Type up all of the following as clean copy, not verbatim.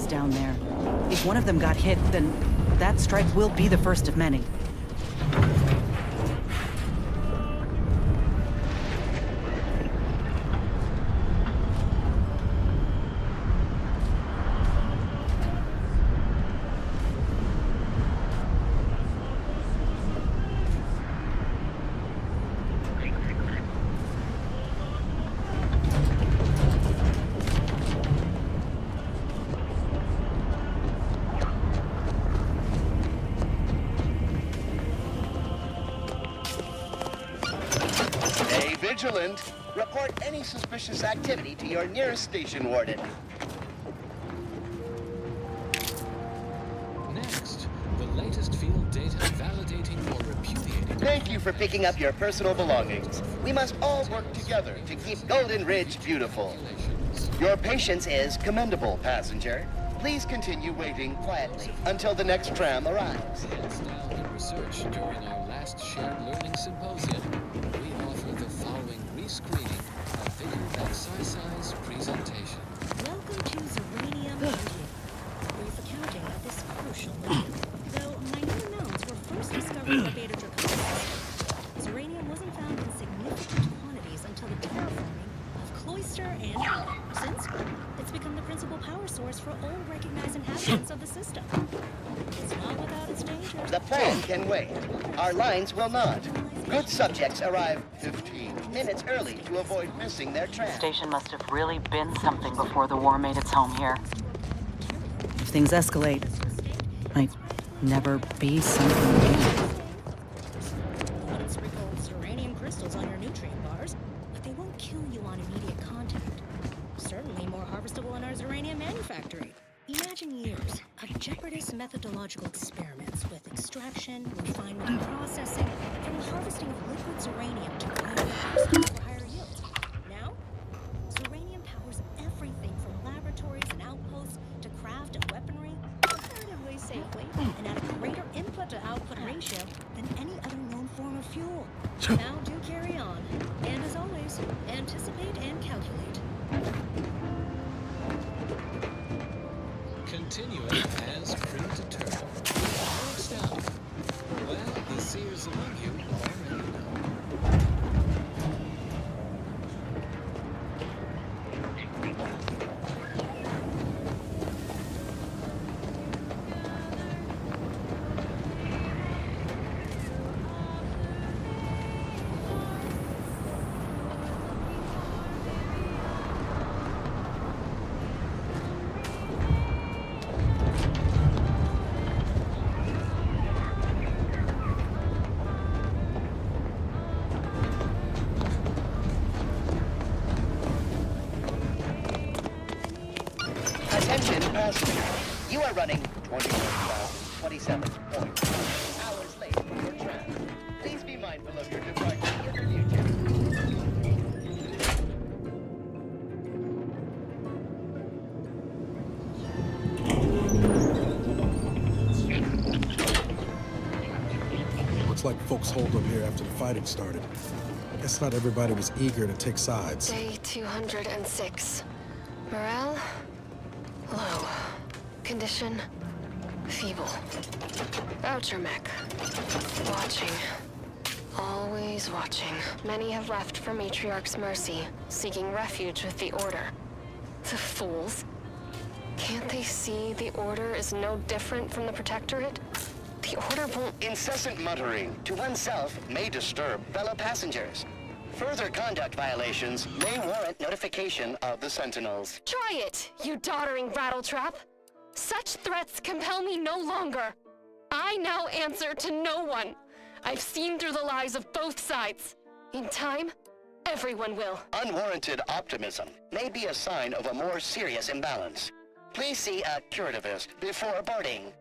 Marines down there. If one of them got hit, then that strike will be the first of many. Vigilant, report any suspicious activity to your nearest station warden. Next, the latest field data validating or repudiating. Thank you for picking up your personal belongings. We must all work together to keep Golden Ridge beautiful. Your patience is commendable, passenger. Please continue waiting quietly until the next tram arrives. Hands down in research during our last shared learning symposium, we offer the following rescreening of Vicar Exercise presentation. Welcome to Zeranium Energy. Brief accounting of this crucial link. Though minor amounts were first discovered by Beta Draconis, Zeranium wasn't found in significant quantities until the terraforming of Cloister and Allen. Since it's become the principal power source for all recognized inhabitants of the system. It's not without its dangers. The plan can wait. Our lines will not. Good subjects arrive 15 minutes early to avoid missing their The tram. station must have really been something before the war made its home here. If things escalate, might never be something new. Sprinkle uranium crystals on your nutrient bars, but they won't kill you on immediate contact. Certainly more harvestable in our Zeranium manufactory. Imagine years of jeopardous methodological experiments with extraction, refinement, and processing, from the harvesting of liquid Zeranium to grinding crystals for higher yields. Now, Zeranium powers everything from laboratories and outposts to craft and weaponry, comparatively safely, and at a greater input-to-output ratio than any other known form of fuel. Now do carry on, and as always, anticipate and calculate. Continuing as predetermined. Next up. Well, the seers among you already know. Attention passenger. You are running 21,027 points. Hours late for your tram. Please be mindful of your departure in the future. Looks like folks holed up here after the fighting started. Guess not everybody was eager to take sides. Day 206. Morale? Low. Condition? Feeble. Voucher mech. Watching. Always watching. Many have left for Matriarch's mercy, seeking refuge with the Order. The fools. Can't they see the Order is no different from the Protectorate? The Order won't... Incessant muttering to oneself may disturb fellow passengers. Further conduct violations may warrant notification of the Sentinels. Try it, you doddering rattletrap! Such threats compel me no longer. I now answer to no one. I've seen through the lies of both sides. In time, everyone will. Unwarranted optimism may be a sign of a more serious imbalance. Please see a curativist before boarding.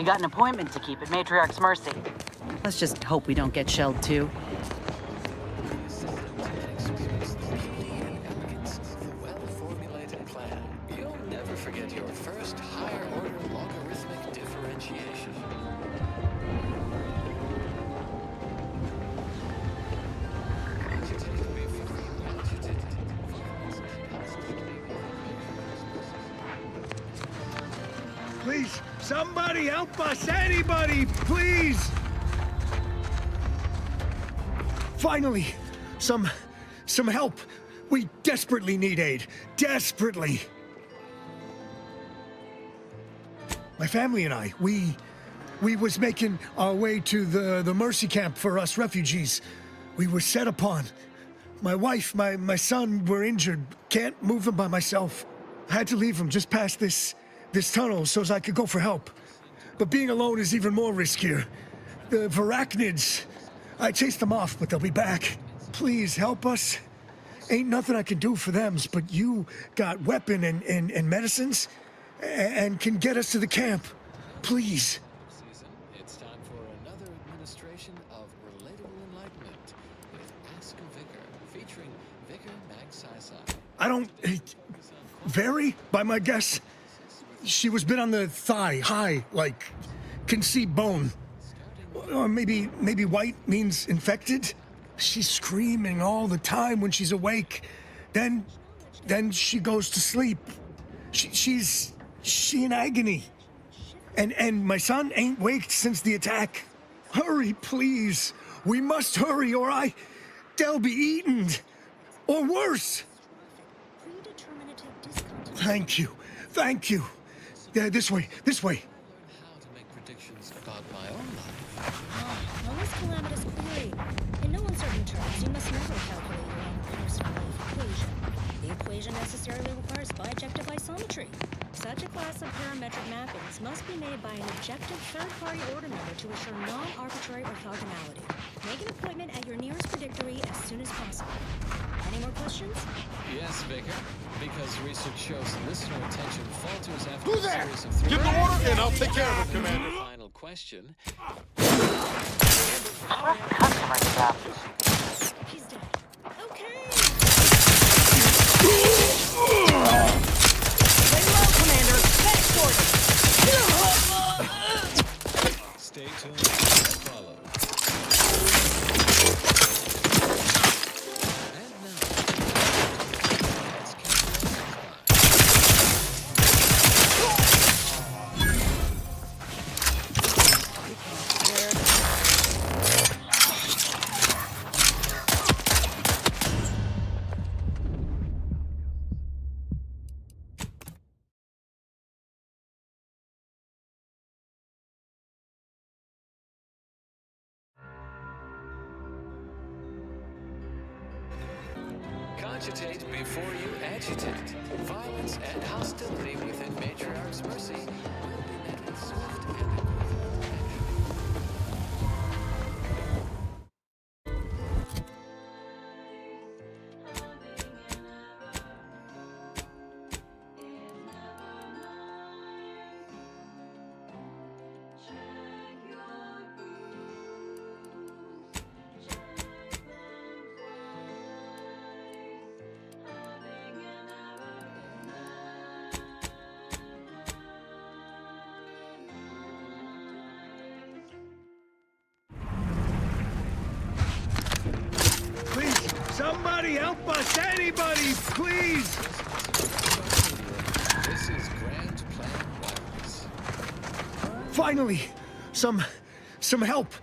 We got an appointment to keep at Matriarch's Mercy. Let's just hope we don't get shelled too. Experience the beauty and elegance of the well-formulated plan. You'll never forget your first higher-order logarithmic differentiation. Please, somebody help us! Anybody, please! Finally, some help. We desperately need aid. Desperately. My family and I, we was making our way to the Mercy camp for us refugees. We were set upon. My wife, my son were injured. Can't move them by myself. I had to leave them just past this tunnel so as I could go for help. But being alone is even more riskier. The Varachnids, I chased them off, but they'll be back. Please help us. Ain't nothing I can do for them, but you got weapon and medicines and can get us to the camp. Please. Season, it's time for another administration of Relatable Enlightenment with Ask a Vicar, featuring Vicar Magsai. I don't... Very, by my guess. She was bit on the thigh, high, like, can see bone. Or maybe white means infected? She's screaming all the time when she's awake. Then she goes to sleep. She in agony. And my son ain't waked since the attack. Hurry, please. We must hurry or they'll be eaten. Or worse. Thank you. Thank you. Yeah, this way. How to make predictions about my own life. Always calamitous query. In no uncertain terms, you must never calculate your own personal life equation. The equation necessarily requires bijective isometry. Such a class of parametric mappings must be made by an objective third-party order member to assure non-arbitrary orthogonality. Make an appointment at your nearest predictory as soon as possible. Any more questions? Yes, Vicar. Because research shows listener attention falters after Who's a there? series of Give the order and I'll take care of it, Commander. Final question. Customer stuff. He's dead. Okay. Lay low, Commander. Next order. Stay tuned to follow. And now, let's cogitate before you agitate. Violence and hostility within Matriarch's Mercy will be met with swift and equivocal action. Please, somebody help us! Anybody, please! This is Grand Plan Wireless. Finally, some help.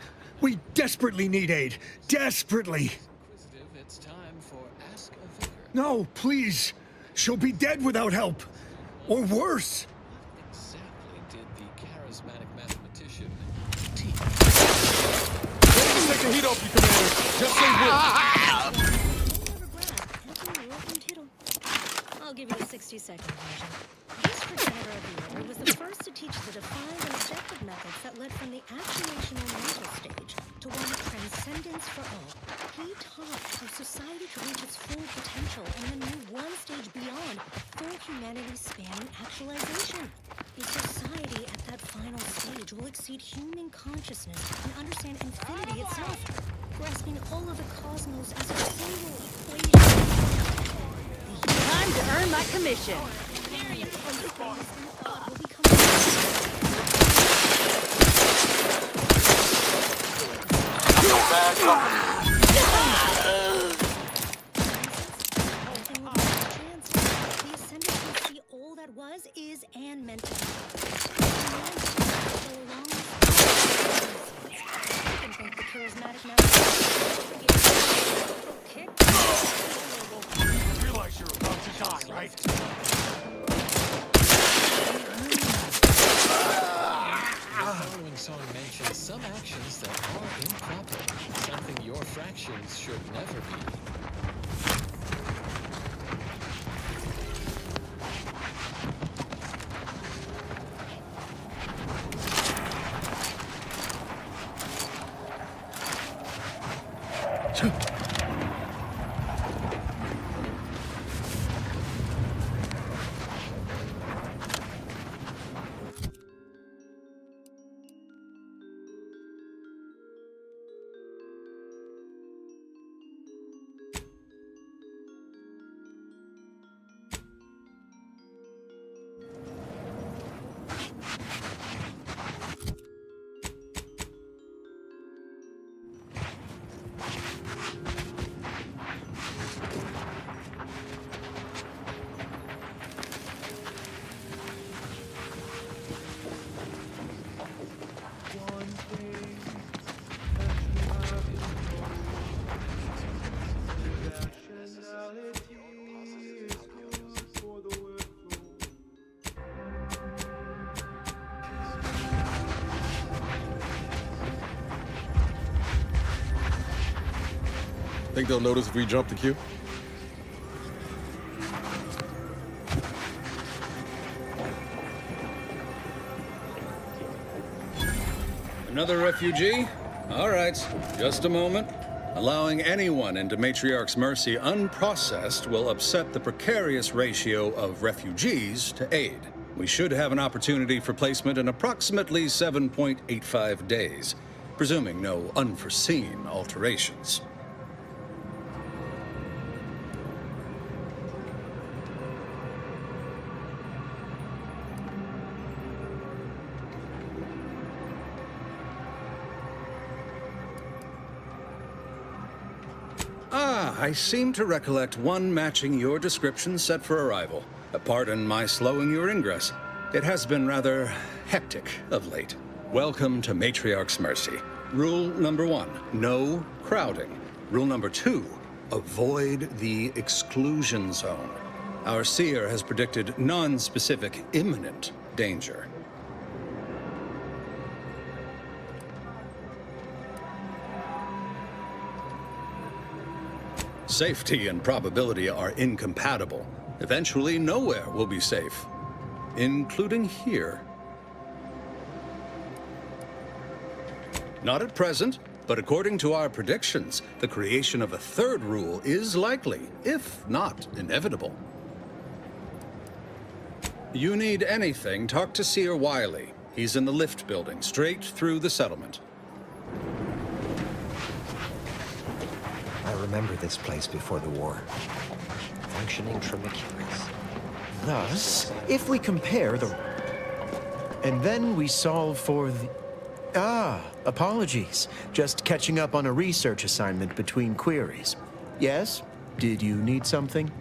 We desperately need aid. Desperately. Inquisitive, it's time for Ask a Vicar. No, please. She'll be dead without help. Or worse. Exactly did the charismatic mathematician teach. Take the heat off you, Commander. Just say I'll give you a 60-second version. This progenitor of the order was the first to teach the defined and objective methods that led from the actuational mental stage to one of transcendence for all. He taught how society could reach its full potential and then move one stage beyond full humanity spanning actualization. A society at that final stage will exceed human consciousness and understand infinity itself, grasping all of the cosmos as a single equation. Time to earn my commission. The Ascendant can see all that was, is, and meant to be. I think the charismatic You realize you're about to die, right? The following song mentions some actions that are improper, something your fractions should never be. Think they'll notice if we jump the queue? Another refugee? All right, just a moment. Allowing anyone into Matriarch's Mercy unprocessed will upset the precarious ratio of refugees to aid. We should have an opportunity for placement in approximately 7.85 days, presuming no unforeseen alterations. I seem to recollect one matching your description set for arrival. Pardon my slowing your ingress. It has been rather hectic of late. Welcome to Matriarch's Mercy. Rule number 1, no crowding. Rule number 2, avoid the exclusion zone. Our seer has predicted non-specific imminent danger. Safety and probability are incompatible. Eventually, nowhere will be safe, including here. Not at present, but according to our predictions, the creation of a third rule is likely, if not inevitable. You need anything, talk to Seer Wiley. He's in the lift building, straight through the settlement. I remember this place before the war. Functioning Tremicularies. Thus, if we compare the... And then we solve for the... Apologies. Just catching up on a research assignment between queries. Yes? Did you need something?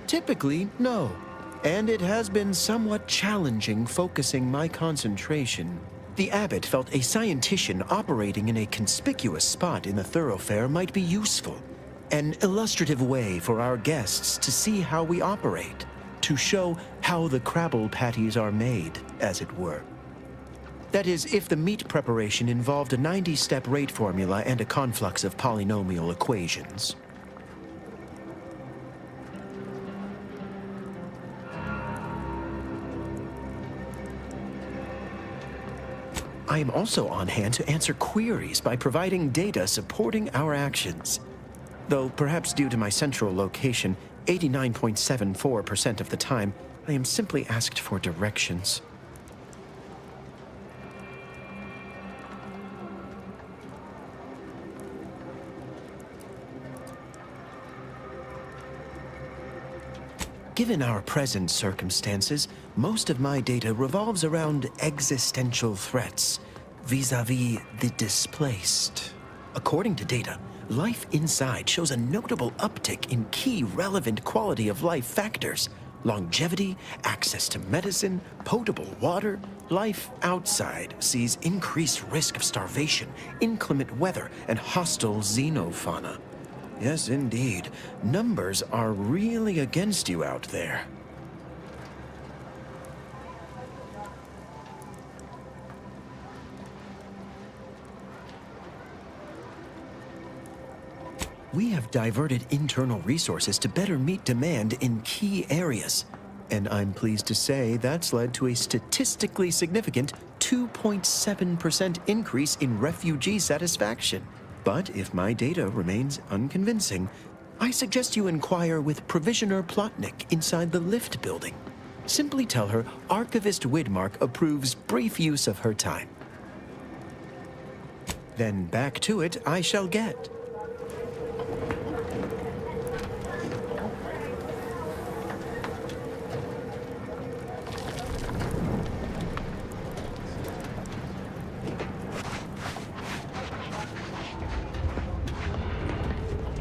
Typically, no. And it has been somewhat challenging focusing my concentration. The abbot felt a scientician operating in a conspicuous spot in the thoroughfare might be useful. An illustrative way for our guests to see how we operate. To show how the Crabble patties are made, as it were. That is, if the meat preparation involved a 90-step rate formula and a conflux of polynomial equations. I am also on hand to answer queries by providing data supporting our actions. Though perhaps due to my central location, 89.74% of the time, I am simply asked for directions. Given our present circumstances, most of my data revolves around existential threats, vis-a-vis the displaced. According to data, life inside shows a notable uptick in key relevant quality of life factors: longevity, access to medicine, potable water. Life outside sees increased risk of starvation, inclement weather, and hostile xenofauna. Yes, indeed. Numbers are really against you out there. We have diverted internal resources to better meet demand in key areas. And I'm pleased to say that's led to a statistically significant 2.7% increase in refugee satisfaction. But if my data remains unconvincing, I suggest you inquire with Provisioner Plotnik inside the lift building. Simply tell her Archivist Widmark approves brief use of her time. Then back to it I shall get.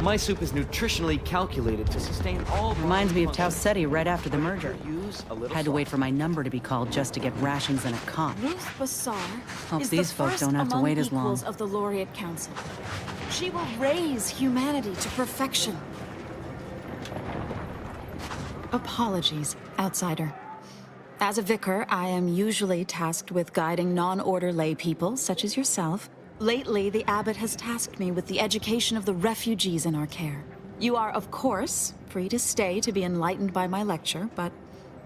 My soup is nutritionally calculated to sustain all... Reminds me of Tau Ceti right after the merger. Use a little Had to wait for my number to be called just to get rations and a cot. Ruth Bassar Hope is these the folks first don't have to among wait as long. equals of the Laureate Council. She will raise humanity to perfection. Apologies, outsider. As a vicar, I am usually tasked with guiding non-order lay people, such as yourself. Lately, the abbot has tasked me with the education of the refugees in our care. You are, of course, free to stay to be enlightened by my lecture, but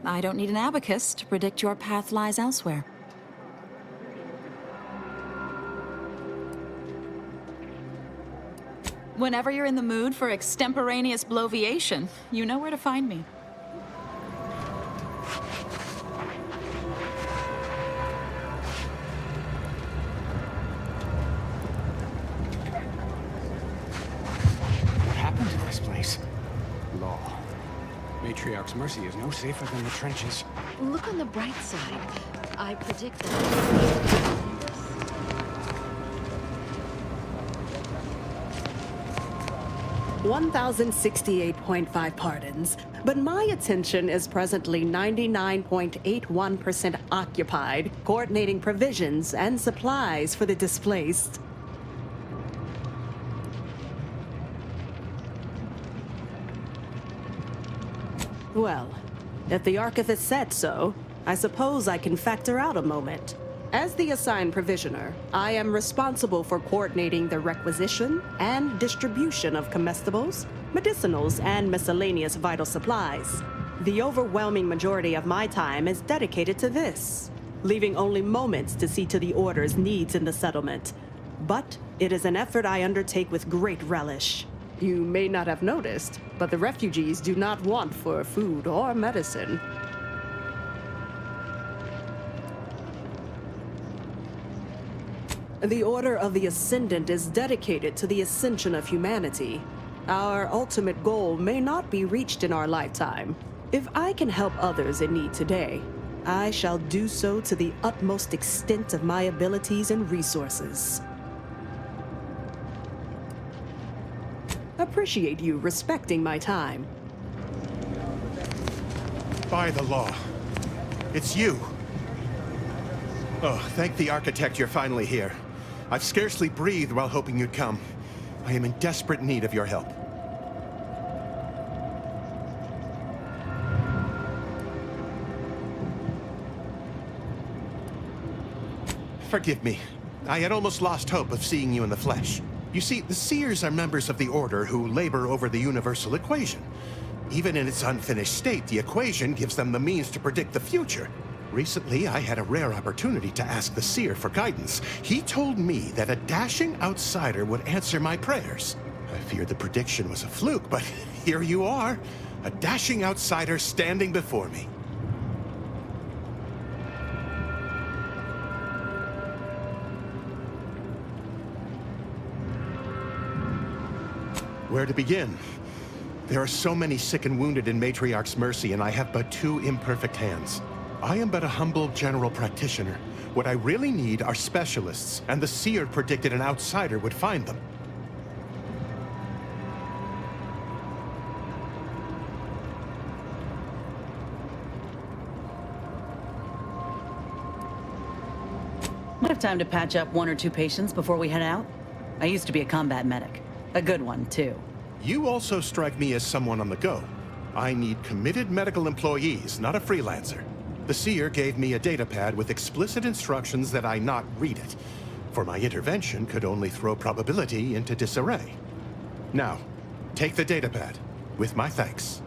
I don't need an abacus to predict your path lies elsewhere. Whenever you're in the mood for extemporaneous bloviation, you know where to find me. Law. Matriarch's Mercy is no safer than the trenches. Look on the bright side. I predict that... 1,068.5 pardons, but my attention is presently 99.81% occupied, coordinating provisions and supplies for the displaced. Well, if the Archivist said so, I suppose I can factor out a moment. As the assigned provisioner, I am responsible for coordinating the requisition and distribution of comestibles, medicinals, and miscellaneous vital supplies. The overwhelming majority of my time is dedicated to this, leaving only moments to see to the Order's needs in the settlement. But it is an effort I undertake with great relish. You may not have noticed, but the refugees do not want for food or medicine. The Order of the Ascendant is dedicated to the ascension of humanity. Our ultimate goal may not be reached in our lifetime. If I can help others in need today, I shall do so to the utmost extent of my abilities and resources. Appreciate you respecting my time. By the law. It's you. Oh, thank the architect you're finally here. I've scarcely breathed while hoping you'd come. I am in desperate need of your help. Forgive me. I had almost lost hope of seeing you in the flesh. You see, the Seers are members of the Order who labor over the universal equation. Even in its unfinished state, the equation gives them the means to predict the future. Recently, I had a rare opportunity to ask the Seer for guidance. He told me that a dashing outsider would answer my prayers. I feared the prediction was a fluke, but here you are, a dashing outsider standing before me. Where to begin? There are so many sick and wounded in Matriarch's Mercy, and I have but 2 imperfect hands. I am but a humble general practitioner. What I really need are specialists, and the seer predicted an outsider would find them. Might have time to patch up 1 or 2 patients before we head out. I used to be a combat medic. A good one, too. You also strike me as someone on the go. I need committed medical employees, not a freelancer. The seer gave me a datapad with explicit instructions that I not read it, for my intervention could only throw probability into disarray. Now, take the datapad, with my thanks.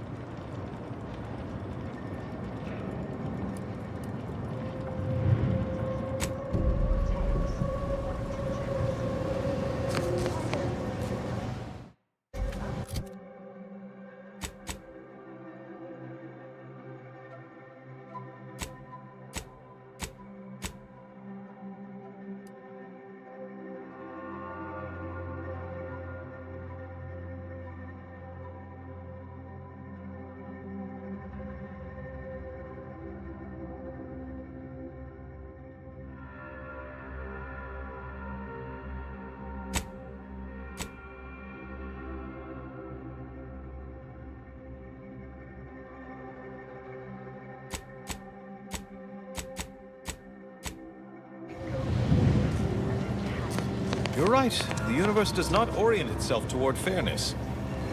You're right. The universe does not orient itself toward fairness.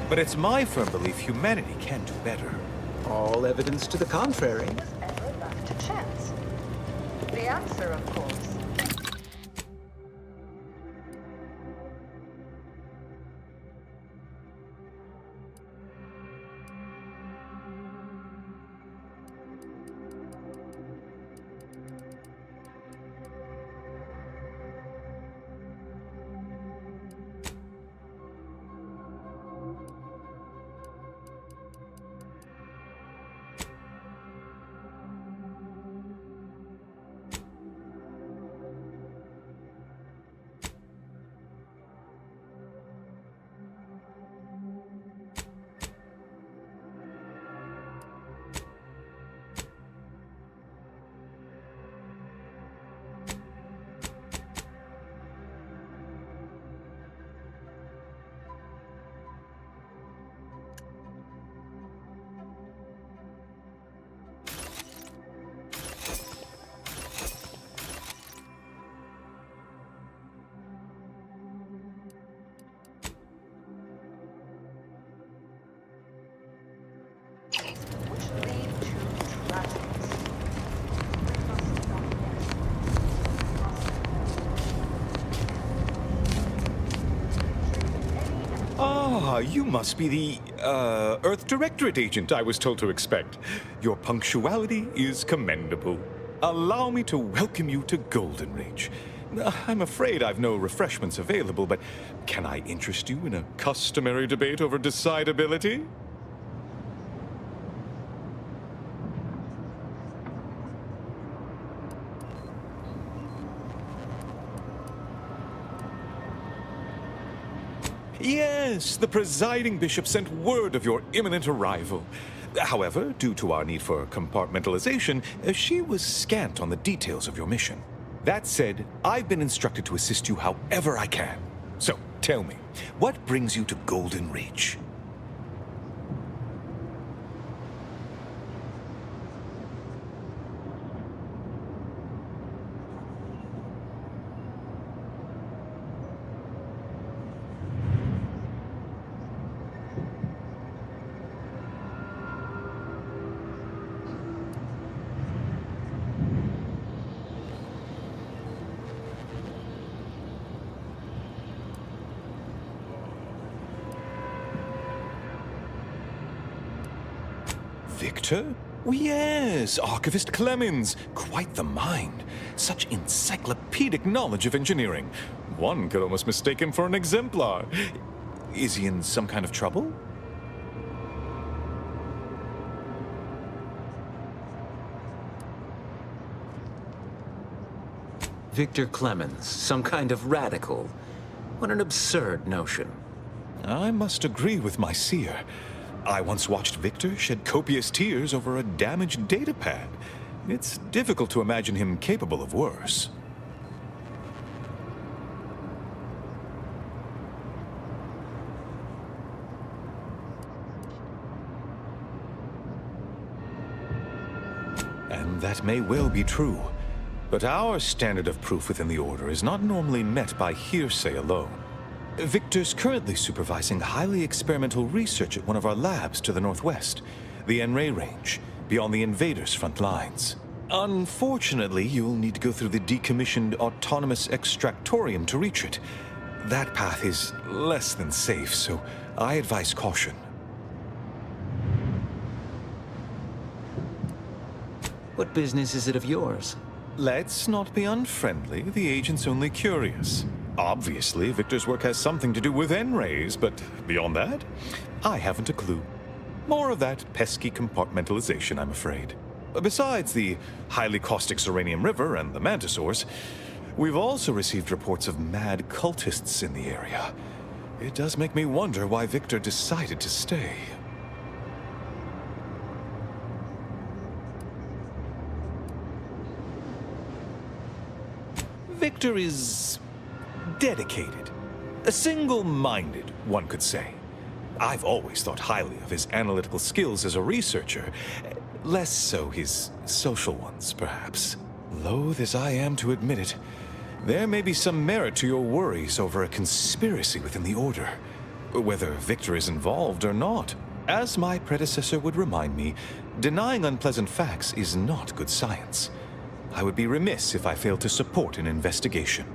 But it's my firm belief humanity can do better. All evidence to the contrary. Ever left to chance? The answer, of course. Ah, you must be the, Earth Directorate agent I was told to expect. Your punctuality is commendable. Allow me to welcome you to Golden Ridge. I'm afraid I've no refreshments available, but can I interest you in a customary debate over decidability? Yes, the presiding bishop sent word of your imminent arrival. However, due to our need for compartmentalization, she was scant on the details of your mission. That said, I've been instructed to assist you however I can. So, tell me, what brings you to Golden Ridge? Victor? Oh, yes, Archivist Clemens. Quite the mind. Such encyclopedic knowledge of engineering. One could almost mistake him for an exemplar. Is he in some kind of trouble? Victor Clemens, some kind of radical. What an absurd notion. I must agree with my seer. I once watched Victor shed copious tears over a damaged datapad. It's difficult to imagine him capable of worse. And that may well be true. But our standard of proof within the Order is not normally met by hearsay alone. Victor's currently supervising highly experimental research at one of our labs to the northwest, the En-Ray Range, beyond the invaders' front lines. Unfortunately, you'll need to go through the decommissioned autonomous extractorium to reach it. That path is less than safe, so I advise caution. What business is it of yours? Let's not be unfriendly. The agent's only curious. Obviously, Victor's work has something to do with En-Rays, but beyond that, I haven't a clue. More of that pesky compartmentalization, I'm afraid. Besides the highly caustic Zeranium River and the Mantisaurs, we've also received reports of mad cultists in the area. It does make me wonder why Victor decided to stay. Victor is dedicated. Single-minded, one could say. I've always thought highly of his analytical skills as a researcher. Less so his social ones, perhaps. Loath as I am to admit it, there may be some merit to your worries over a conspiracy within the Order. Whether Victor is involved or not. As my predecessor would remind me, denying unpleasant facts is not good science. I would be remiss if I failed to support an investigation.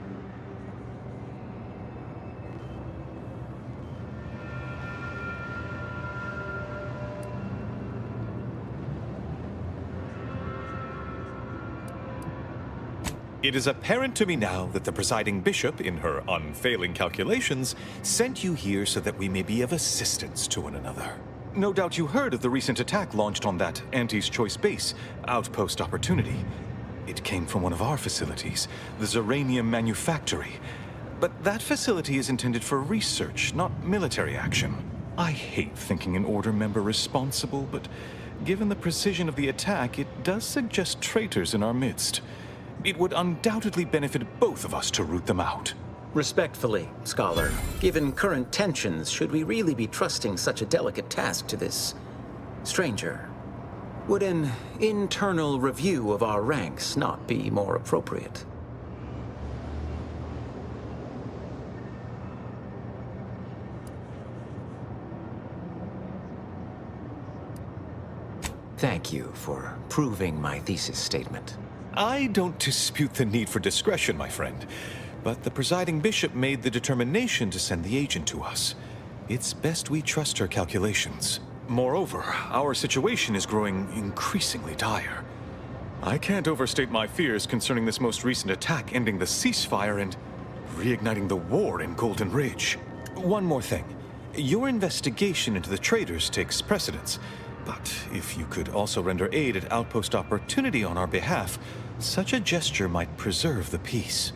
It is apparent to me now that the presiding bishop, in her unfailing calculations, sent you here so that we may be of assistance to one another. No doubt you heard of the recent attack launched on that Anti's Choice base, Outpost Opportunity. It came from one of our facilities, the Zeranium Manufactory. But that facility is intended for research, not military action. I hate thinking an Order member responsible, but given the precision of the attack, it does suggest traitors in our midst. It would undoubtedly benefit both of us to root them out. Respectfully, Scholar, given current tensions, should we really be trusting such a delicate task to this stranger? Would an internal review of our ranks not be more appropriate? Thank you for proving my thesis statement. I don't dispute the need for discretion, my friend, but the presiding bishop made the determination to send the agent to us. It's best we trust her calculations. Moreover, our situation is growing increasingly dire. I can't overstate my fears concerning this most recent attack ending the ceasefire and reigniting the war in Golden Ridge. One more thing. Your investigation into the traitors takes precedence, but if you could also render aid at Outpost Opportunity on our behalf, such a gesture might preserve the peace.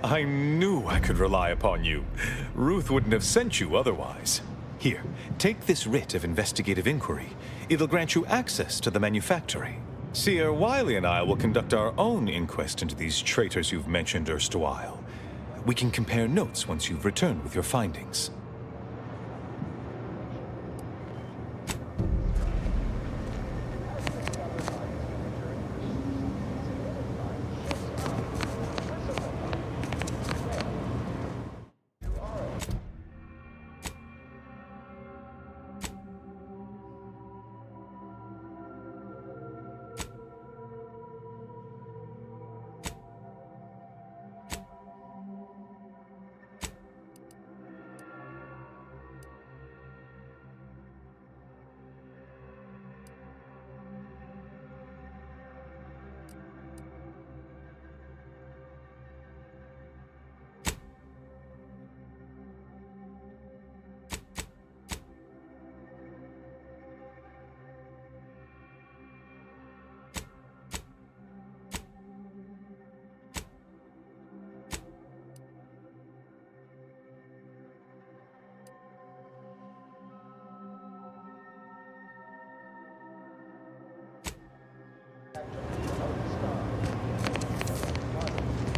I knew I could rely upon you. Ruth wouldn't have sent you otherwise. Here, take this writ of investigative inquiry. It'll grant you access to the manufactory. Seer Wiley and I will conduct our own inquest into these traitors you've mentioned erstwhile. We can compare notes once you've returned with your findings.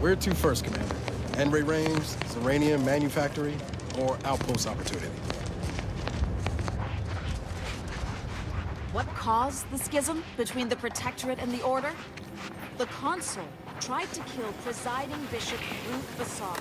Where to first, Commander? Enray Range, Zeranium Manufactory, or Outpost Opportunity? What caused the schism between the Protectorate and the Order? The Consul tried to kill presiding Bishop Ruth Bassar.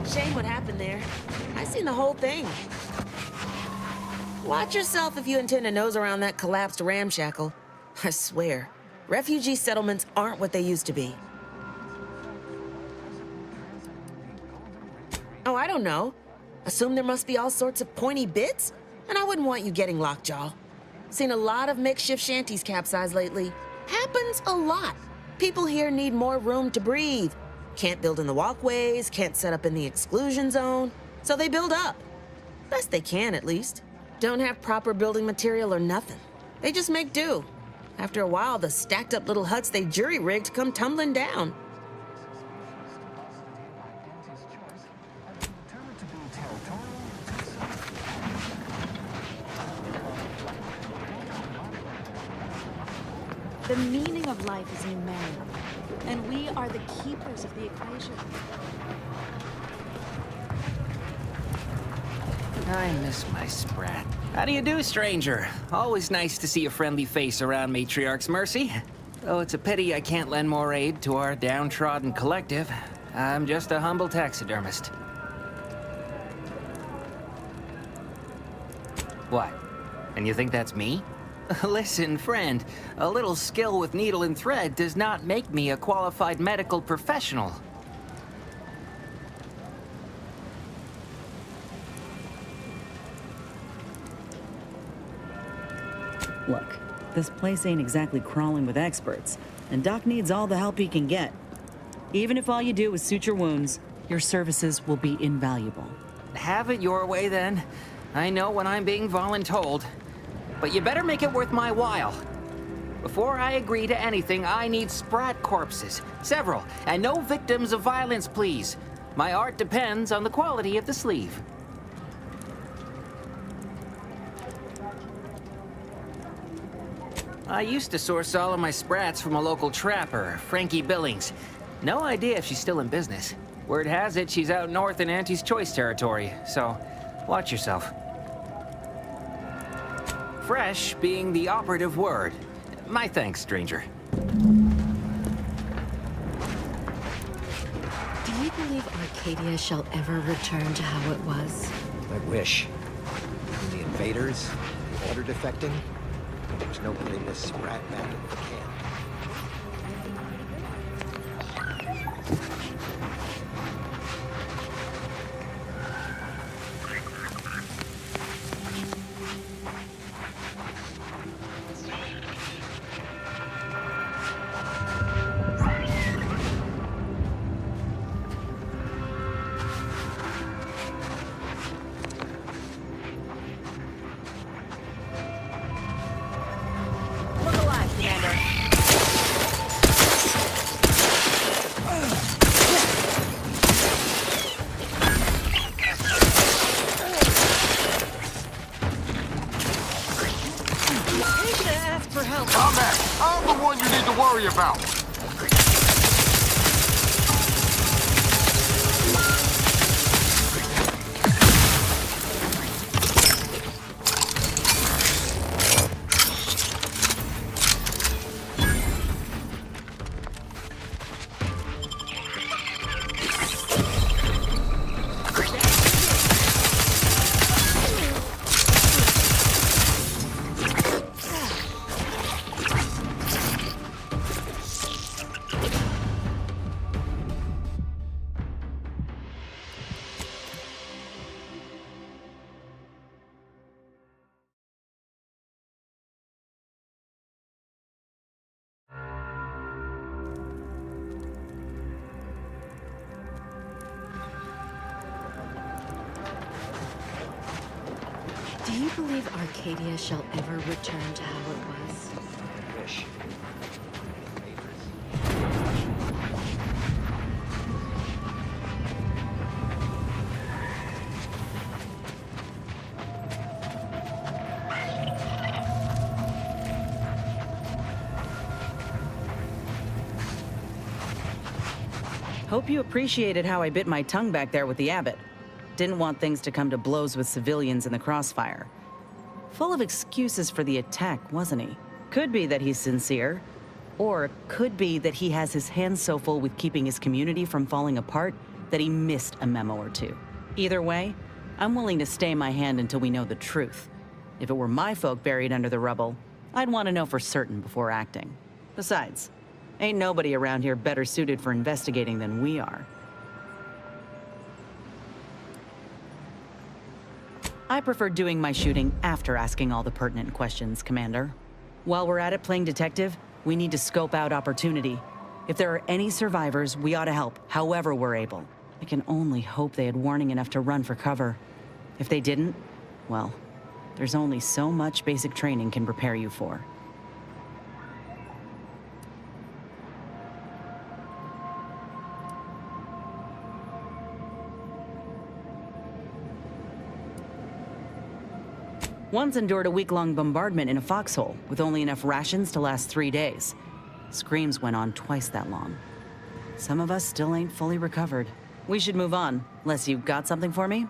Shame what happened there. I seen the whole thing. Watch yourself if you intend to nose around that collapsed ramshackle. I swear, refugee settlements aren't what they used to be. Oh, I don't know. Assume there must be all sorts of pointy bits? And I wouldn't want you getting lockjaw. Seen a lot of makeshift shanties capsize lately. Happens a lot. People here need more room to breathe. Can't build in the walkways, can't set up in the exclusion zone, so they build up. Best they can, at least. Don't have proper building material or nothing. They just make do. After a while, the stacked up little huts they jury-rigged come tumbling down. The meaning of life is numerical, and we are the keepers of the equation. I miss my sprat. How do you do, stranger? Always nice to see a friendly face around Matriarch's Mercy. Though it's a pity I can't lend more aid to our downtrodden collective. I'm just a humble taxidermist. What? And you think that's me? Listen, friend, a little skill with needle and thread does not make me a qualified medical professional. Look, this place ain't exactly crawling with experts, and Doc needs all the help he can get. Even if all you do is suture wounds, your services will be invaluable. Have it your way, then. I know when I'm being voluntold. But you better make it worth my while. Before I agree to anything, I need sprat corpses. Several. And no victims of violence, please. My art depends on the quality of the sleeve. I used to source all of my sprats from a local trapper, Frankie Billings. No idea if she's still in business. Word has it she's out north in Auntie's Choice territory, so watch yourself. Fresh being the operative word. My thanks, stranger. Do you believe Arcadia shall ever return to how it was? I wish. And the invaders, the order defecting, there's no putting this sprat back in the camp. I'm the one you need to worry about. Do you believe Arcadia shall ever return to how it was? Wish. Hope you appreciated how I bit my tongue back there with the abbot. Didn't want things to come to blows with civilians in the crossfire. Full of excuses for the attack, wasn't he? Could be that he's sincere, or could be that he has his hands so full with keeping his community from falling apart that he missed a memo or two. Either way, I'm willing to stay my hand until we know the truth. If it were my folk buried under the rubble, I'd want to know for certain before acting. Besides, ain't nobody around here better suited for investigating than we are. I prefer doing my shooting after asking all the pertinent questions, Commander. While we're at it playing detective, we need to scope out opportunity. If there are any survivors, we ought to help, however we're able. I can only hope they had warning enough to run for cover. If they didn't, well, there's only so much basic training can prepare you for. Once endured a week-long bombardment in a foxhole with only enough rations to last 3 days. Screams went on twice that long. Some of us still ain't fully recovered. We should move on, unless you got something for me?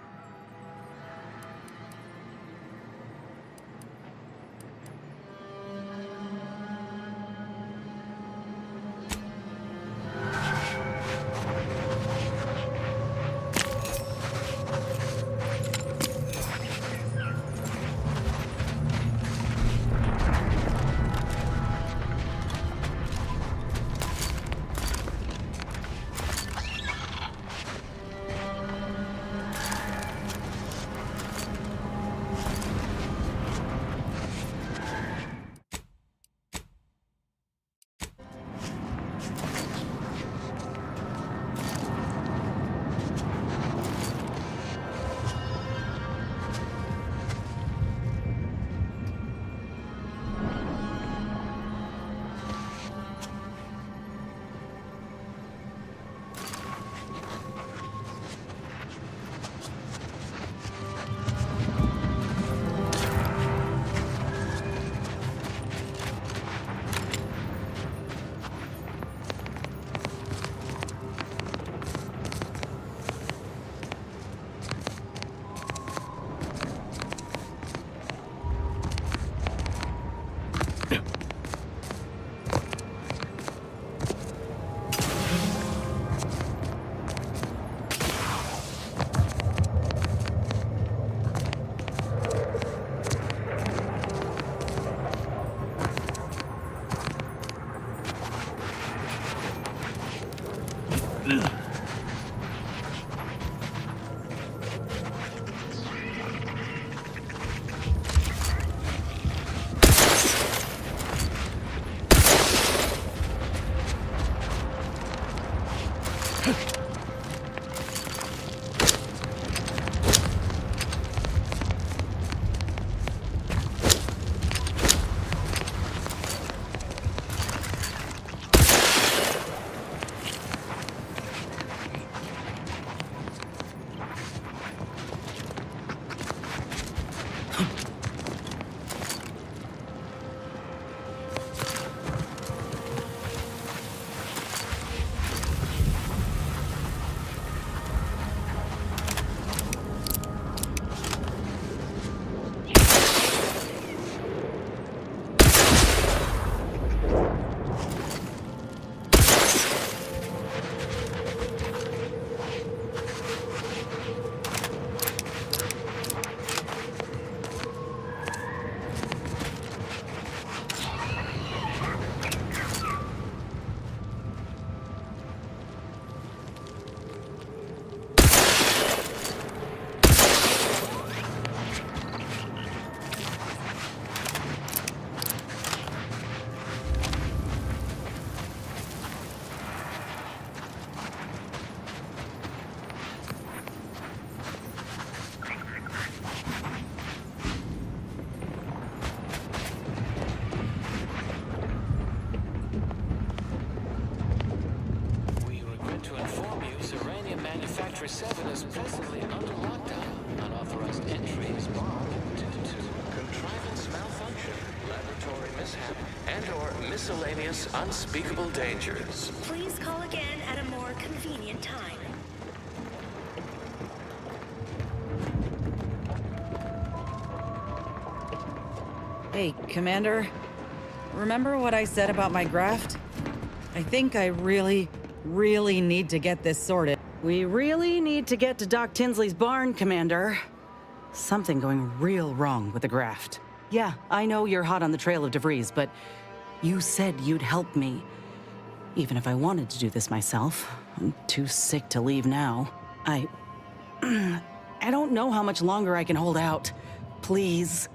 is presently under lockdown. Unauthorized entry is barred due to contrivance malfunction, laboratory mishap, and/or miscellaneous unspeakable dangers. Please call again at a more convenient time. Hey, Commander. Remember what I said about my graft? I think I really need to get this sorted. We really need to get to Doc Tinsley's barn, Commander. Something going real wrong with the graft. Yeah, I know you're hot on the trail of DeVries, but you said you'd help me. Even if I wanted to do this myself, I'm too sick to leave now. I don't know how much longer I can hold out. Please.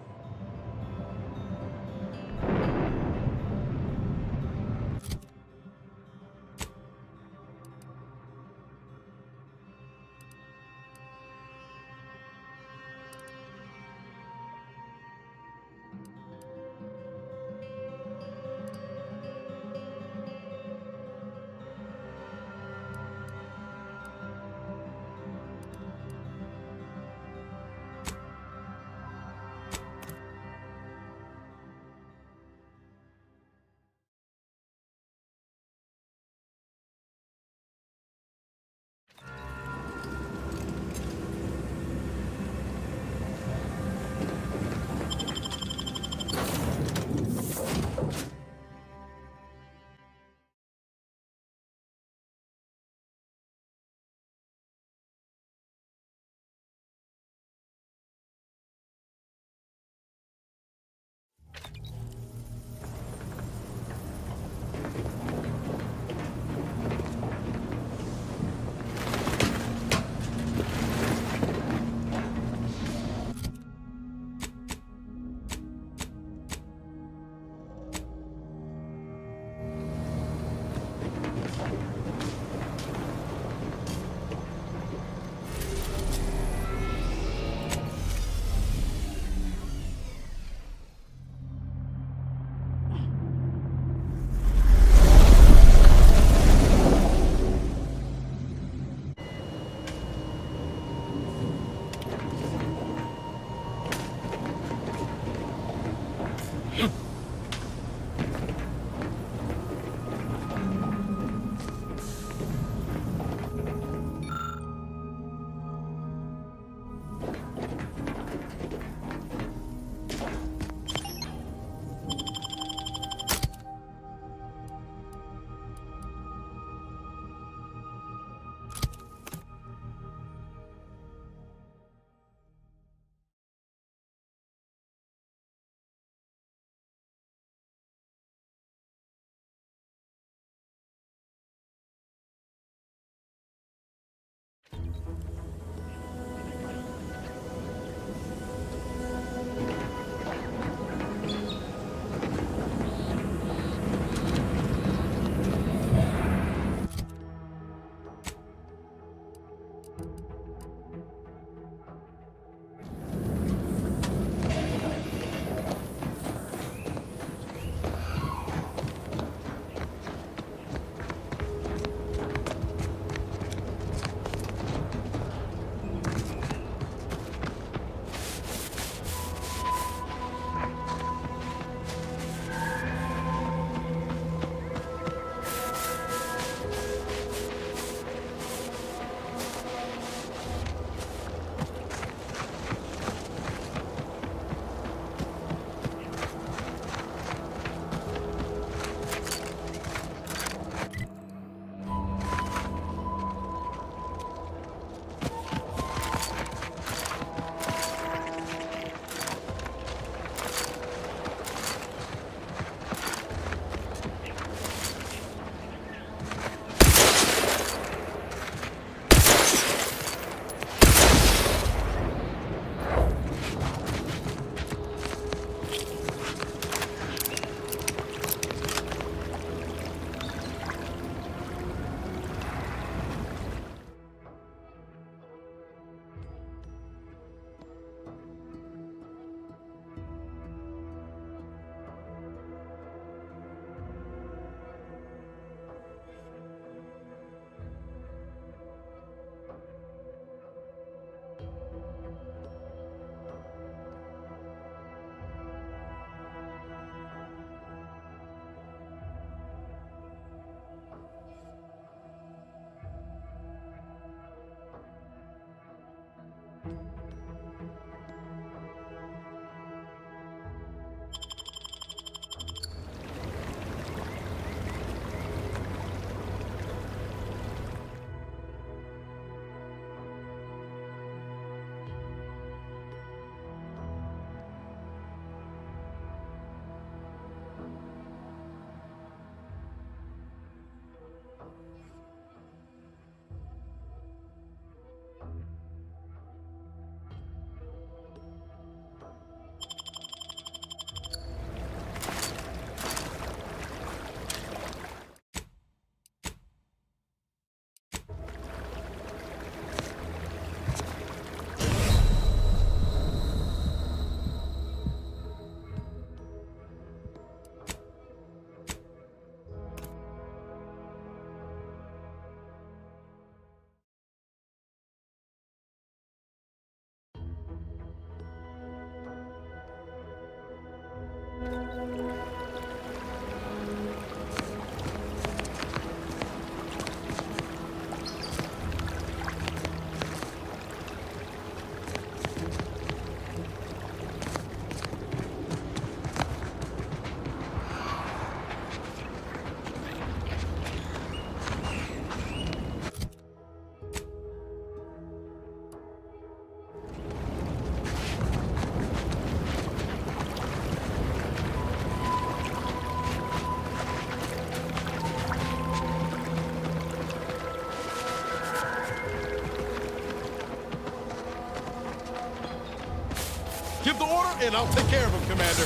Give the order, and I'll take care of him, Commander.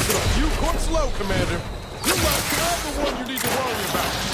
Get a few corks low, Commander. You're like I'm the one you need to worry about.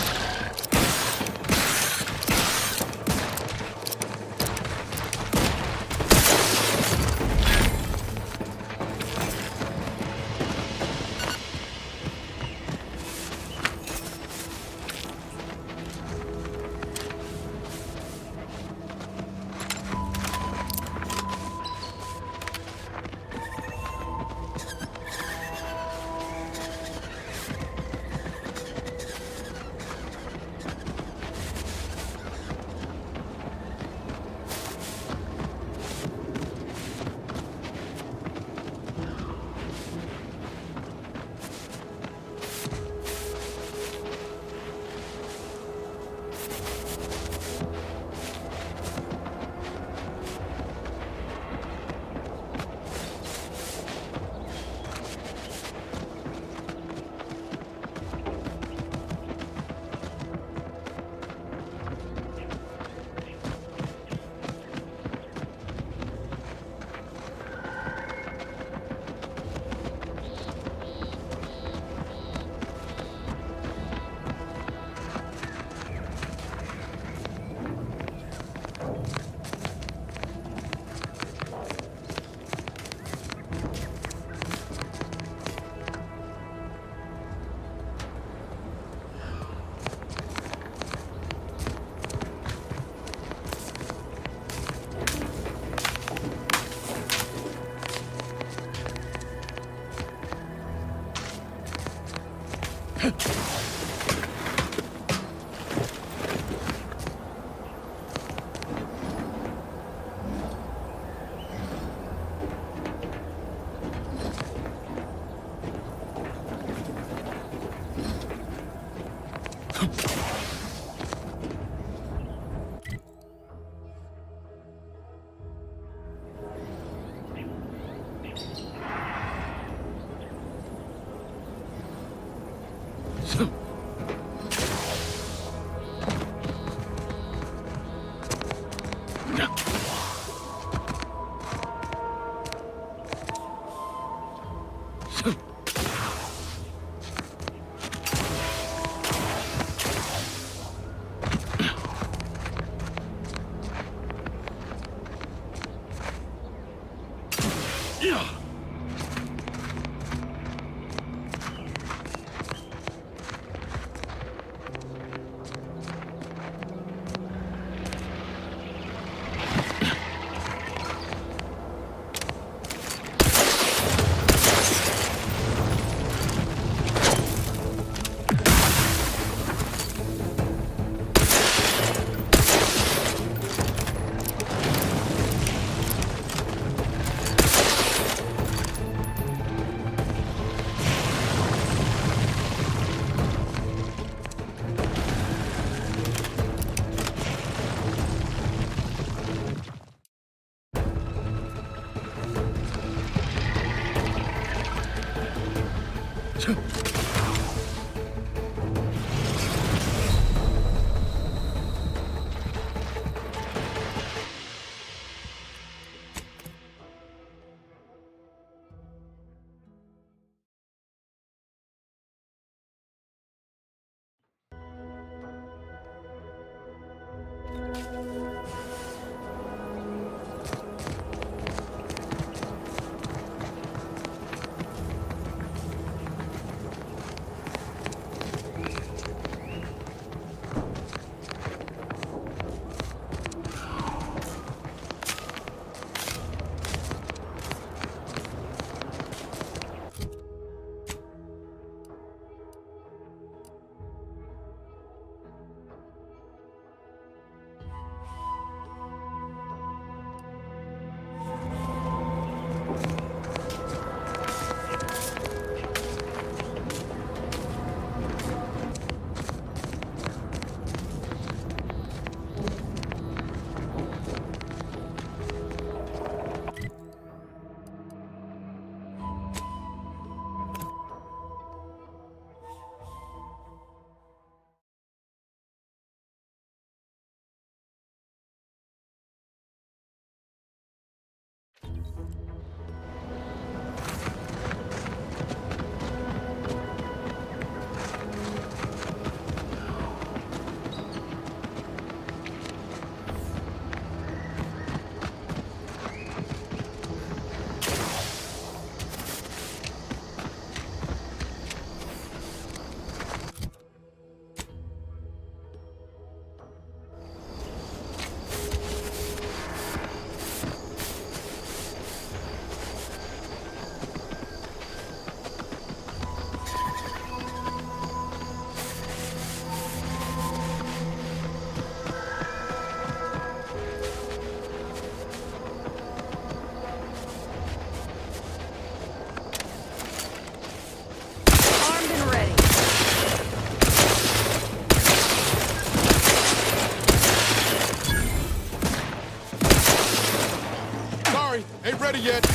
yet.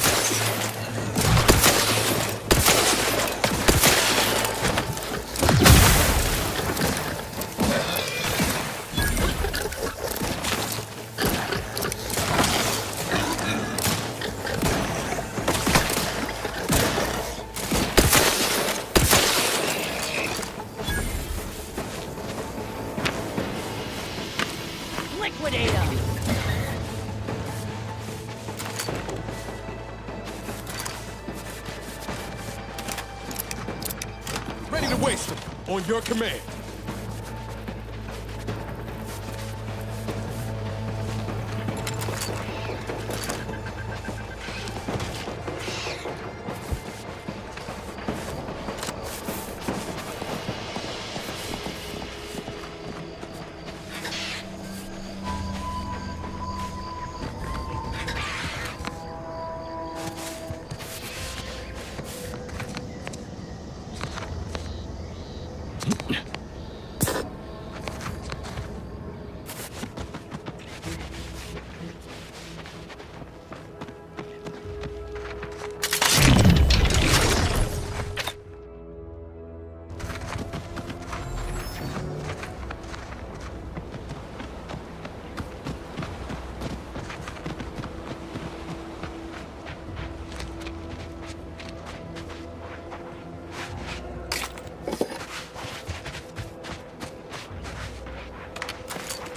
Liquidate him! Ready to waste them. On your command.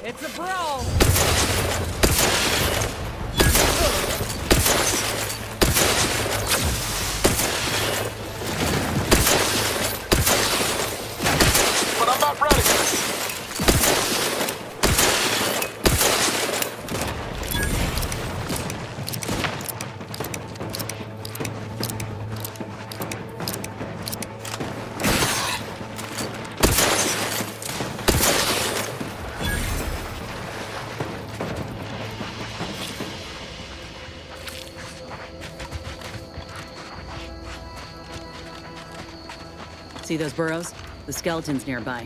It's a brawl! But I'm not ready. See those burrows? The skeleton's nearby.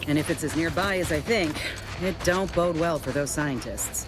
And if it's as nearby as I think, it don't bode well for those scientists.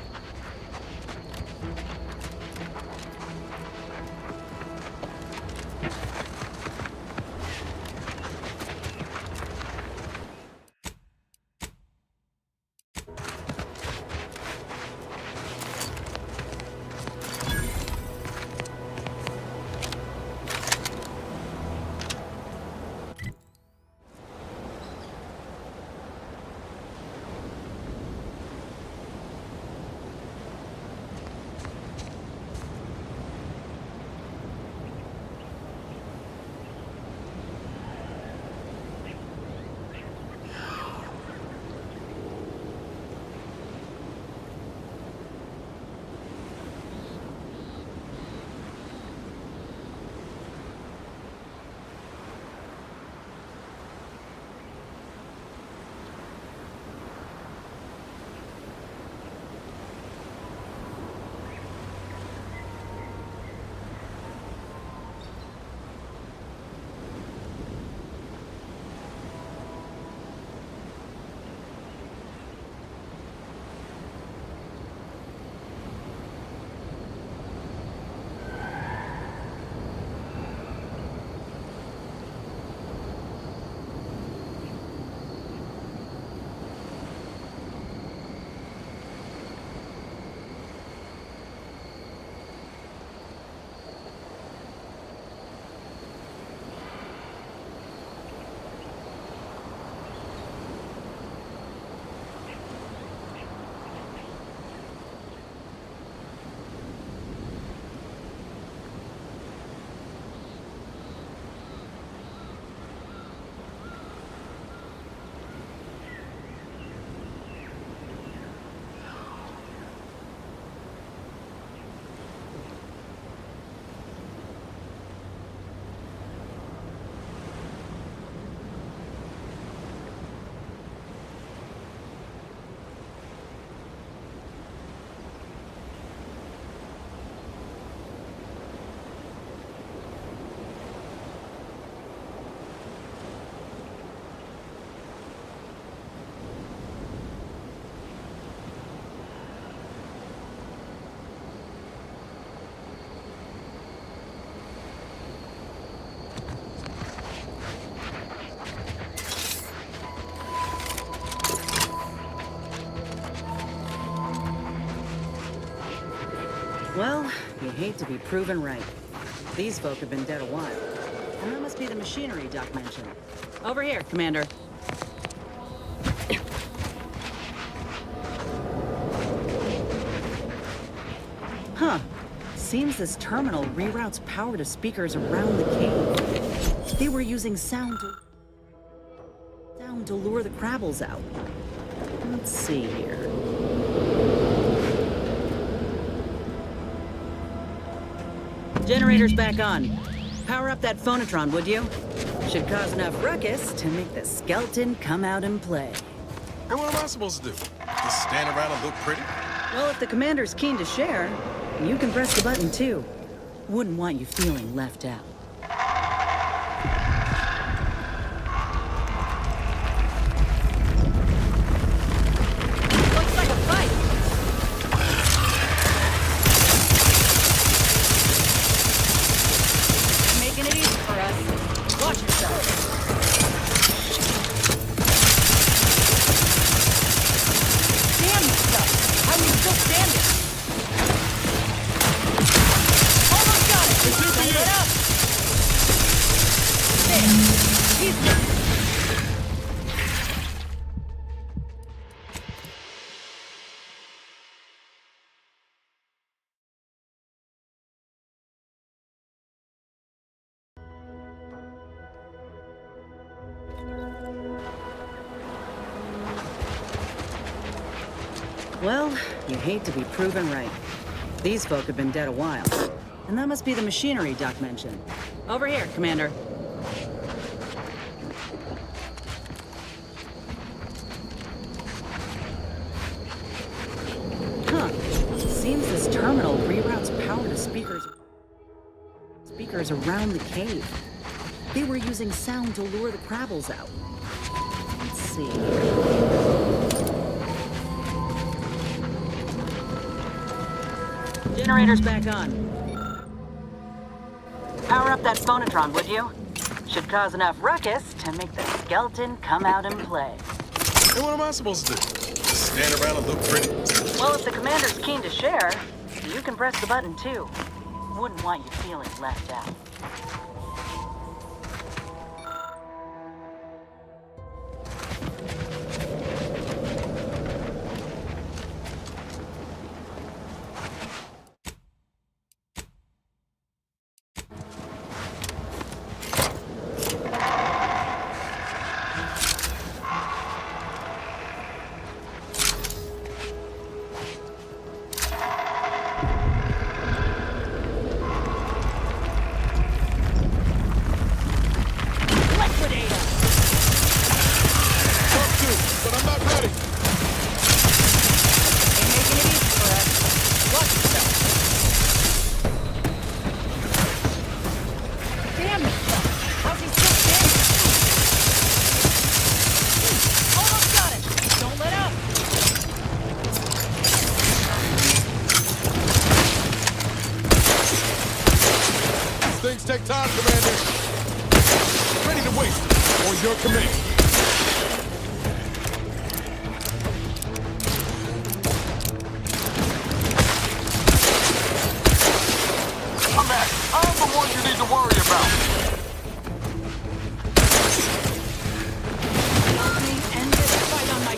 Well, you hate to be proven right. These folk have been dead a while. And that must be the machinery Doc mentioned. Over here, Commander. Huh. Seems this terminal reroutes power to speakers around the cave. They were using sound to lure the Crabbles out. Let's see here. Generator's back on. Power up that phonotron, would you? Should cause enough ruckus to make the skeleton come out and play. And what am I supposed to do? Just stand around and look pretty? Well, if the commander's keen to share, you can press the button too. Wouldn't want you feeling left out. Looks like a fight. Making it easy for us. Watch yourself. Damn you stuff! How are you still standing? Almost got it! Keep it up! There. He's done. Well, you hate to be proven right. These folk have been dead a while. And that must be the machinery Doc mentioned. Over here, Commander. Huh. Seems this terminal reroutes power to speakers around the cave. They were using sound to lure the Crabbles out. Let's see. Generator's back on. Power up that phonotron, would you? Should cause enough ruckus to make the skeleton come out and play. And what am I supposed to do? Just stand around and look pretty? Well, if the commander's keen to share, you can press the button too. Wouldn't want you feeling left out. Things take time, Commander. Ready to wait on your command. Come back. I'm the one you need to worry about. Help me end this fight on my...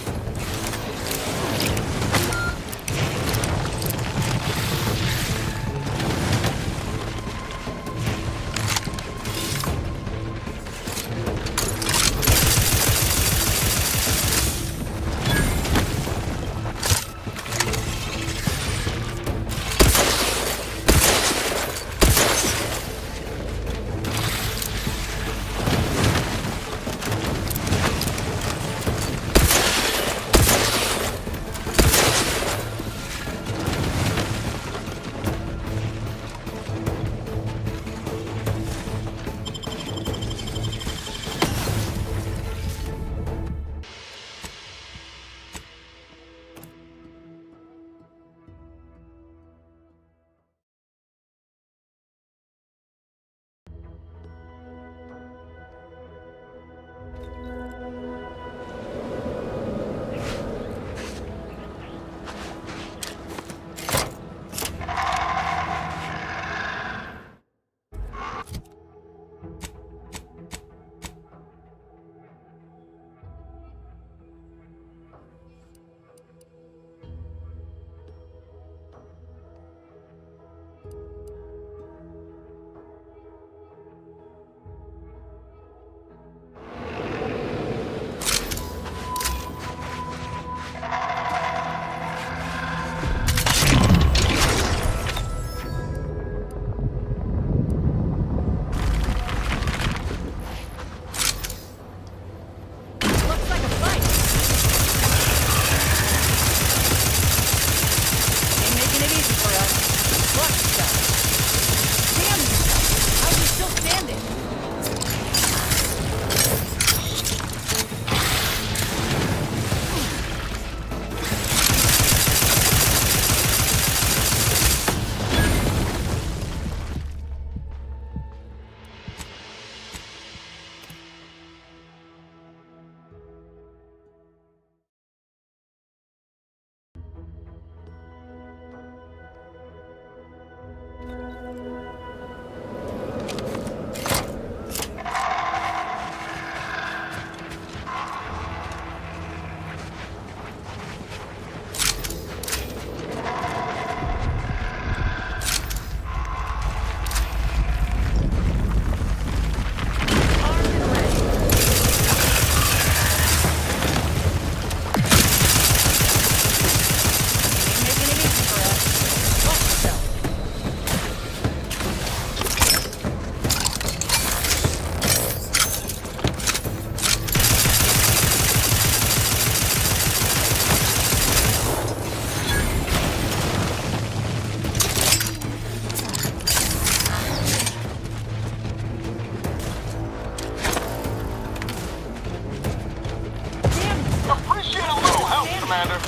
Commander.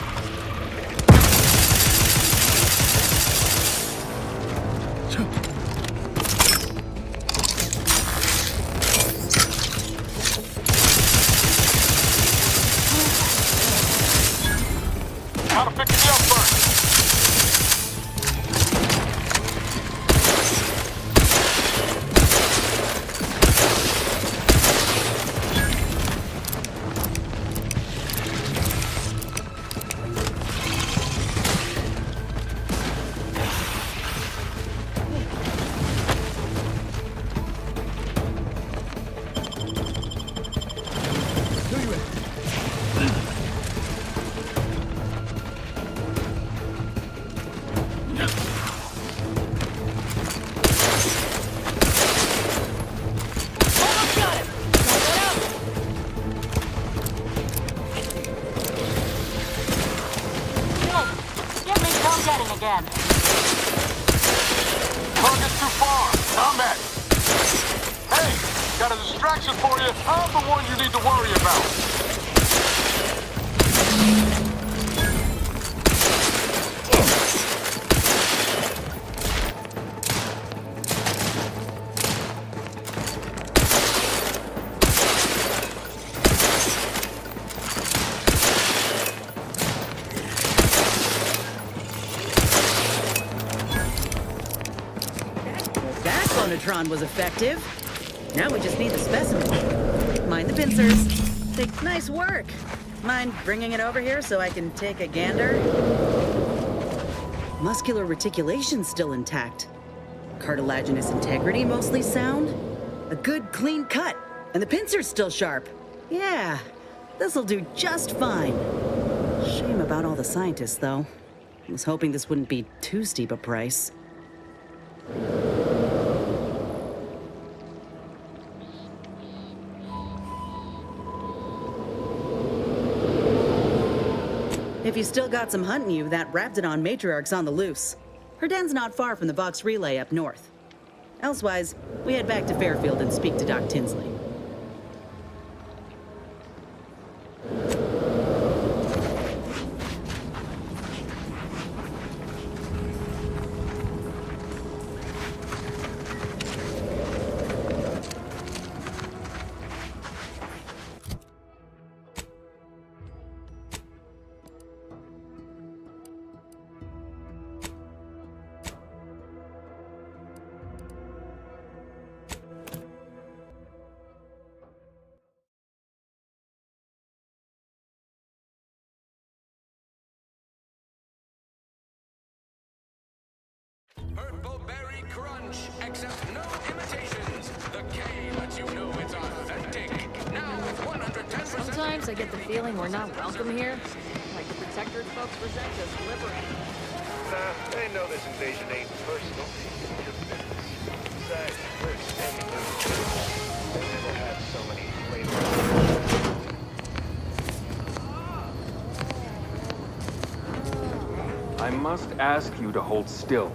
Gotta pick me up first. Again. Target's too far. Combat. Hey, got a distraction for you. I'm the one you need to worry about. Bonetron was effective. Now we just need the specimen. Mind the pincers. Nice work. Mind bringing it over here so I can take a gander? Muscular reticulation's still intact. Cartilaginous integrity mostly sound. A good clean cut. And the pincer's still sharp. Yeah, this'll do just fine. Shame about all the scientists, though. I was hoping this wouldn't be too steep a price. If you still got some hunting you, that Raptidon matriarch's on the loose. Her den's not far from the Vox Relay up north. Elsewise, we head back to Fairfield and speak to Doc Tinsley. Purple Berry Crunch. Accept no imitations. The K lets you know it's authentic. Now with 110%. Sometimes I get the feeling we're not welcome here. Like the Protectorate folks resent us liberating. Nah, they know this invasion ain't personal. It's just business. Besides, we're extending this. They never had so many flavors. I must ask you to hold still.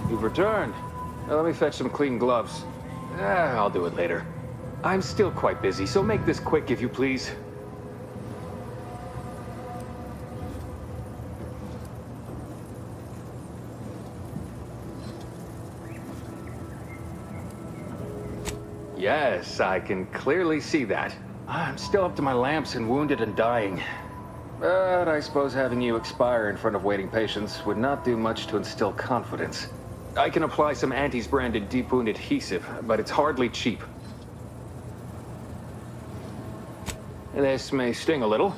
You've returned. Now let me fetch some clean gloves. I'll do it later. I'm still quite busy, so make this quick if you please. Yes, I can clearly see that. I'm still up to my lamps and wounded and dying. But I suppose having you expire in front of waiting patients would not do much to instill confidence. I can apply some Antes-branded deep wound adhesive, but it's hardly cheap. This may sting a little,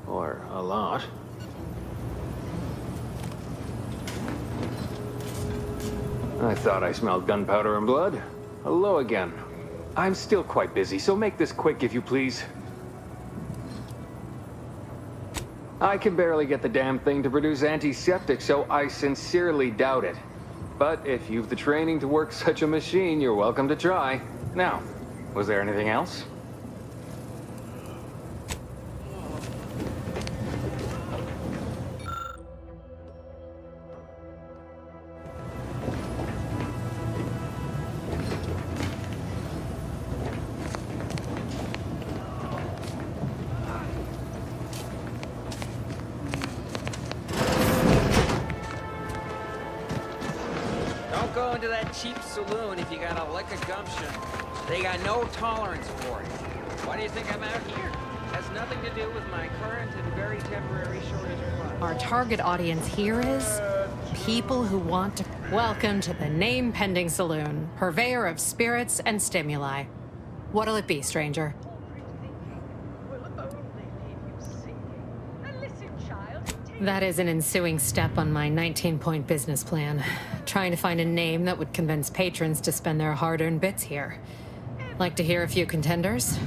or a lot. I thought I smelled gunpowder and blood. Hello again. I'm still quite busy, so make this quick if you please. I can barely get the damn thing to produce antiseptic, so I sincerely doubt it. But if you've the training to work such a machine, you're welcome to try. Now, was there anything else? cheap saloon if you got a lick of gumption. They got no tolerance for it. Why do you think I'm out here? Has nothing to do with my current and very temporary shortage of funds. Our target audience here is people who want to... Welcome to the name-pending saloon, purveyor of spirits and stimuli. What'll it be, stranger? That is an ensuing step on my 19-point business plan. Trying to find a name that would convince patrons to spend their hard-earned bits here. Like to hear a few contenders?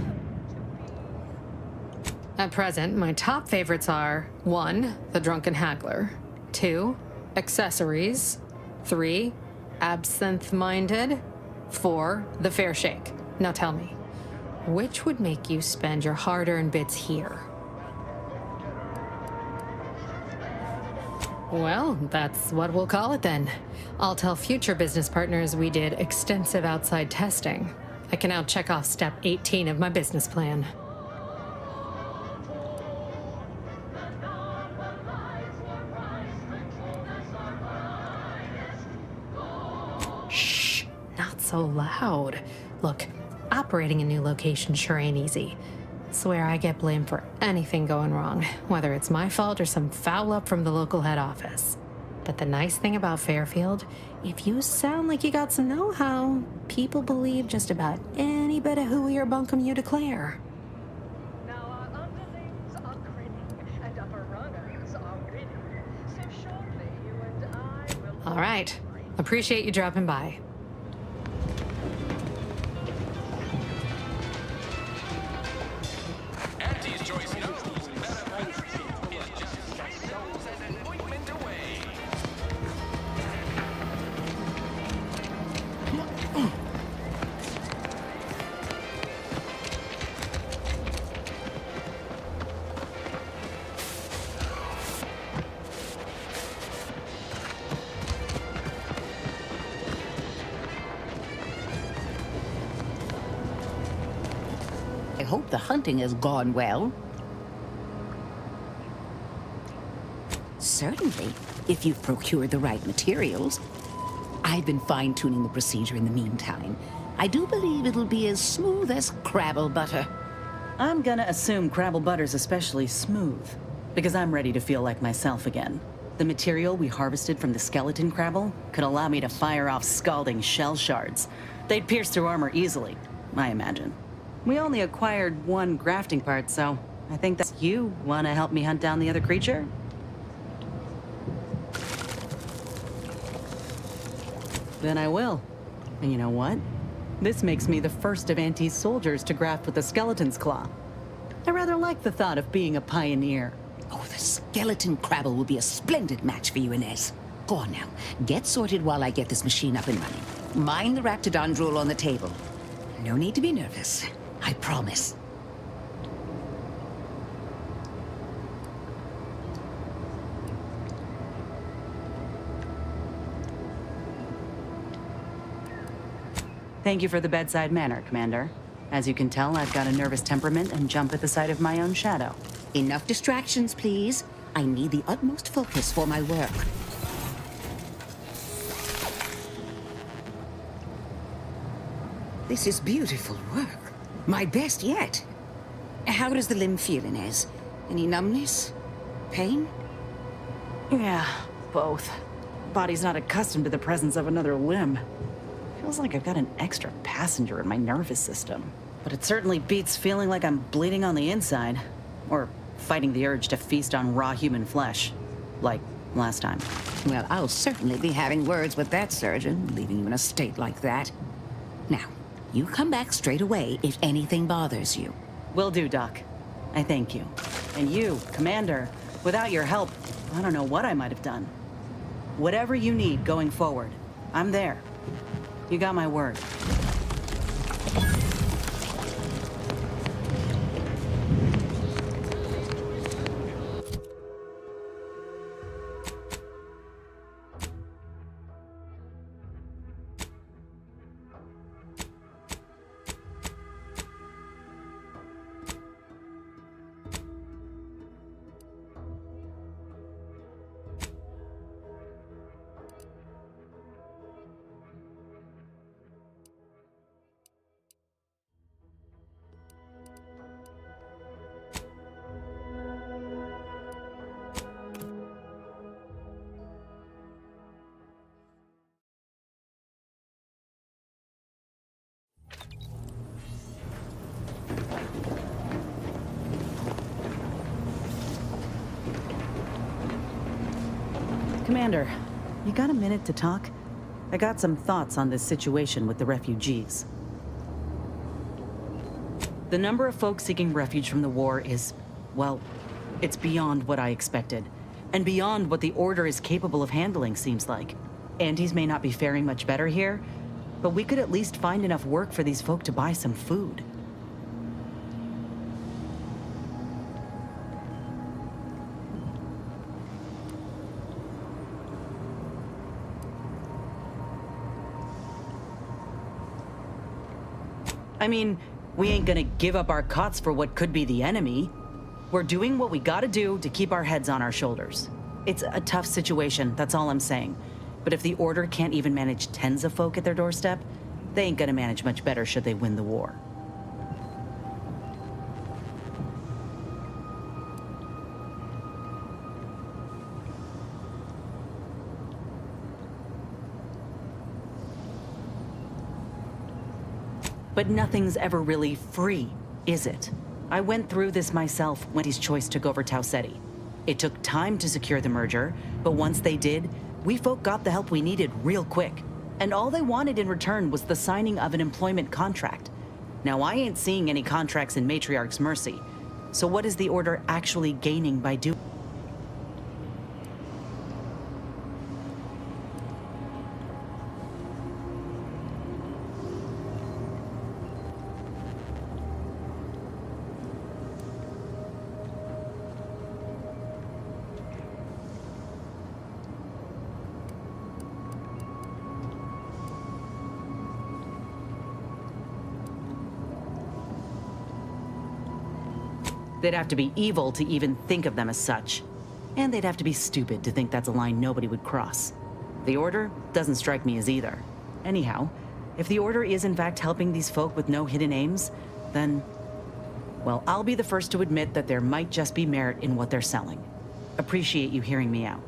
At present, my top favorites are 1. The Drunken Haggler, 2. Accessories, 3. Absinthe-Minded, 4. The Fair Shake. Now tell me, which would make you spend your hard-earned bits here? Well, that's what we'll call it then. I'll tell future business partners we did extensive outside testing. I can now check off step 18 of my business plan. Shh, not so loud. Look, operating a new location sure ain't easy. Swear I get blamed for anything going wrong, whether it's my fault or some foul up from the local head office. But the nice thing about Fairfield, if you sound like you got some know-how, people believe just about any bit of hooey or bunkum you declare. All right. Appreciate you dropping by. I hope the hunting has gone well. Certainly, if you've procured the right materials. I've been fine-tuning the procedure in the meantime. I do believe it'll be as smooth as Crabble butter. I'm gonna assume Crabble butter's especially smooth, because I'm ready to feel like myself again. The material we harvested from the skeleton Crabble could allow me to fire off scalding shell shards. They'd pierce through armor easily, I imagine. We only acquired one grafting part, so I think that's you. Wanna help me hunt down the other creature? Then I will. And you know what? This makes me the first of Auntie's soldiers to graft with the skeleton's claw. I rather like the thought of being a pioneer. Oh, the skeleton Crabble will be a splendid match for you, Inez. Go on now. Get sorted while I get this machine up and running. Mind the Raptidon drool on the table. No need to be nervous. I promise. Thank you for the bedside manner, Commander. As you can tell, I've got a nervous temperament and jump at the sight of my own shadow. Enough distractions, please. I need the utmost focus for my work. This is beautiful work. My best yet. How does the limb feel, Inez? Any numbness? Pain? Yeah, both. Body's not accustomed to the presence of another limb. Feels like I've got an extra passenger in my nervous system. But it certainly beats feeling like I'm bleeding on the inside. Or fighting the urge to feast on raw human flesh. Like last time. Well, I'll certainly be having words with that surgeon, leaving you in a state like that. Now, you come back straight away if anything bothers you. Will do, Doc. I thank you. And you, Commander, without your help, I don't know what I might have done. Whatever you need going forward, I'm there. You got my word. Commander, you got a minute to talk? I got some thoughts on this situation with the refugees. The number of folks seeking refuge from the war is, well, it's beyond what I expected. And beyond what the Order is capable of handling, seems like. Andes may not be faring much better here, but we could at least find enough work for these folk to buy some food. I mean, we ain't gonna give up our cots for what could be the enemy. We're doing what we gotta do to keep our heads on our shoulders. It's a tough situation, that's all I'm saying. But if the Order can't even manage tens of folk at their doorstep, they ain't gonna manage much better should they win the war. But nothing's ever really free, is it? I went through this myself when his choice took over Tau Ceti. It took time to secure the merger, but once they did, we folk got the help we needed real quick. And all they wanted in return was the signing of an employment contract. Now, I ain't seeing any contracts in Matriarch's Mercy, so what is the Order actually gaining by doing? They'd have to be evil to even think of them as such. And they'd have to be stupid to think that's a line nobody would cross. The Order doesn't strike me as either. Anyhow, if the Order is in fact helping these folk with no hidden aims, then, well, I'll be the first to admit that there might just be merit in what they're selling. Appreciate you hearing me out.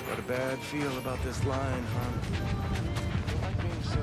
Got a bad feel about this line, huh? Like being so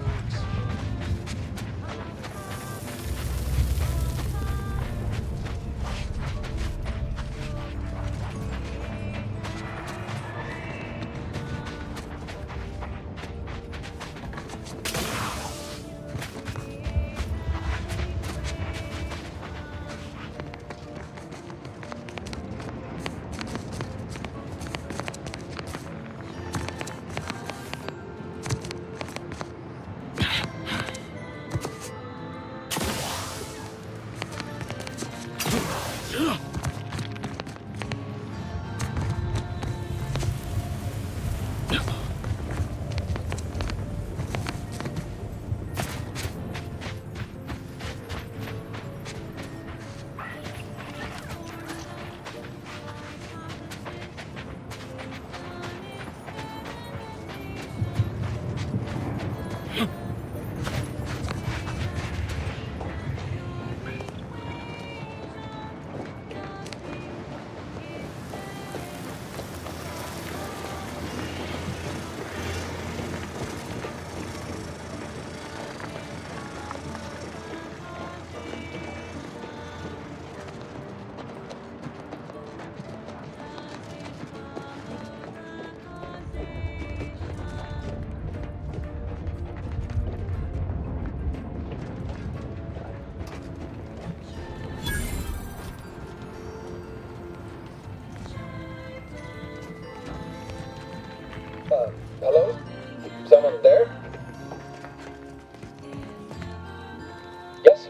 Yes?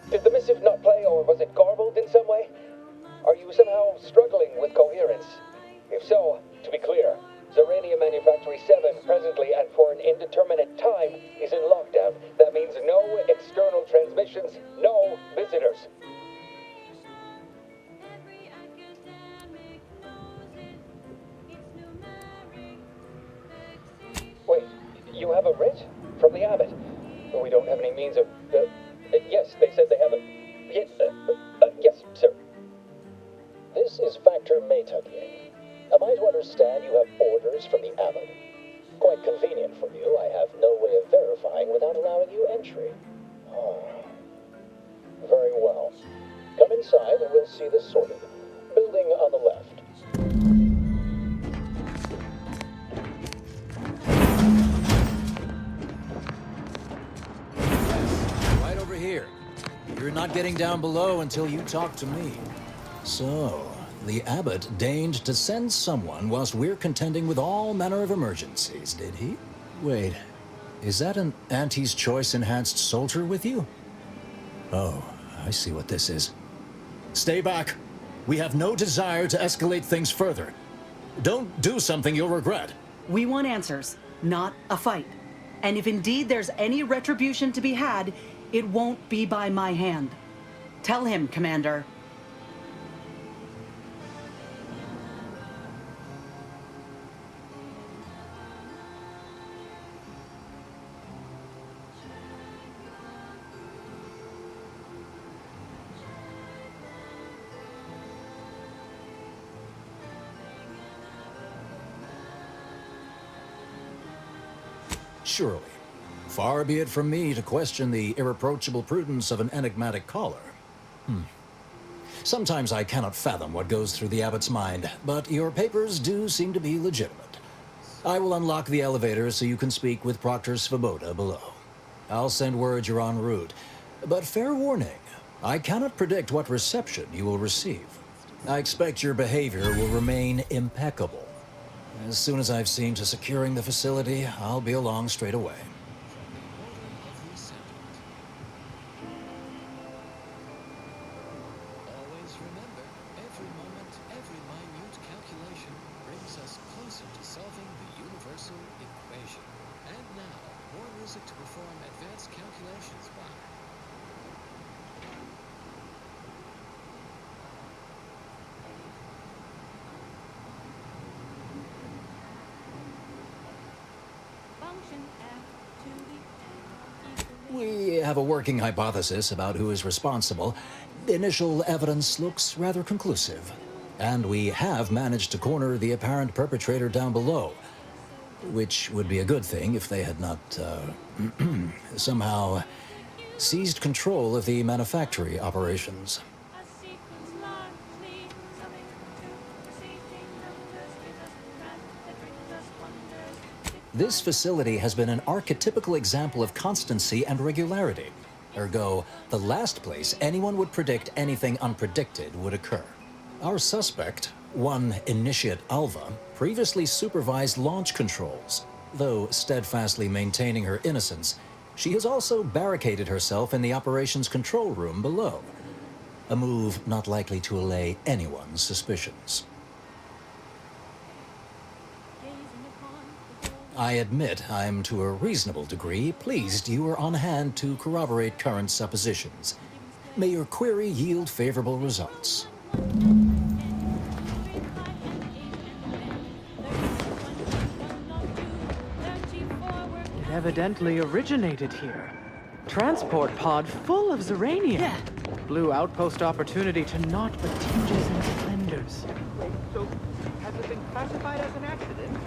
Did the missive not play, or was it garbled in some way? Are you somehow struggling with coherence? If so, to be clear, Zerania Manufactory 7 presently and for an indeterminate time is in lockdown. That means no external transmissions, no visitors. Wait, you have a writ? From the Abbot? We don't have any means of... yes, they said they have a... yes, sir. This is Factor Maytugier. Am I to understand you have orders from the Abbot? Quite convenient for you. I have no way of verifying without allowing you entry. Oh. Very well. Come inside and we'll see this sorted. Building on the left. Right over here. You're not getting down below until you talk to me. So, the Abbot deigned to send someone whilst we're contending with all manner of emergencies, did he? Wait, is that an Auntie's Choice enhanced soldier with you? Oh, I see what this is. Stay back. We have no desire to escalate things further. Don't do something you'll regret. We want answers, not a fight. And if indeed there's any retribution to be had, it won't be by my hand. Tell him, Commander. Surely. Far be it from me to question the irreproachable prudence of an enigmatic caller. Sometimes I cannot fathom what goes through the Abbot's mind, but your papers do seem to be legitimate. I will unlock the elevator so you can speak with Proctor Svoboda below. I'll send word you're en route, but fair warning, I cannot predict what reception you will receive. I expect your behavior will remain impeccable. As soon as I've seen to securing the facility, I'll be along straight away. Always remember, every moment, every minute calculation brings us closer to solving the universal equation. And now, more music to perform advanced calculations by. We have a working hypothesis about who is responsible. Initial evidence looks rather conclusive. And we have managed to corner the apparent perpetrator down below. Which would be a good thing if they had not, somehow seized control of the manufactory operations. This facility has been an archetypical example of constancy and regularity. Ergo, the last place anyone would predict anything unpredicted would occur. Our suspect, one Initiate Alva, previously supervised launch controls. Though steadfastly maintaining her innocence, she has also barricaded herself in the operations control room below. A move not likely to allay anyone's suspicions. I admit I'm to a reasonable degree pleased you are on hand to corroborate current suppositions. May your query yield favorable results. It evidently originated here. Transport pod full of Zerania. Yeah. Blue outpost opportunity to naught but tinges and splendors. Wait, so has it been classified as an accident?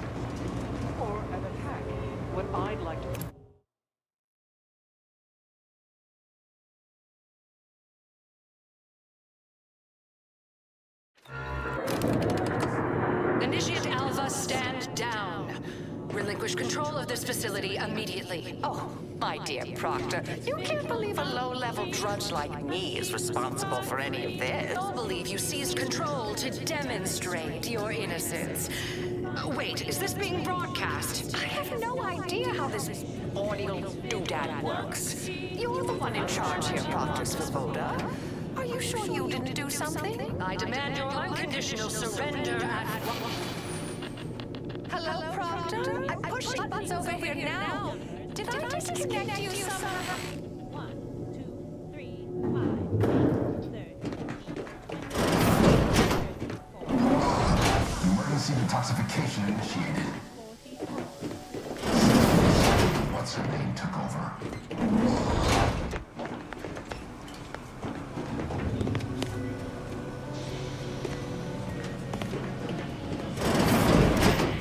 Or an attack? What I'd like to... Initiate Alva, stand down. Relinquish control of this facility immediately. Oh, my dear Proctor, you can't believe a low-level drudge like me is responsible for any of this. I'll believe you seized control to demonstrate your innocence. Wait, is this being broadcast? I have no idea how this primordial doodad works. You're the one in charge here, Proctor Svoboda. Are you sure you didn't do something? I demand your unconditional surrender at... Hello, Proctor? I'm pushing buttons over here now. Did I disconnect you somehow? Emergency detoxification initiated. What's her name took over?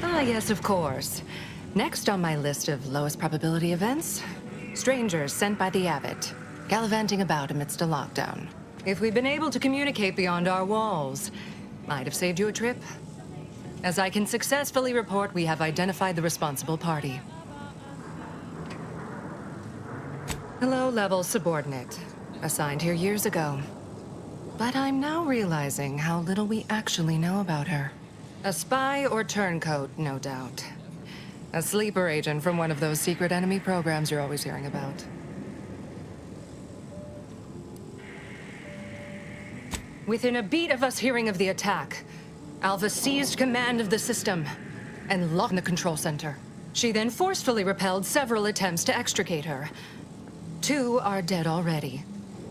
Ah, yes, of course. Next on my list of lowest probability events, strangers sent by the Abbot, gallivanting about amidst a lockdown. If we'd been able to communicate beyond our walls, might have saved you a trip. As I can successfully report, we have identified the responsible party. A low-level subordinate, assigned here years ago. But I'm now realizing how little we actually know about her. A spy or turncoat, no doubt. A sleeper agent from one of those secret enemy programs you're always hearing about. Within a beat of us hearing of the attack, Alpha seized command of the system and locked in the control center. She then forcefully repelled several attempts to extricate her. 2 are dead already.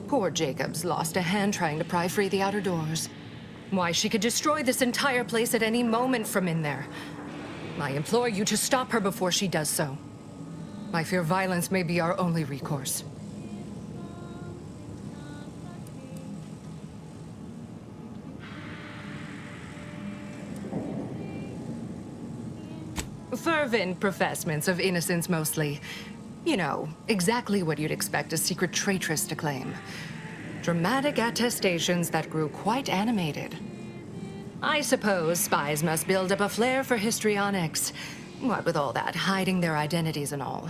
Poor Jacobs lost a hand trying to pry free the outer doors. Why, she could destroy this entire place at any moment from in there. I implore you to stop her before she does so. I fear violence may be our only recourse. Fervent professements of innocence mostly. You know, exactly what you'd expect a secret traitress to claim. Dramatic attestations that grew quite animated. I suppose spies must build up a flair for histrionics. What with all that, hiding their identities and all.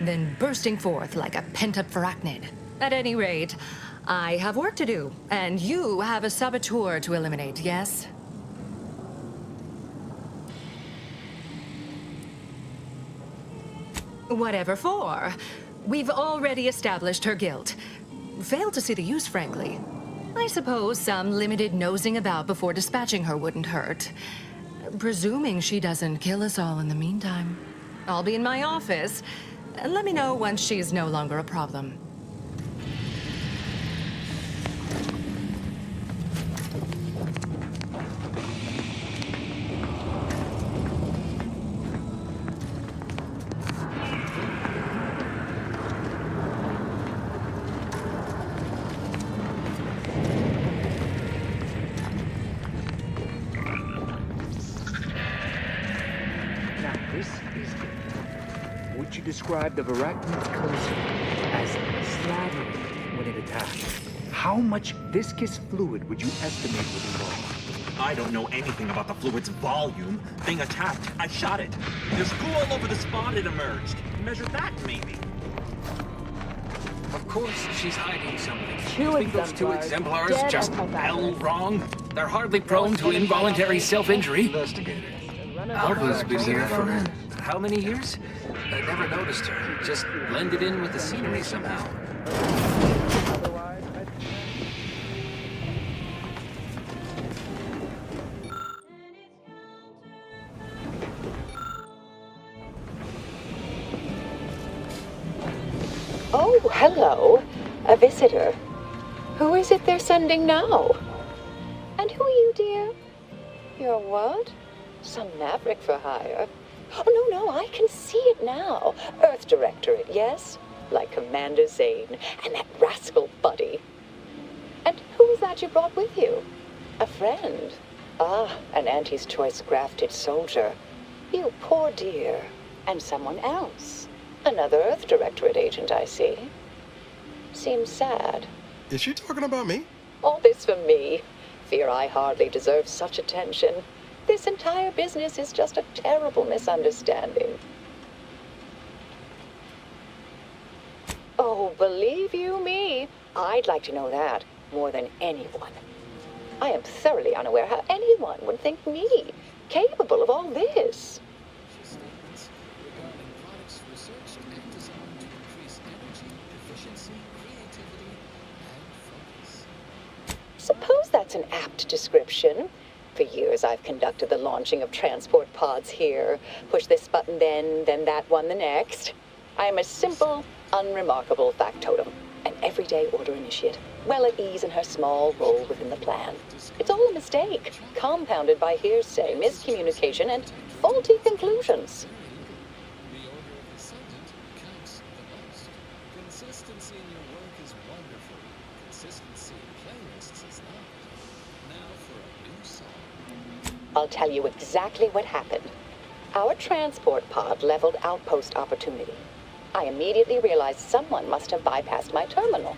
Then bursting forth like a pent-up arachnid. At any rate, I have work to do, and you have a saboteur to eliminate, yes? Whatever for. We've already established her guilt. Failed to see the use, frankly. I suppose some limited nosing about before dispatching her wouldn't hurt. Presuming she doesn't kill us all in the meantime. I'll be in my office. Let me know once she's no longer a problem. Described the arachnid's cleanser as slathering when it attacked. How much viscous fluid would you estimate would involve? I don't know anything about the fluid's volume. Thing attacked. I shot it. There's goo all over the spot it emerged. Measure that, maybe. Of course, she's hiding something. Two Think those 2 exemplars, exemplars dead just and hell wrong? They're hardly prone to involuntary self-injury. Alva's been here for how many years? I never noticed her. Just blended in with the scenery somehow. Oh, hello. A visitor. Who is it they're sending now? And who are you, dear? You're what? Some maverick for hire. Oh, no, I can see it now. Earth Directorate, yes? Like Commander Zane and that rascal Buddy. And who was that you brought with you? A friend? Ah, an Auntie's Choice grafted soldier. You poor dear. And someone else. Another Earth Directorate agent, I see. Seems sad. Is she talking about me? All this for me. Fear I hardly deserve such attention. This entire business is just a terrible misunderstanding. Oh, believe you me, I'd like to know that more than anyone. I am thoroughly unaware how anyone would think me capable of all this. suppose that's an apt description. For years, I've conducted the launching of transport pods here. Push this button then that one the next. I am a simple, unremarkable factotum, an everyday order initiate, well at ease in her small role within the plan. It's all a mistake, compounded by hearsay, miscommunication, and faulty conclusions. The Order of Ascendant counts the most. Consistency in your work is wonderful. Consistency in playlists is not. Now for a new song. I'll tell you exactly what happened. Our transport pod leveled outpost opportunity. I immediately realized someone must have bypassed my terminal.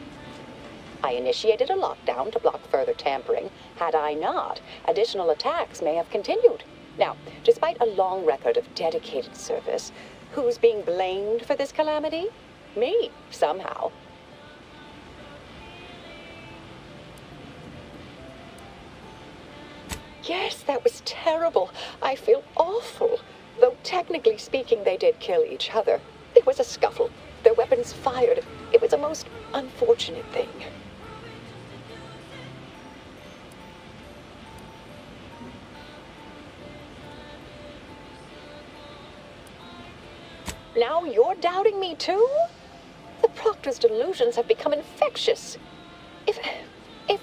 I initiated a lockdown to block further tampering. Had I not, additional attacks may have continued. Now, despite a long record of dedicated service, who's being blamed for this calamity? Me, somehow. Yes, that was terrible. I feel awful. Though technically speaking, they did kill each other. There was a scuffle. Their weapons fired. It was a most unfortunate thing. Now you're doubting me too? The Proctor's delusions have become infectious. If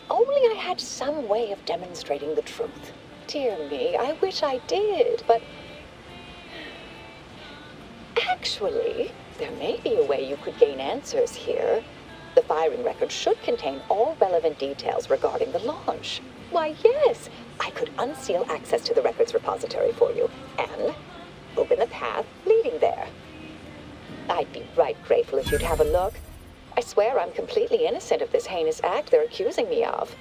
only I had some way of demonstrating the truth. Dear me, I wish I did, but... Actually, there may be a way you could gain answers here. The firing record should contain all relevant details regarding the launch. Why, yes, I could unseal access to the records repository for you, and open the path leading there. I'd be right grateful if you'd have a look. I swear I'm completely innocent of this heinous act they're accusing me of.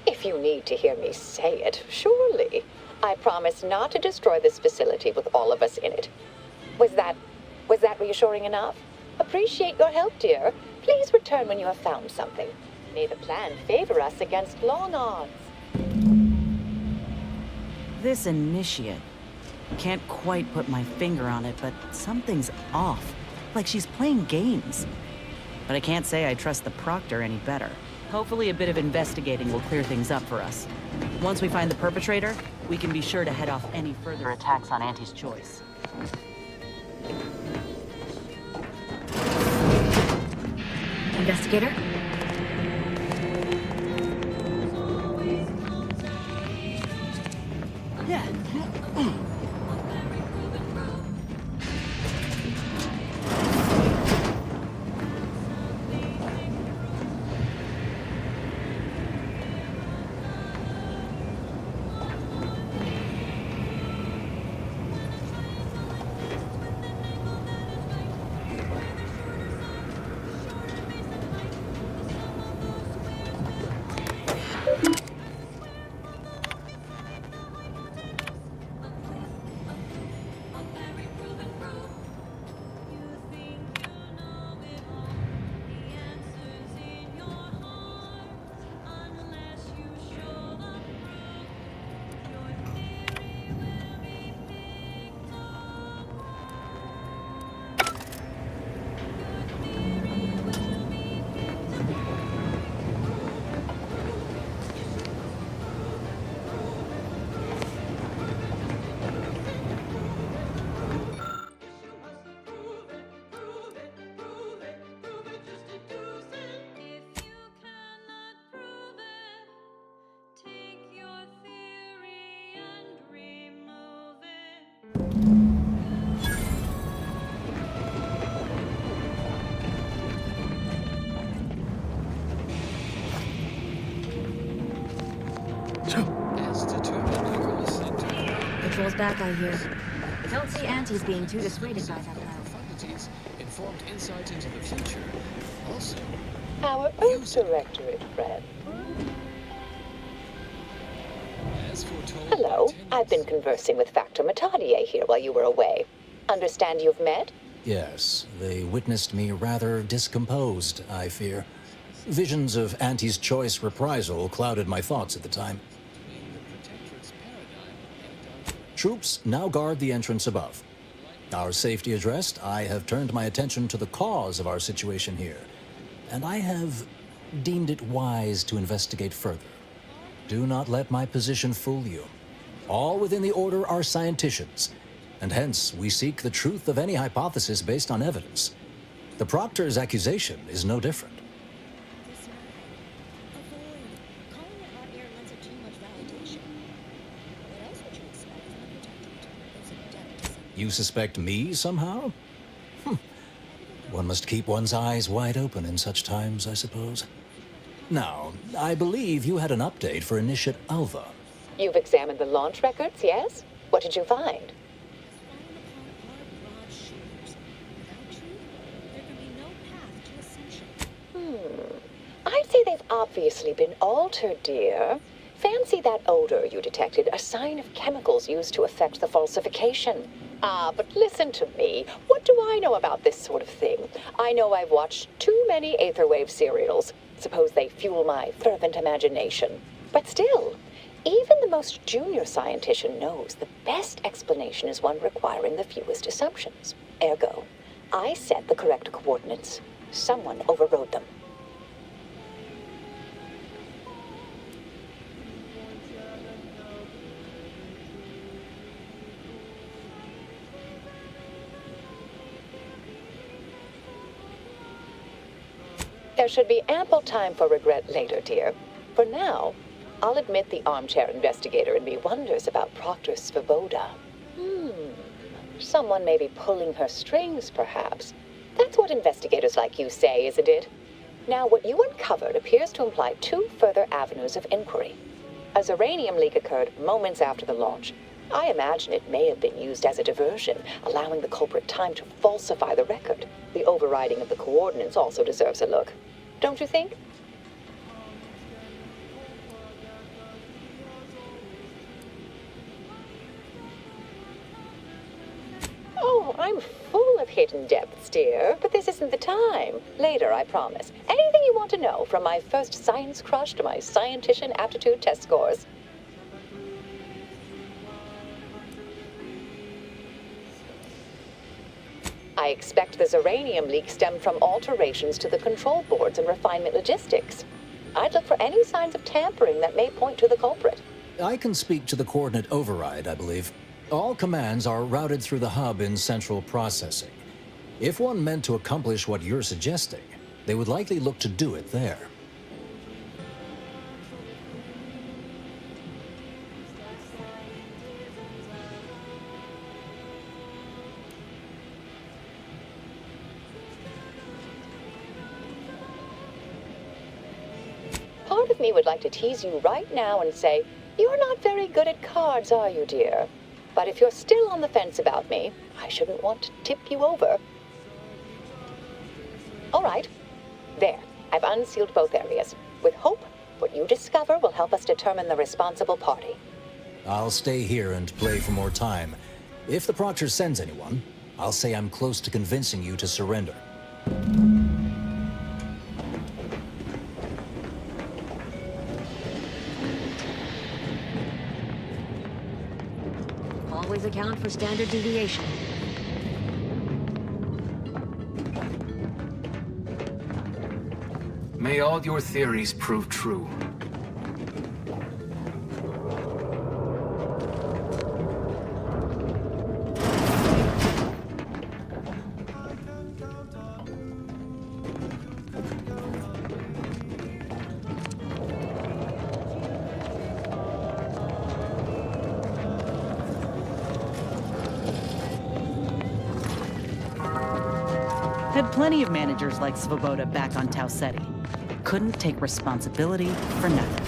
If you need to hear me say it, surely. I promise not to destroy this facility with all of us in it. Was that reassuring enough? Appreciate your help, dear. Please return when you have found something. May the plan favor us against long odds. This initiate. Can't quite put my finger on it, but something's off. Like she's playing games. But I can't say I trust the Proctor any better. Hopefully a bit of investigating will clear things up for us. Once we find the perpetrator, we can be sure to head off any further attacks on Auntie's choice. Investigator? Yeah. Patrol's back, I hear. Don't see Auntie's being too dissuaded by that plan. Profundities, informed insight into the future. Also, Our Earth Directorate friend. as foretold. Hello, I've been conversing with Factor Matadier here while you were away. Understand you've met? Yes, they witnessed me rather discomposed, I fear. Visions of Auntie's choice reprisal clouded my thoughts at the time. Troops now guard the entrance above. Our safety addressed, I have turned my attention to the cause of our situation here, and I have deemed it wise to investigate further. Do not let my position fool you. All within the Order are scienticians, and hence we seek the truth of any hypothesis based on evidence. The Proctor's accusation is no different. You suspect me somehow? One must keep one's eyes wide open in such times, I suppose. Now, I believe you had an update for Initiate Alva. You've examined the launch records, yes? What did you find? I'd say they've obviously been altered, dear. Fancy that odor you detected, a sign of chemicals used to affect the falsification. Ah, but listen to me. What do I know about this sort of thing? I know I've watched too many Aetherwave serials. Suppose they fuel my fervent imagination. But still, even the most junior scientician knows the best explanation is one requiring the fewest assumptions. Ergo, I set the correct coordinates. Someone overrode them. There should be ample time for regret later, dear. For now, I'll admit the armchair investigator in me wonders about Proctor Svoboda. Someone may be pulling her strings, perhaps. That's what investigators like you say, isn't it? Now, what you uncovered appears to imply two further avenues of inquiry. A Zeranium leak occurred moments after the launch. I imagine it may have been used as a diversion, allowing the culprit time to falsify the record. The overriding of the coordinates also deserves a look. Don't you think? Oh, I'm full of hidden depths, dear, but this isn't the time. Later, I promise. Anything you want to know, from my first science crush to my scientician aptitude test scores. I expect the Zeranium leak stemmed from alterations to the control boards and refinement logistics. I'd look for any signs of tampering that may point to the culprit. I can speak to the coordinate override, I believe. All commands are routed through the hub in central processing. If one meant to accomplish what you're suggesting, they would likely look to do it there. Part of me would like to tease you right now and say, you're not very good at cards, are you, dear? But if you're still on the fence about me, I shouldn't want to tip you over. All right. There. I've unsealed both areas. With hope, what you discover will help us determine the responsible party. I'll stay here and play for more time. If the Proctor sends anyone, I'll say I'm close to convincing you to surrender. Always account for standard deviation. May all your theories prove true. Had plenty of managers like Svoboda back on Tau Ceti. Couldn't take responsibility for nothing.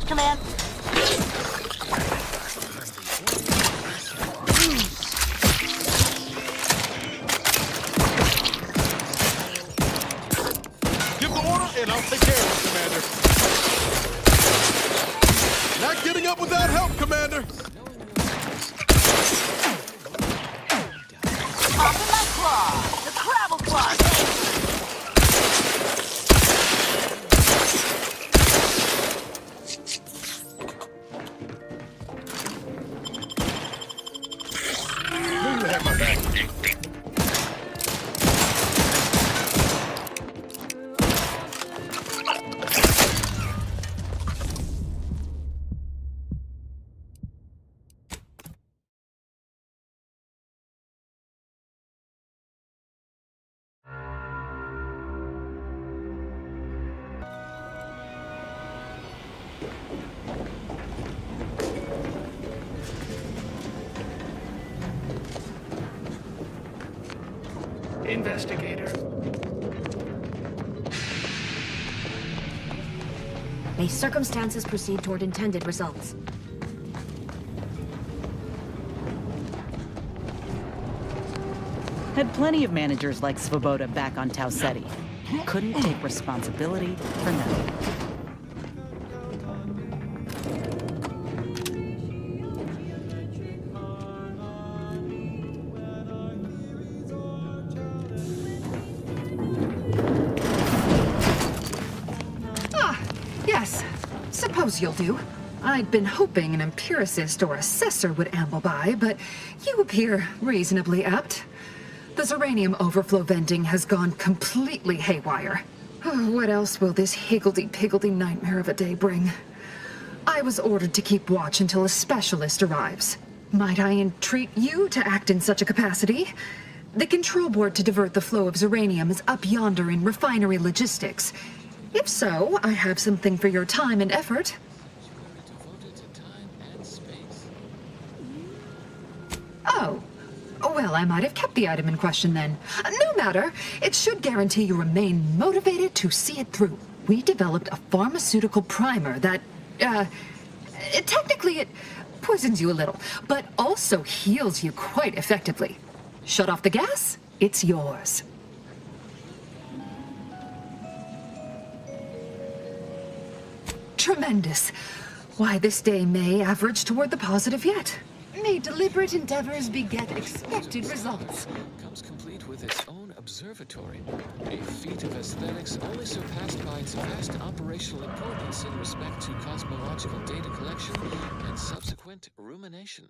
Command. Give the order, and I'll take care of it, Commander. Not getting up without help, Commander. Popping my claw. The Crabble Claw. You have my back. Investigator. May circumstances proceed toward intended results. Had plenty of managers like Svoboda back on Tau Ceti. Couldn't take responsibility for nothing. Yes, suppose you'll do. I'd been hoping an empiricist or assessor would amble by, but you appear reasonably apt. The Zeranium overflow venting has gone completely haywire. Oh, what else will this higgledy-piggledy nightmare of a day bring? I was ordered to keep watch until a specialist arrives. Might I entreat you to act in such a capacity? The control board to divert the flow of Zeranium is up yonder in refinery logistics. If so, I have something for your time and effort. Oh. Well, I might have kept the item in question then. No matter. It should guarantee you remain motivated to see it through. We developed a pharmaceutical primer that, technically it poisons you a little, but also heals you quite effectively. Shut off the gas, it's yours. Tremendous. Why, this day may average toward the positive yet. May deliberate endeavors beget expected results. Comes complete with its own observatory, a feat of aesthetics only surpassed by its vast operational importance in respect to cosmological data collection and subsequent rumination.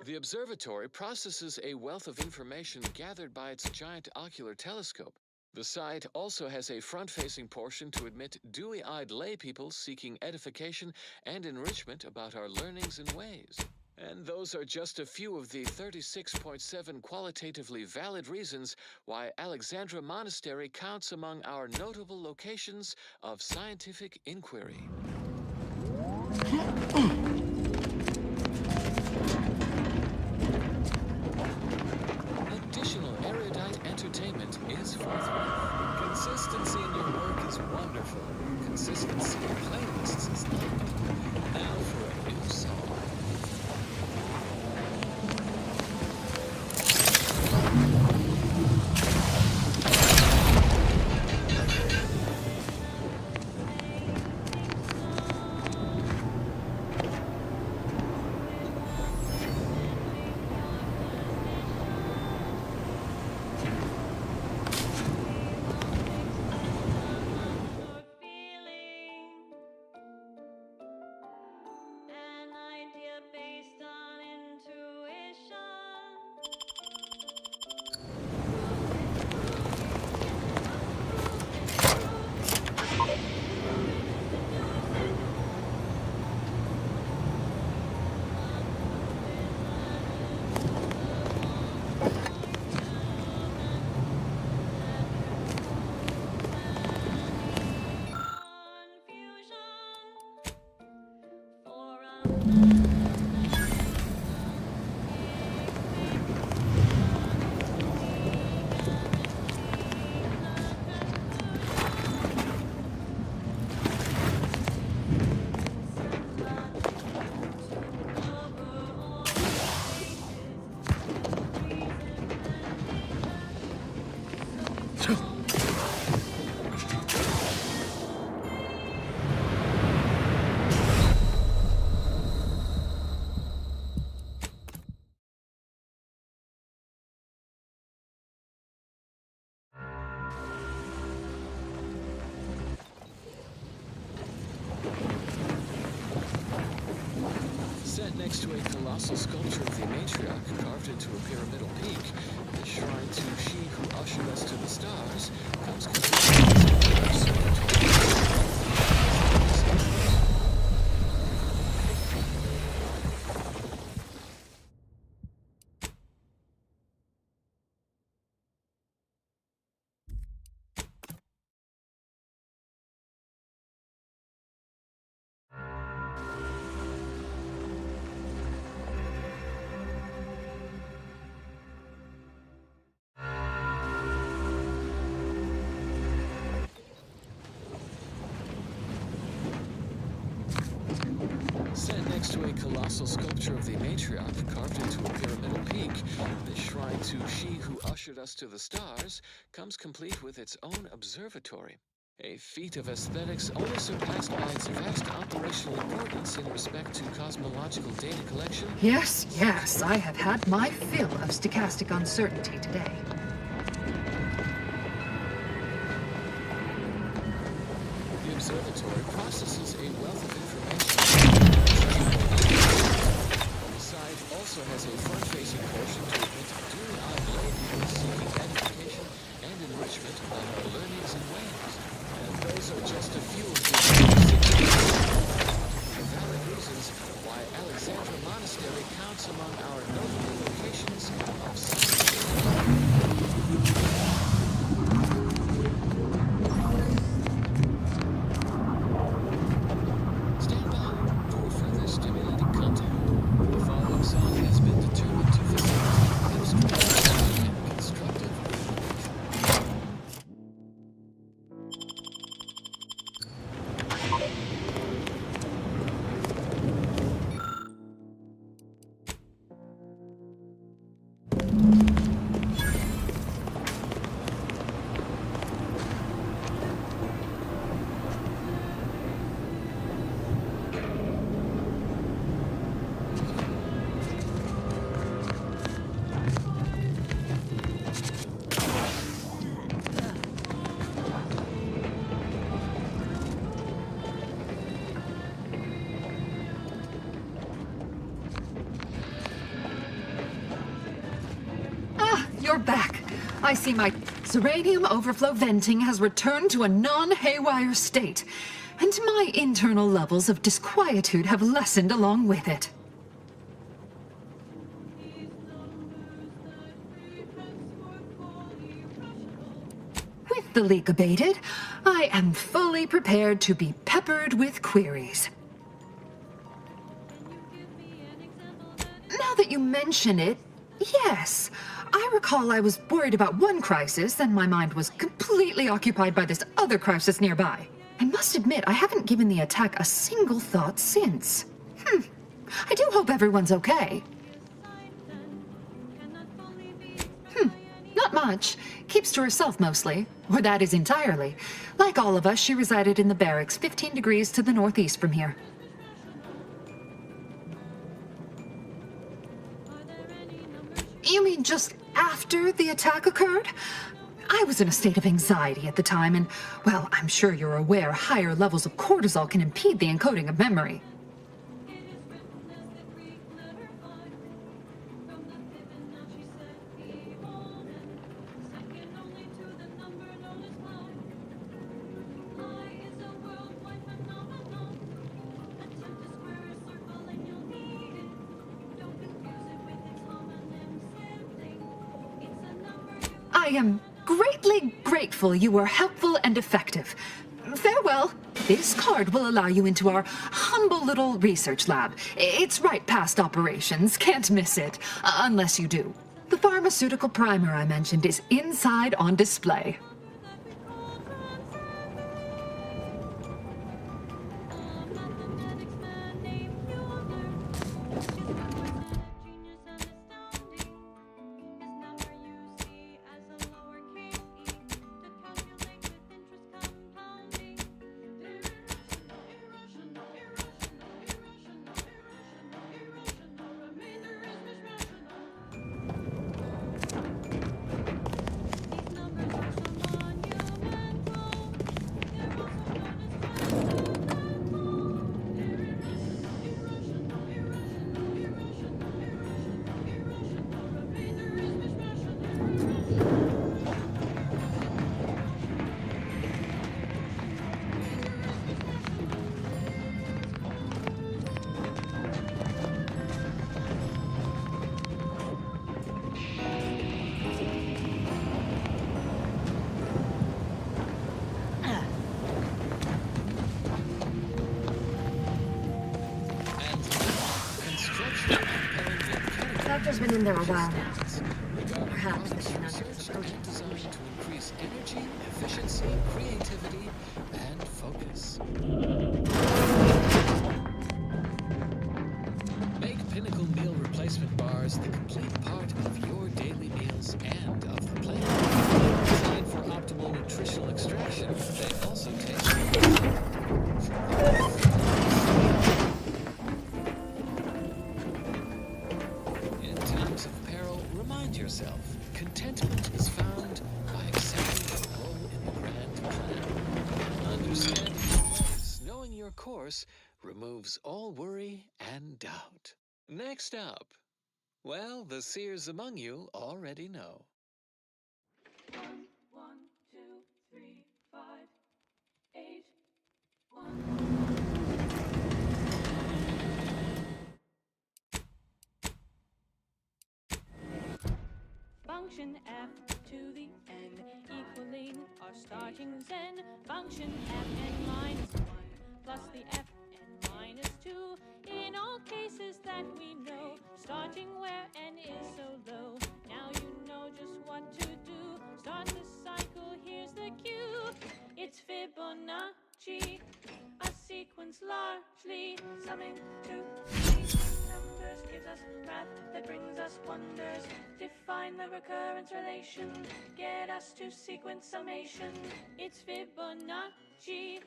The observatory processes a wealth of information gathered by its giant ocular telescope. The site also has a front-facing portion to admit dewy-eyed laypeople seeking edification and enrichment about our learnings and ways. And those are just a few of the 36.7 qualitatively valid reasons why Alexandra Monastery counts among our notable locations of scientific inquiry. Additional erudite entertainment is forthwith. Consistency in your work is wonderful. Consistency in playlists is not. Now for a new song. Set next to a colossal sculpture of the matriarch carved into a pyramidal peak, the shrine to she who ushered us to the stars comes Set next to a colossal sculpture of the matriarch carved into a pyramidal peak, the shrine to she who ushered us to the stars comes complete with its own observatory. A feat of aesthetics only surpassed by its vast operational importance in respect to cosmological data collection. Yes, yes, I have had my fill of stochastic uncertainty today. The observatory processes a wealth of information. The site also has a front-facing portion to admit duly eyed lay people seeking edification and enrichment about our learnings and ways. And those are just a few of the valid reasons why Alexandra Monastery counts among our notable locations of science. You're back. I see my Zeranium overflow venting has returned to a non-haywire state, and my internal levels of disquietude have lessened along with it. With the leak abated, I am fully prepared to be peppered with queries. Now that you mention it, yes. I recall I was worried about one crisis, and my mind was completely occupied by this other crisis nearby. I must admit, I haven't given the attack a single thought since. I do hope everyone's okay. Not much. Keeps to herself mostly. Or that is entirely. Like all of us, she resided in the barracks 15 degrees to the northeast from here. You mean just after the attack occurred? I was in a state of anxiety at the time, and, well, I'm sure you're aware higher levels of cortisol can impede the encoding of memory. I am greatly grateful you were helpful and effective. Farewell. This card will allow you into our humble little research lab. It's right past operations. Can't miss it. Unless you do. The pharmaceutical primer I mentioned is inside on display. Victor's been in there a while now. Regarding Perhaps products there's none of research his and urgent designed solution. to increase energy, efficiency, creativity, and focus. Make Pinnacle Meal Replacement Bars the complete part of your daily meals and of the plan. Designed for optimal nutritional extraction, they also taste in times of peril, remind yourself, contentment is found by accepting your role in the grand plan. Understanding your place, knowing your course, removes all worry and doubt. Next up, well, the seers among you already know. 1, 2, 3, 5, 8, 1. Function F to the n equaling our starting zen. Function Fn minus 1 plus the Fn minus 2. In all cases that we know, starting where n is so low. Now you know just what to do. Start the cycle, here's the cue. It's Fibonacci, a sequence largely summing to numbers gives us math that brings us wonders. Define the recurrence relation, get us to sequence summation. It's Fibonacci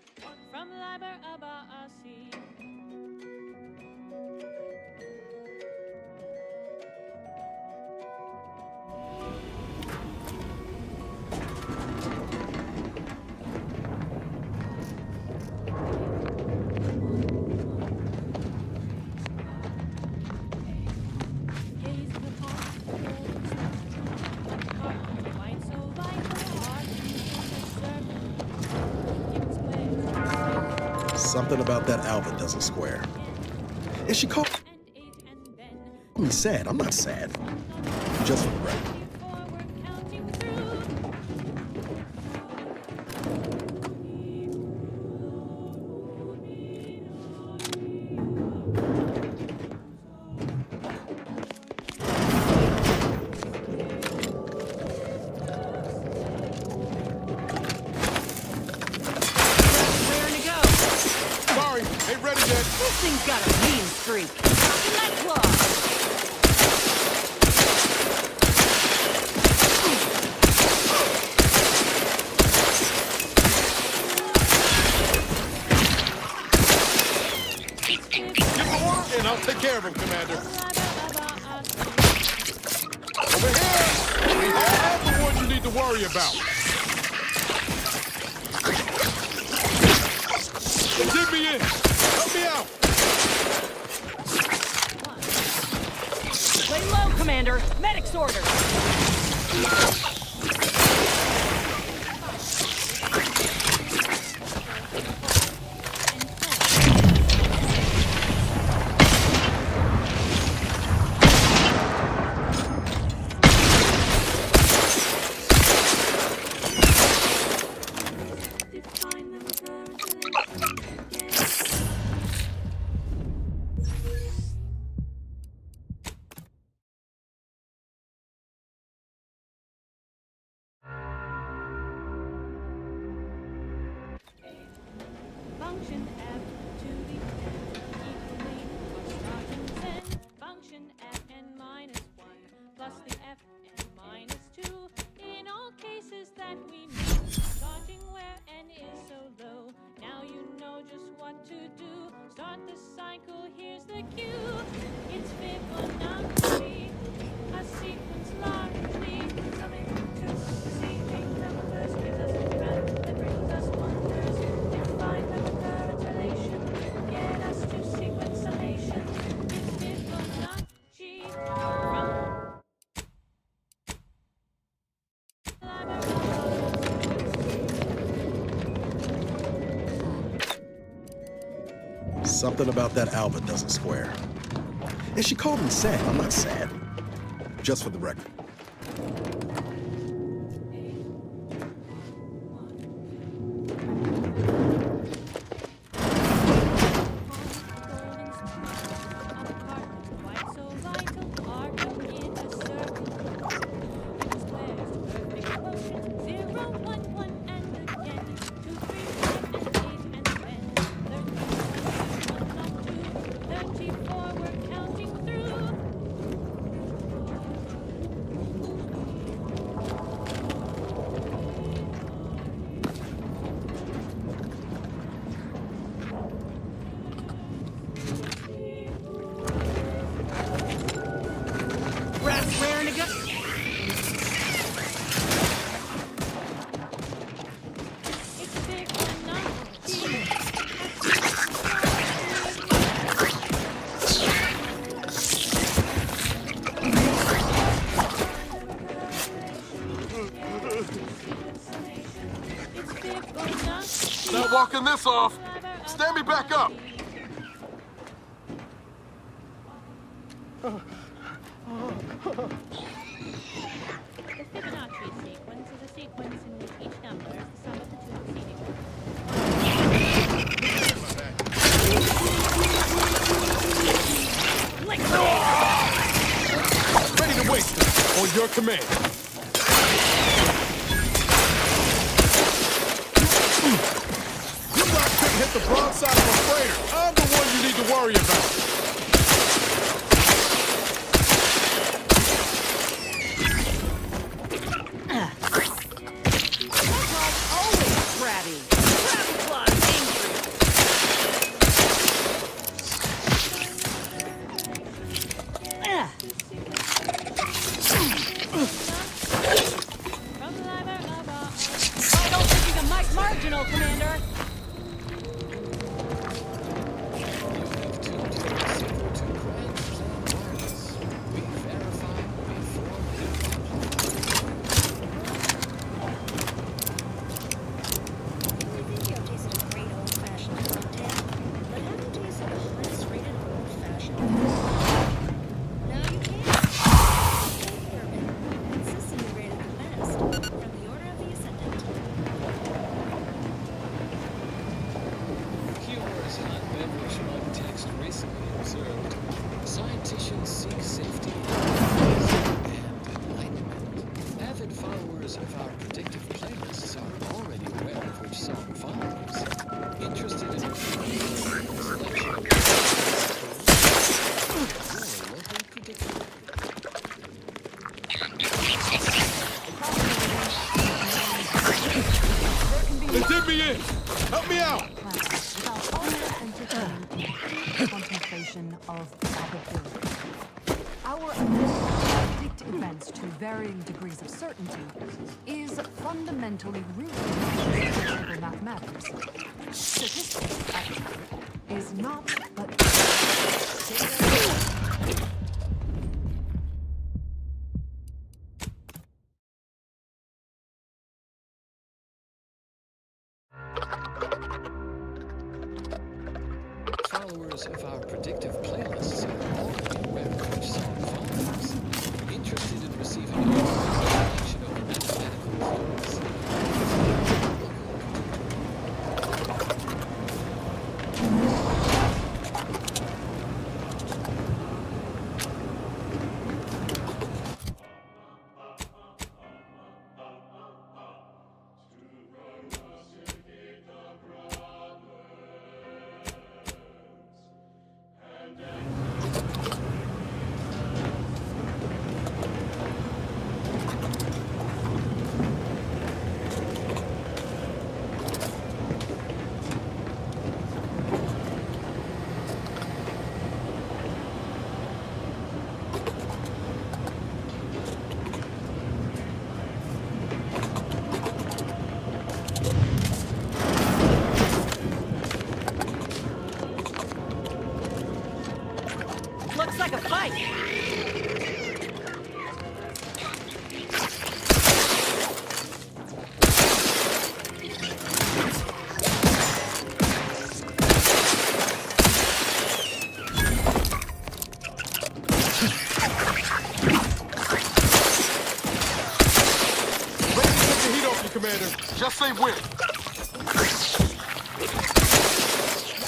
from Liber Abaci. Something about that Alva doesn't square. And she called me sad. I'm not sad. Just for the record. This thing's got a mean streak. Let's claw. Give the order, and I'll take care of him, Commander. Over here! We all have the ones you need to worry about. Dig me in. Help me out. Lay low, Commander. Medic's orders. Function F to the n equaling our starting zen. Function Fn minus 1 plus the Fn minus 2. In all cases that we know, starting where n is so low. Now you know just what to do. Start the cycle, here's the cue. It's Fibonacci, a sequence largely summing to receiving numbers gives us a math that brings us wonders. Define the recurrence relation, get us to sequence summation. It's Fibonacci from Something about that Alva doesn't square. And she called me sad. I'm not sad. Just for the record. White so vital, arcing in Not walking this off. Stand me back up. The Fibonacci sequence is a sequence in which each number is the sum of the two preceding ones. Ready to wait. On your command. You guys couldn't hit the broadside of a freighter. I'm the one you need to worry about. They did me in! Help me out! Contemplation of probability. Our ability to predict events to varying degrees of certainty is fundamentally rooted in statistical mathematics. Statistics, actually, is not but Followers of our predictive playlists are already aware of which song follows. Interested in receiving a collection of mathematical clues? Looks like a fight. Commander. Just say when.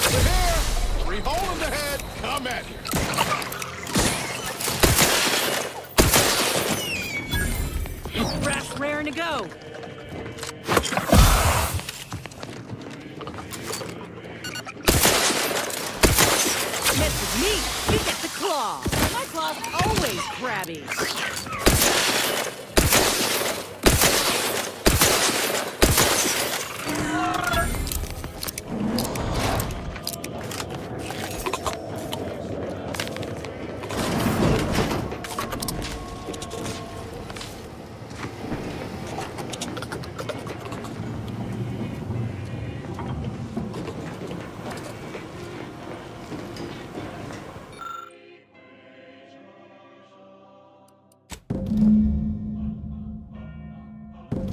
We're here. 3 hole in the head. Come at you. Brass raring to go. Mess with me, you get the claw. My claw's always crabby. Armed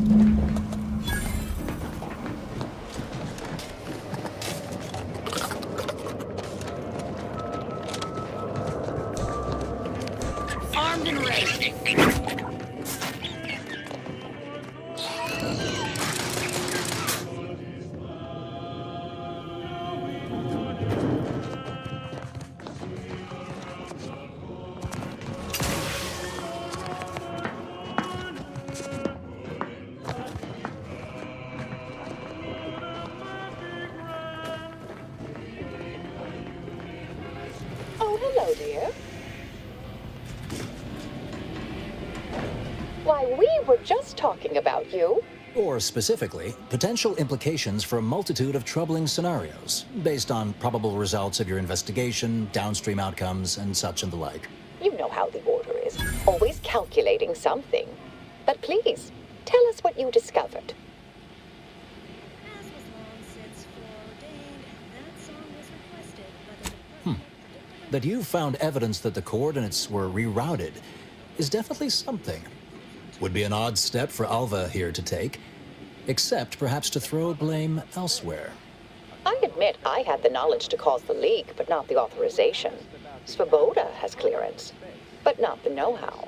and ready. Oh, hello, dear. Why, we were just talking about you. Or specifically, potential implications for a multitude of troubling scenarios, based on probable results of your investigation, downstream outcomes, and such and the like. You know how the Order is. Always calculating something. But please, tell us what you discovered. That you found evidence that the coordinates were rerouted is definitely something. Would be an odd step for Alva here to take, except perhaps to throw blame elsewhere. I admit I had the knowledge to cause the leak, but not the authorization. Svoboda has clearance, but not the know-how.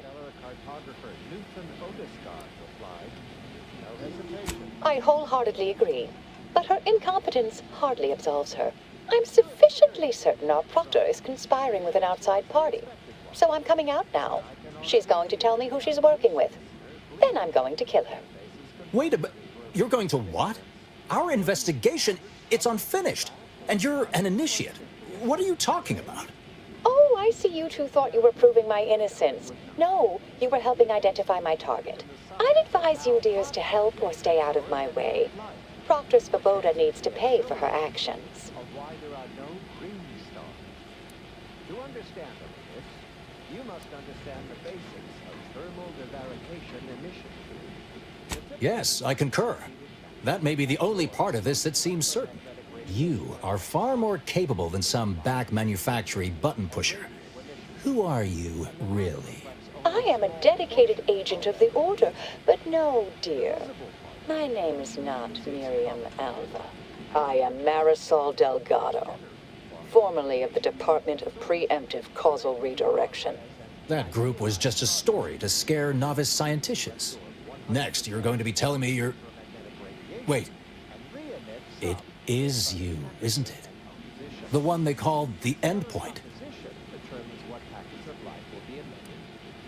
I wholeheartedly agree, but her incompetence hardly absolves her. I'm sufficiently certain our proctor is conspiring with an outside party, so I'm coming out now. She's going to tell me who she's working with. Then I'm going to kill her. Wait a minute. You're going to what? Our investigation, it's unfinished. And you're an initiate. What are you talking about? Oh, I see you two thought you were proving my innocence. No, you were helping identify my target. I'd advise you, dears, to help or stay out of my way. Proctor Svoboda needs to pay for her actions. To understand this, you must understand the basics of thermal divarication emission. Yes, I concur. That may be the only part of this that seems certain. You are far more capable than some back manufactory button pusher. Who are you, really? I am a dedicated agent of the Order, but no, dear. My name is not Miriam Alva. I am Marisol Delgado, formerly of the Department of Preemptive Causal Redirection. That group was just a story to scare novice scienticians. Next, you're going to be telling me you're... Wait. It is you, isn't it? The one they called the endpoint. Determines what packets of light will be emitted,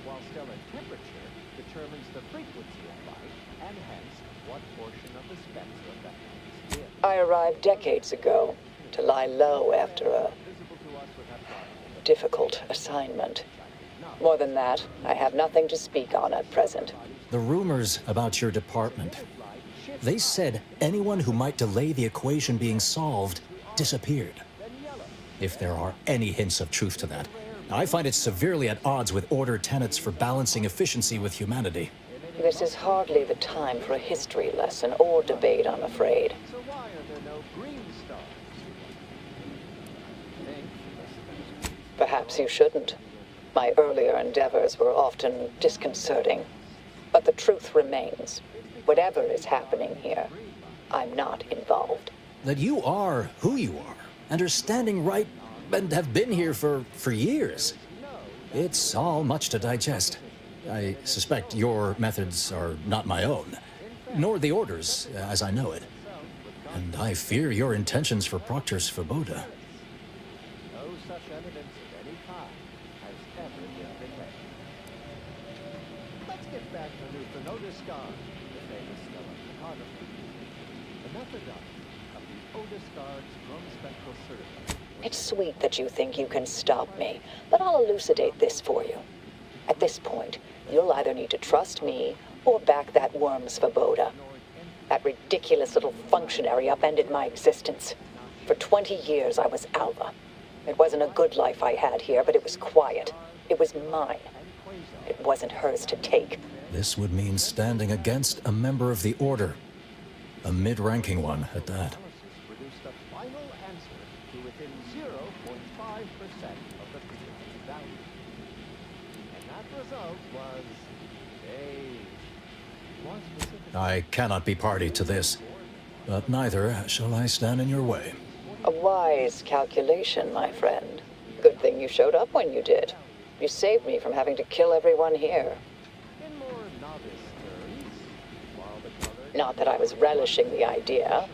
while stellar temperature determines the frequency of light and hence what portion of the spectrum that light is in. I arrived decades ago to lie low after a difficult assignment. More than that, I have nothing to speak on at present. The rumors about your department. They said anyone who might delay the equation being solved disappeared. If there are any hints of truth to that, I find it severely at odds with Order tenets for balancing efficiency with humanity. This is hardly the time for a history lesson or debate, I'm afraid. So why are there no green stars? Perhaps you shouldn't. My earlier endeavors were often disconcerting. But the truth remains. Whatever is happening here, I'm not involved. That you are who you are, and are standing right, and have been here for years. It's all much to digest. I suspect your methods are not my own, nor the Order's, as I know it. And I fear your intentions for Proctor Svoboda. No such evidence of any kind has ever been relayed. Let's get back to Luther Odescard, the famous stellar photographer. The methodology of the Odescard's drum spectral survey. It's sweet that you think you can stop me, but I'll elucidate this for you. At this point, you'll either need to trust me or back that worm Svoboda. That ridiculous little functionary upended my existence. For 20 years, I was Alva. It wasn't a good life I had here, but it was quiet. It was mine. It wasn't hers to take. This would mean standing against a member of the Order. A mid-ranking one, at that. Produced a final answer to within 0.5% of the frequency value. And that result was a... More specific. I cannot be party to this, but neither shall I stand in your way. A wise calculation, my friend. Good thing you showed up when you did. You saved me from having to kill everyone here. Not that I was relishing the idea,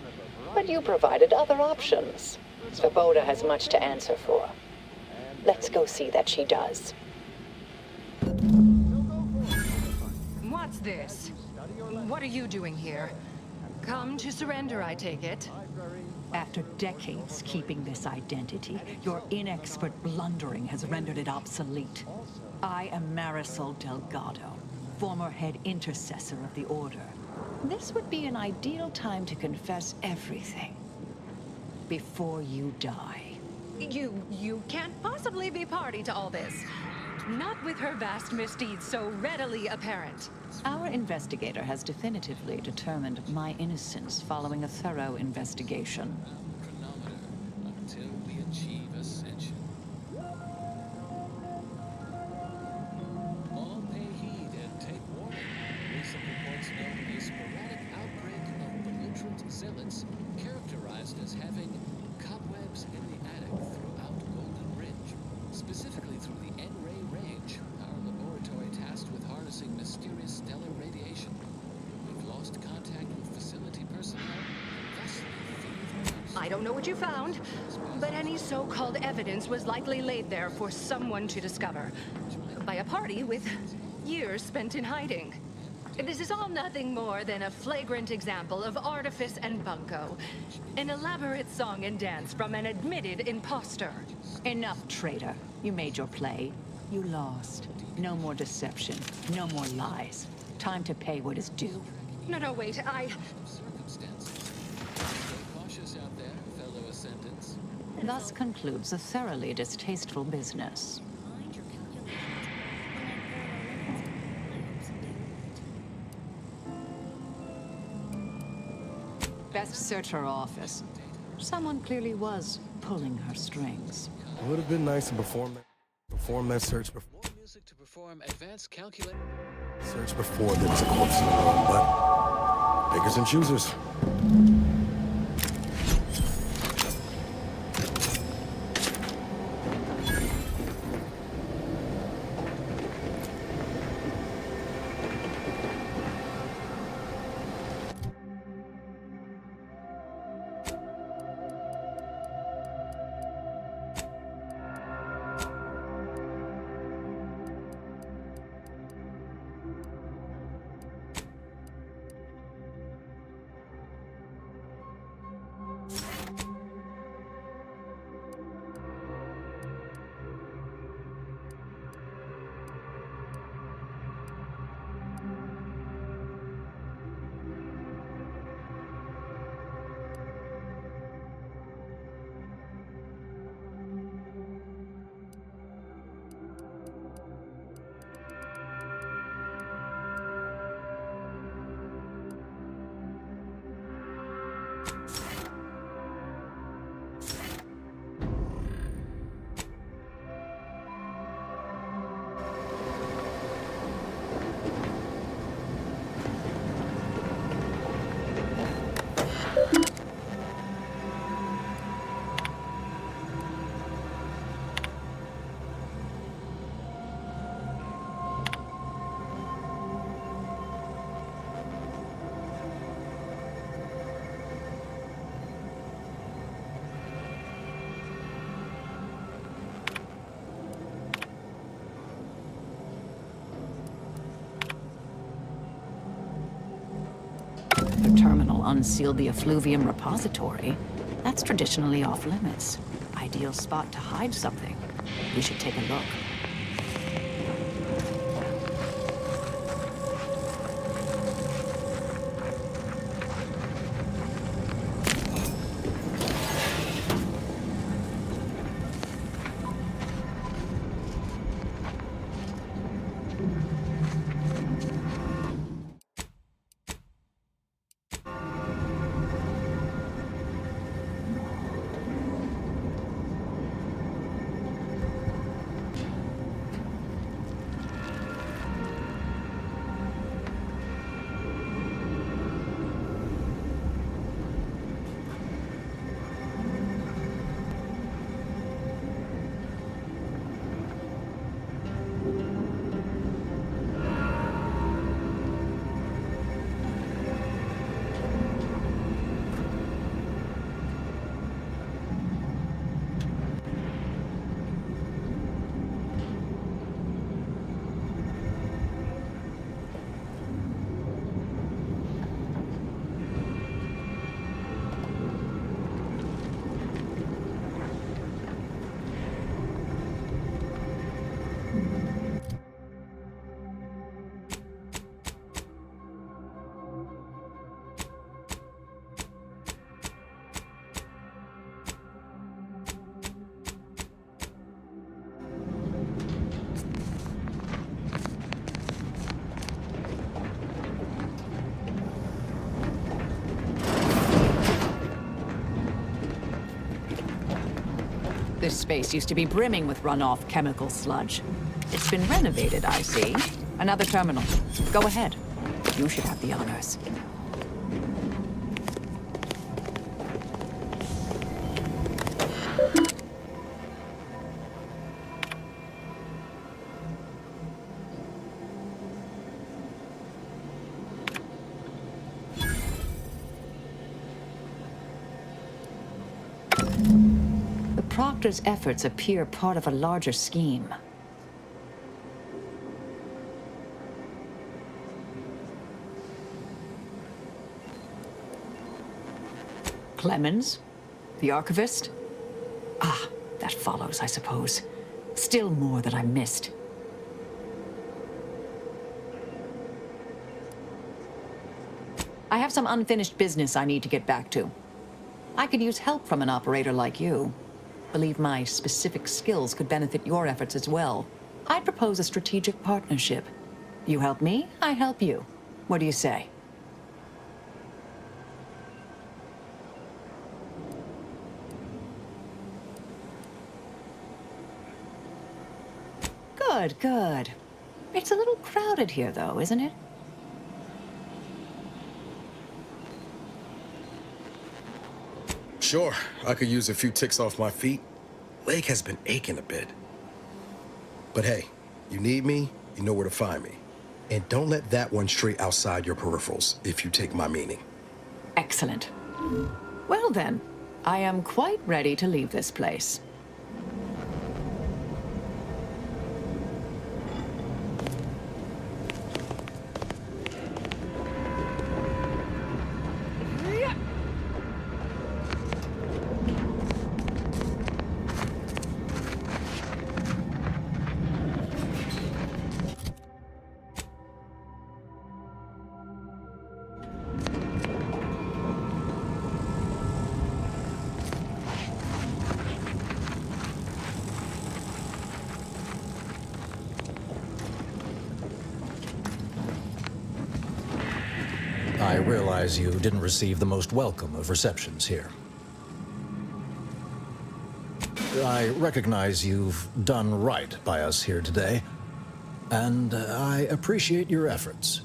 but you provided other options. Svoboda has much to answer for. Let's go see that she does. What's this? What are you doing here? Come to surrender, I take it. After decades keeping this identity, your inexpert blundering has rendered it obsolete. I am Marisol Delgado, former head intercessor of the Order. This would be an ideal time to confess everything before you die. You can't possibly be party to all this. Not with her vast misdeeds so readily apparent. Our investigator has definitively determined my innocence following a thorough investigation. Until we achieve ascension. All pay heed and take warning. Recent reports note a sporadic outbreak of belligerent zealots characterized as having cobwebs in the attic throughout Golden Ridge, specifically through the N-Ray range, our laboratory tasked with harnessing mysterious stellar radiation. We've lost contact with facility personnel, and thus I don't know what you found, but any so-called evidence was likely laid there for someone to discover. By a party with years spent in hiding. This is all nothing more than a flagrant example of artifice and bunco. An elaborate song and dance from an admitted imposter. Enough, traitor. You made your play. You lost. No more deception. No more lies. Time to pay what is due. No, wait, circumstances. Stay cautious out there, fellow Ascendants. Thus concludes a thoroughly distasteful business. Best search her office. Someone clearly was pulling her strings. It would have been nice to perform that search before. More music to perform advanced calculation. Search before there was a corpse in the room, but beggars and choosers. The terminal unsealed the effluvium repository. That's traditionally off limits. Ideal spot to hide something. We should take a look. This space used to be brimming with runoff chemical sludge. It's been renovated, I see. Another terminal. Go ahead. You should have the honors. Proctor's efforts appear part of a larger scheme. Clemens? The archivist? Ah, that follows, I suppose. Still more that I missed. I have some unfinished business I need to get back to. I could use help from an operator like you. Believe my specific skills could benefit your efforts as well. I'd propose a strategic partnership. You help me, I help you. What do you say? Good, good. It's a little crowded here, though, isn't it? Sure, I could use a few ticks off my feet. Leg has been aching a bit. But hey, you need me, you know where to find me. And don't let that one stray outside your peripherals, if you take my meaning. Excellent. Well then, I am quite ready to leave this place. I realize you didn't receive the most welcome of receptions here. I recognize you've done right by us here today, and I appreciate your efforts.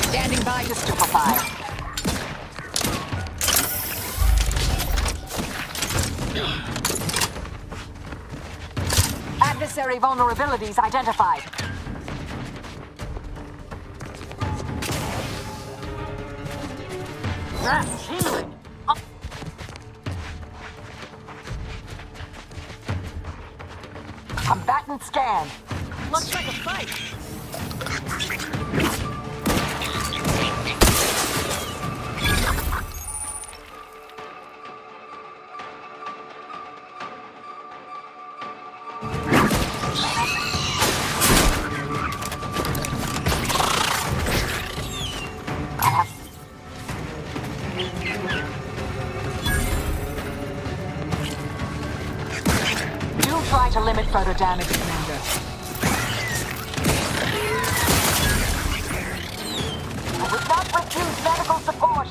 Standing by to stupefy. Adversary vulnerabilities identified. That's healing. Combatant scan. Looks like a fight. Try to limit further damage, Commander. I would not refuse medical support.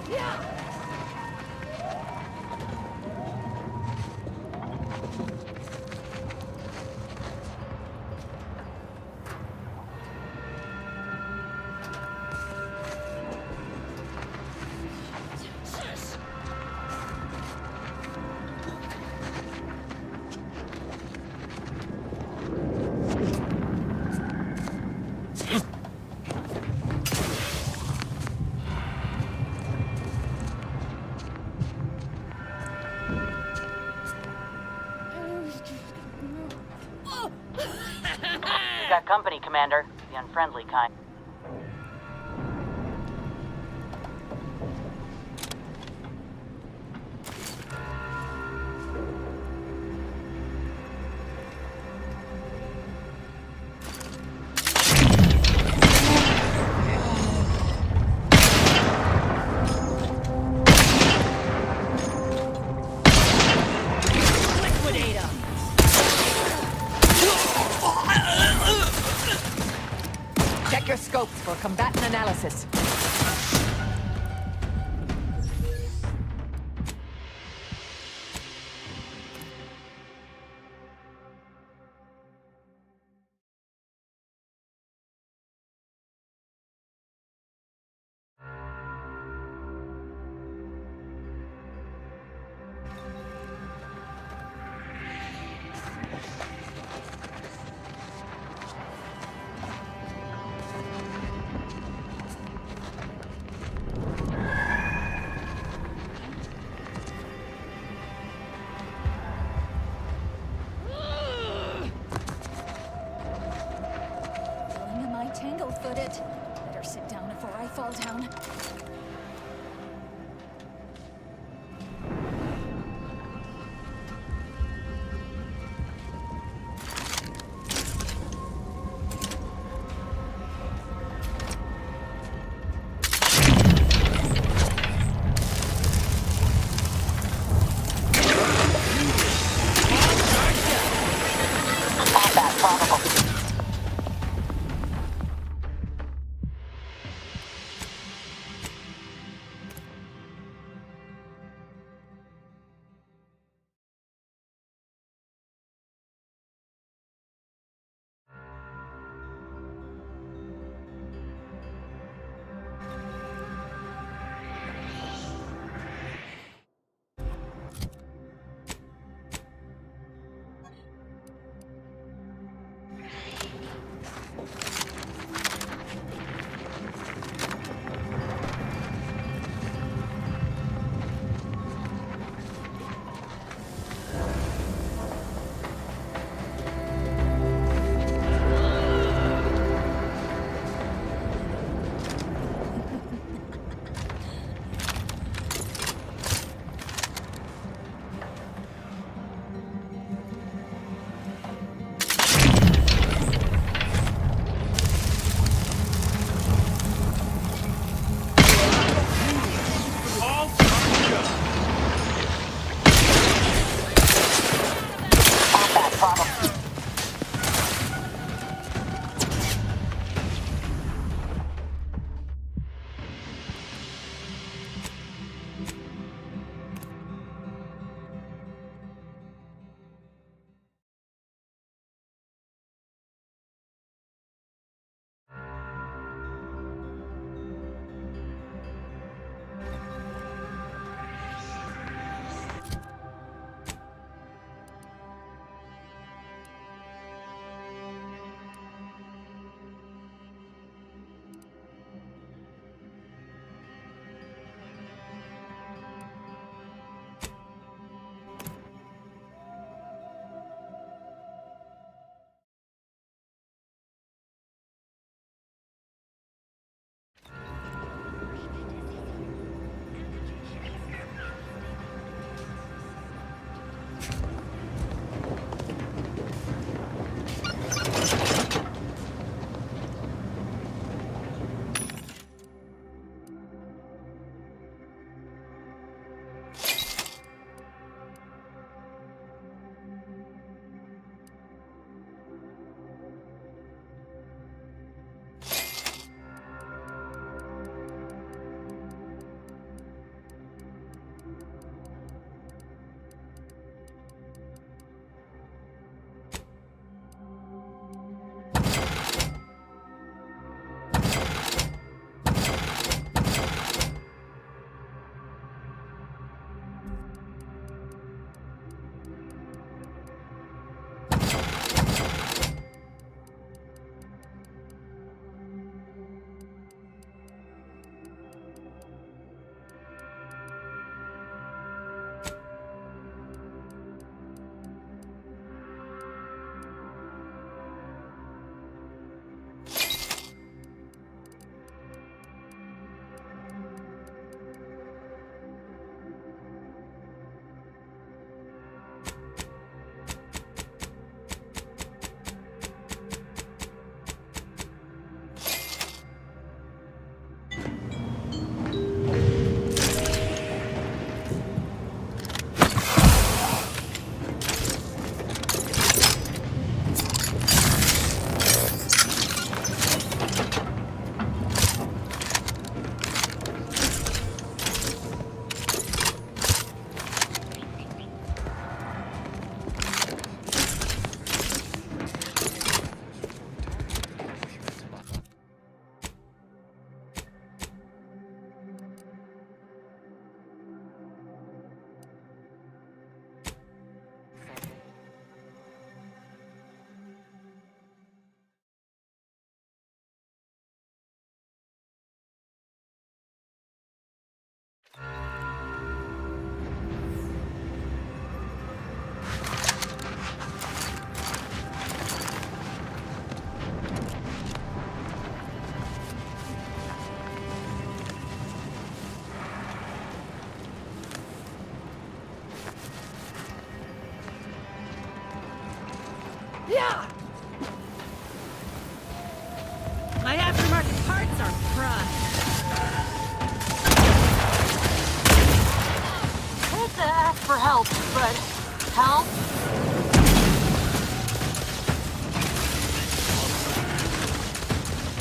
You got company, Commander. The unfriendly kind. Check your scopes for combatant analysis. Tangle-footed. Better sit down before I fall down. Yeah! My aftermarket parts are prime. Hate to ask for help, but help?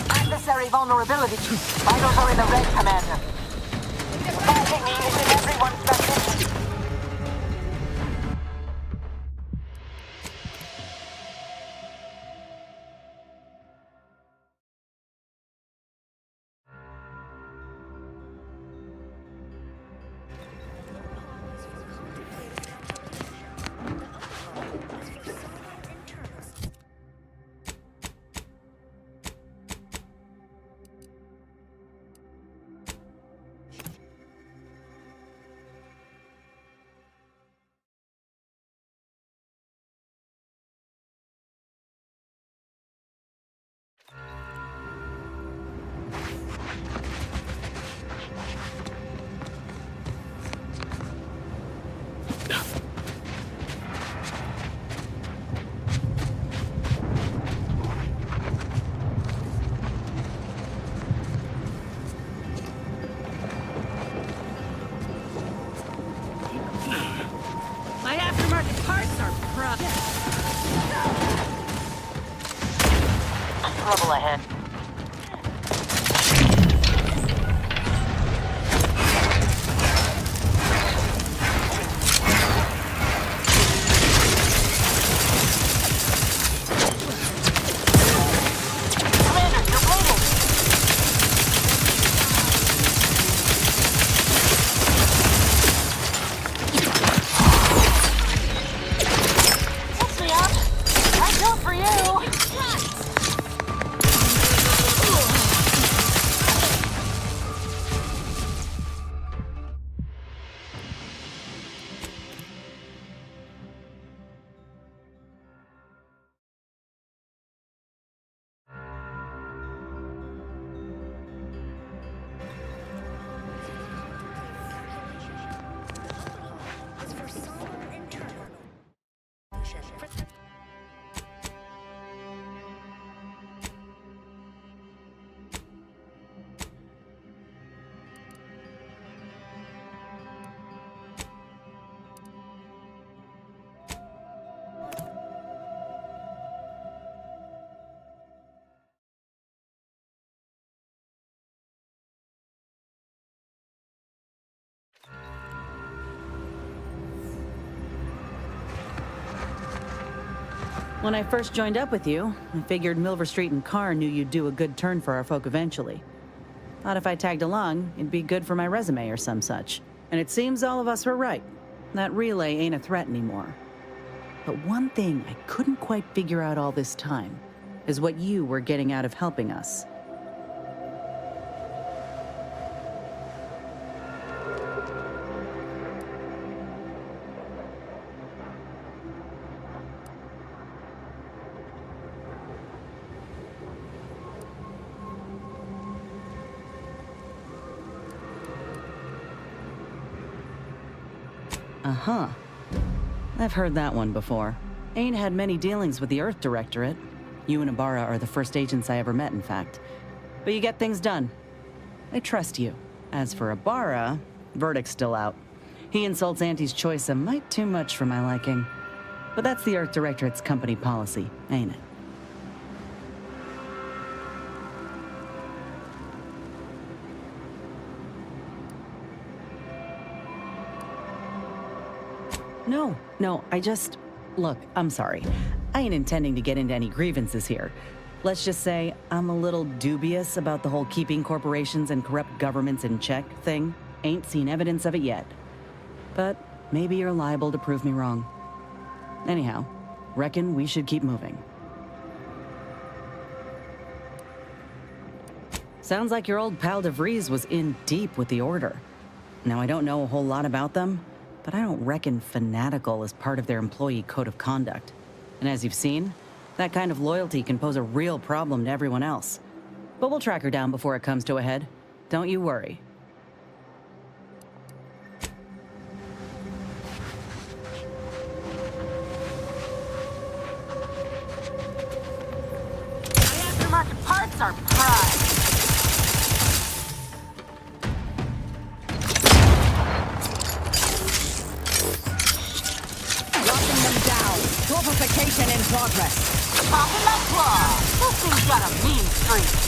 Adversary vulnerability. Vitals are in the red, Commander. Finding me is in everyone's best interest. My aftermarket parts are prime. Trouble ahead. When I first joined up with you, I figured Milver Street and Carr knew you'd do a good turn for our folk eventually. Thought if I tagged along, it'd be good for my resume or some such. And it seems all of us were right. That relay ain't a threat anymore. But one thing I couldn't quite figure out all this time is what you were getting out of helping us. Uh-huh. I've heard that one before. Ain't had many dealings with the Earth Directorate. You and Ibarra are the first agents I ever met, in fact. But you get things done. I trust you. As for Ibarra, verdict's still out. He insults Auntie's choice a mite too much for my liking. But that's the Earth Directorate's company policy, ain't it? No, I just... Look, I'm sorry. I ain't intending to get into any grievances here. Let's just say I'm a little dubious about the whole keeping corporations and corrupt governments in check thing. Ain't seen evidence of it yet. But maybe you're liable to prove me wrong. Anyhow, reckon we should keep moving. Sounds like your old pal DeVries was in deep with the Order. Now, I don't know a whole lot about them, but I don't reckon fanatical is part of their employee code of conduct. And as you've seen, that kind of loyalty can pose a real problem to everyone else. But we'll track her down before it comes to a head. Don't you worry. That's our pride. Locking them down. Torpification in progress. Popping that claw. This thing's got a mean streak.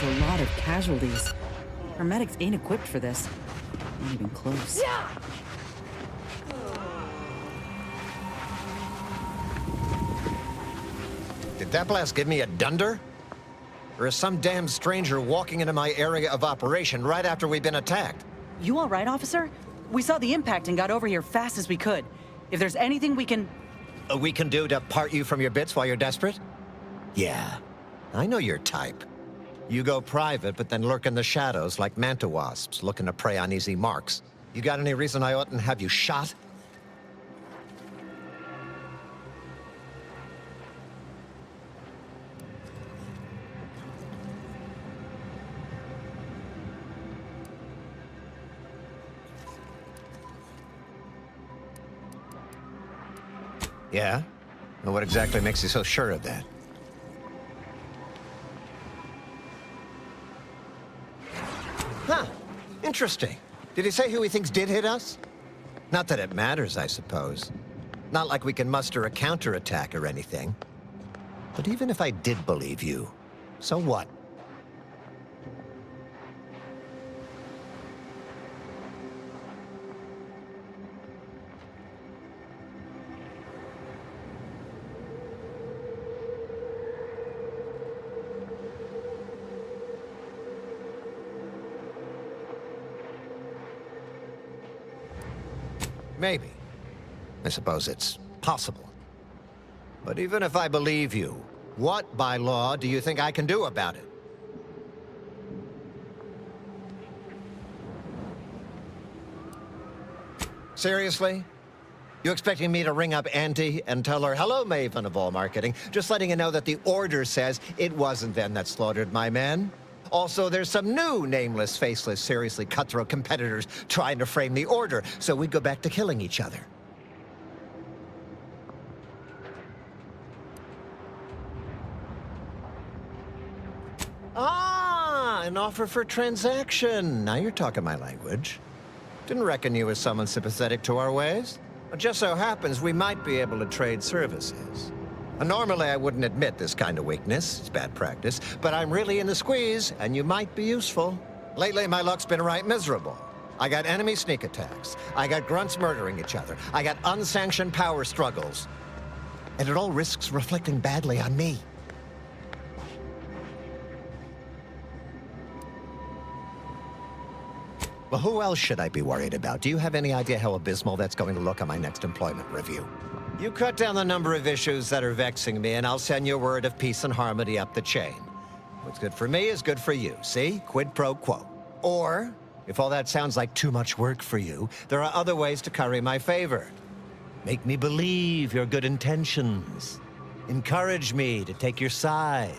A lot of casualties. Our medics ain't equipped for this. Not even close. Did that blast give me a dunder? Or is some damn stranger walking into my area of operation right after we've been attacked? You all right, officer? We saw the impact and got over here fast as we could. If there's anything we can... We can do to part you from your bits while you're desperate? Yeah, I know your type. You go private, but then lurk in the shadows like manta wasps looking to prey on easy marks. You got any reason I oughtn't have you shot? Yeah? Well, what exactly makes you so sure of that? Huh. Interesting. Did he say who he thinks did hit us? Not that it matters, I suppose. Not like we can muster a counterattack or anything. But even if I did believe you, so what? Maybe. I suppose it's possible. But even if I believe you, what, by law, do you think I can do about it? Seriously? You expecting me to ring up Auntie and tell her, hello, Maven of all marketing, just letting you know that the order says it wasn't them that slaughtered my men? Also, there's some new nameless, faceless, seriously cutthroat competitors trying to frame the order, so we go back to killing each other. Ah, an offer for transaction. Now you're talking my language. Didn't reckon you as someone sympathetic to our ways. It just so happens we might be able to trade services. Normally, I wouldn't admit this kind of weakness. It's bad practice. But I'm really in the squeeze, and you might be useful. Lately, my luck's been right miserable. I got enemy sneak attacks. I got grunts murdering each other. I got unsanctioned power struggles. And it all risks reflecting badly on me. Well, who else should I be worried about? Do you have any idea how abysmal that's going to look on my next employment review? You cut down the number of issues that are vexing me, and I'll send you a word of peace and harmony up the chain. What's good for me is good for you, see? Quid pro quo. Or, if all that sounds like too much work for you, there are other ways to curry my favor. Make me believe your good intentions. Encourage me to take your side.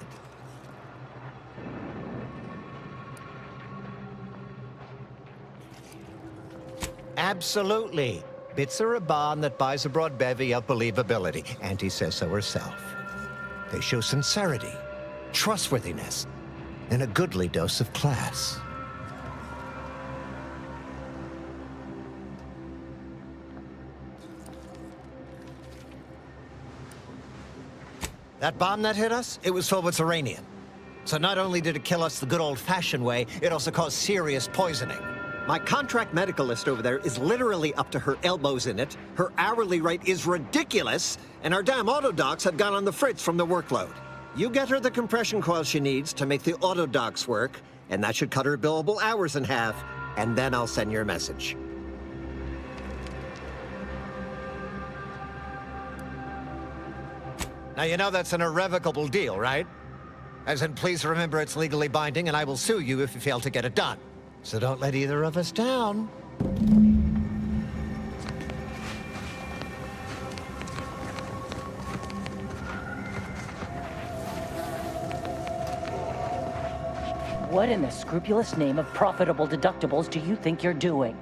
Absolutely. Bits are a bond that buys a broad bevy of believability. Auntie says so herself. They show sincerity, trustworthiness, and a goodly dose of class. That bomb that hit us, it was filled with uranium. So not only did it kill us the good old-fashioned way, it also caused serious poisoning. My contract medicalist over there is literally up to her elbows in it, her hourly rate is ridiculous, and our damn autodocs have gone on the fritz from the workload. You get her the compression coil she needs to make the autodocs work, and that should cut her billable hours in half, and then I'll send your message. Now, you know that's an irrevocable deal, right? As in, please remember it's legally binding, and I will sue you if you fail to get it done. So don't let either of us down. What in the scrupulous name of profitable deductibles do you think you're doing?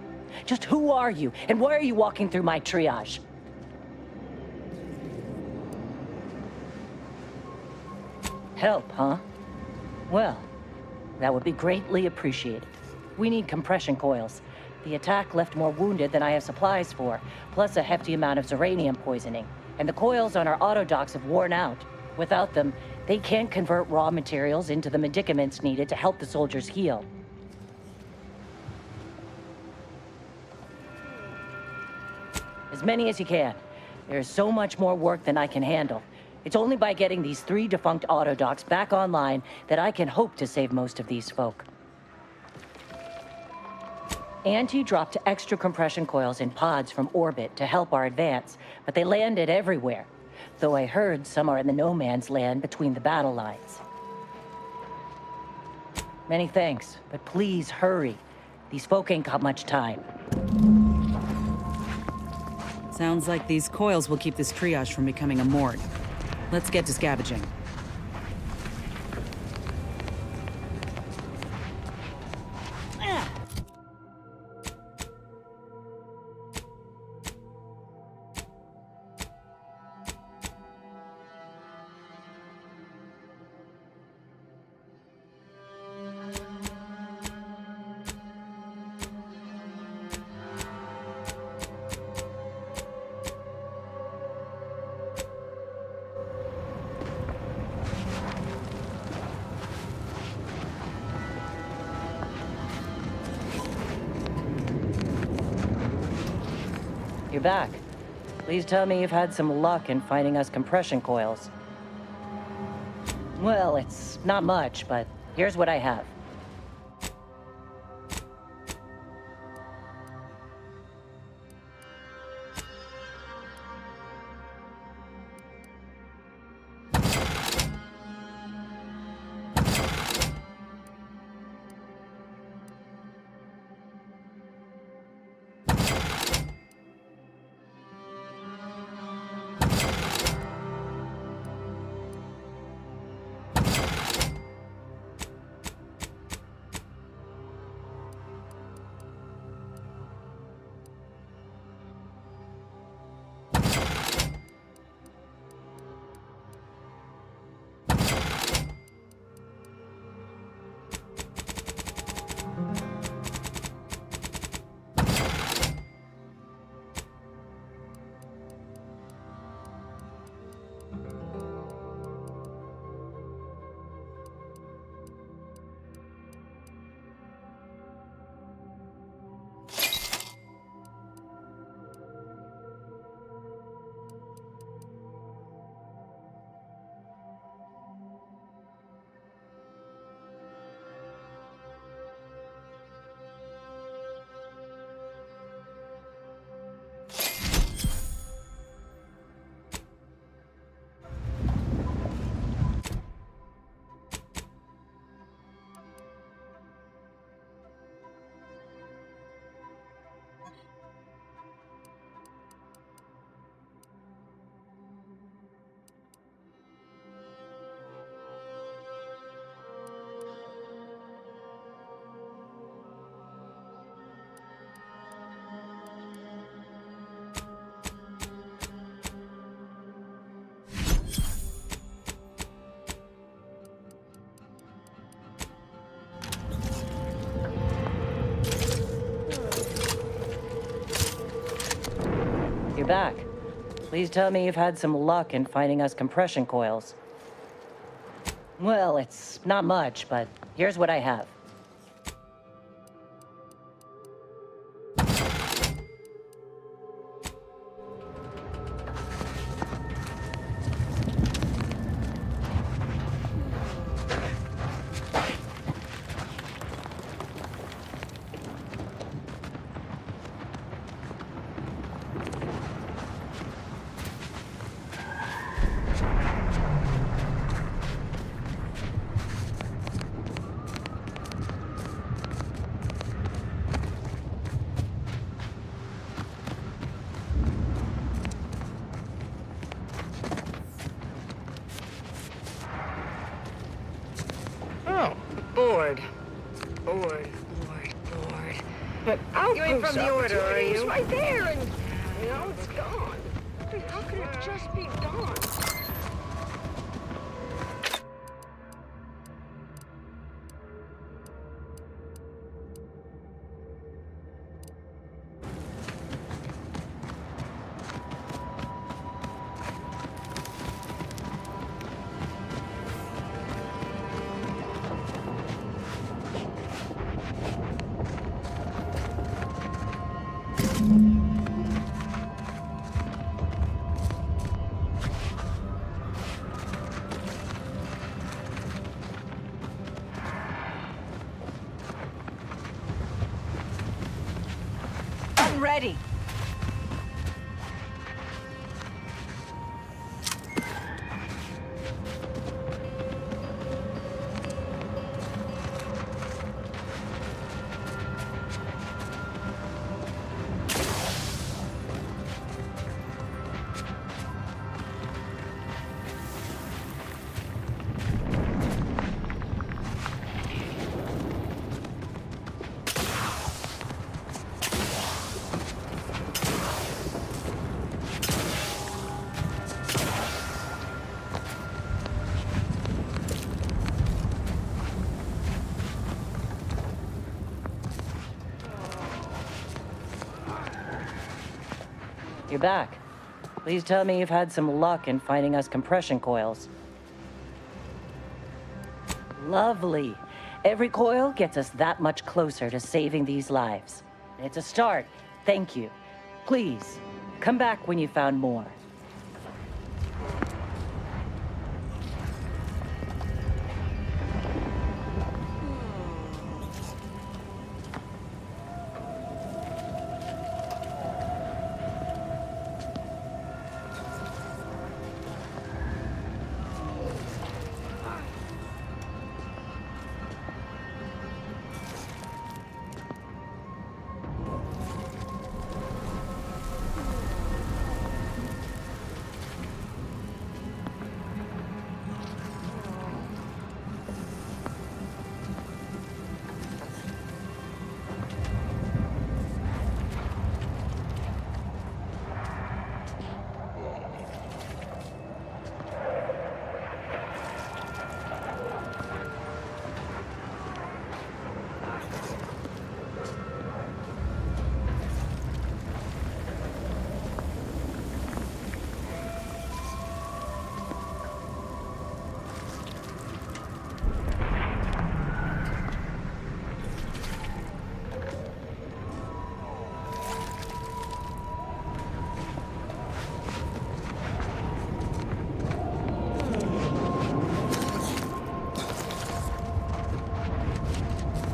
Just who are you, and why are you walking through my triage? Help, huh? Well, that would be greatly appreciated. We need compression coils. The attack left more wounded than I have supplies for, plus a hefty amount of uranium poisoning. And the coils on our autodocs have worn out. Without them, they can't convert raw materials into the medicaments needed to help the soldiers heal. As many as you can. There's so much more work than I can handle. It's only by getting these 3 defunct autodocs back online that I can hope to save most of these folk. Auntie dropped extra compression coils in pods from orbit to help our advance, but they landed everywhere. Though I heard some are in the no man's land between the battle lines. Many thanks, but please hurry. These folk ain't got much time. Sounds like these coils will keep this triage from becoming a morgue. Let's get to scavenging. You're back. Please tell me you've had some luck in finding us compression coils. Well, it's not much, but here's what I have. You're back. Please tell me you've had some luck in finding us compression coils. Well, it's not much, but here's what I have. Bored. But you ain't from the order, are you? It's right there, and now it's gone. How could it just be gone? I'm ready. You're back. Please tell me you've had some luck in finding us compression coils. Lovely. Every coil gets us that much closer to saving these lives. It's a start. Thank you. Please, come back when you found more.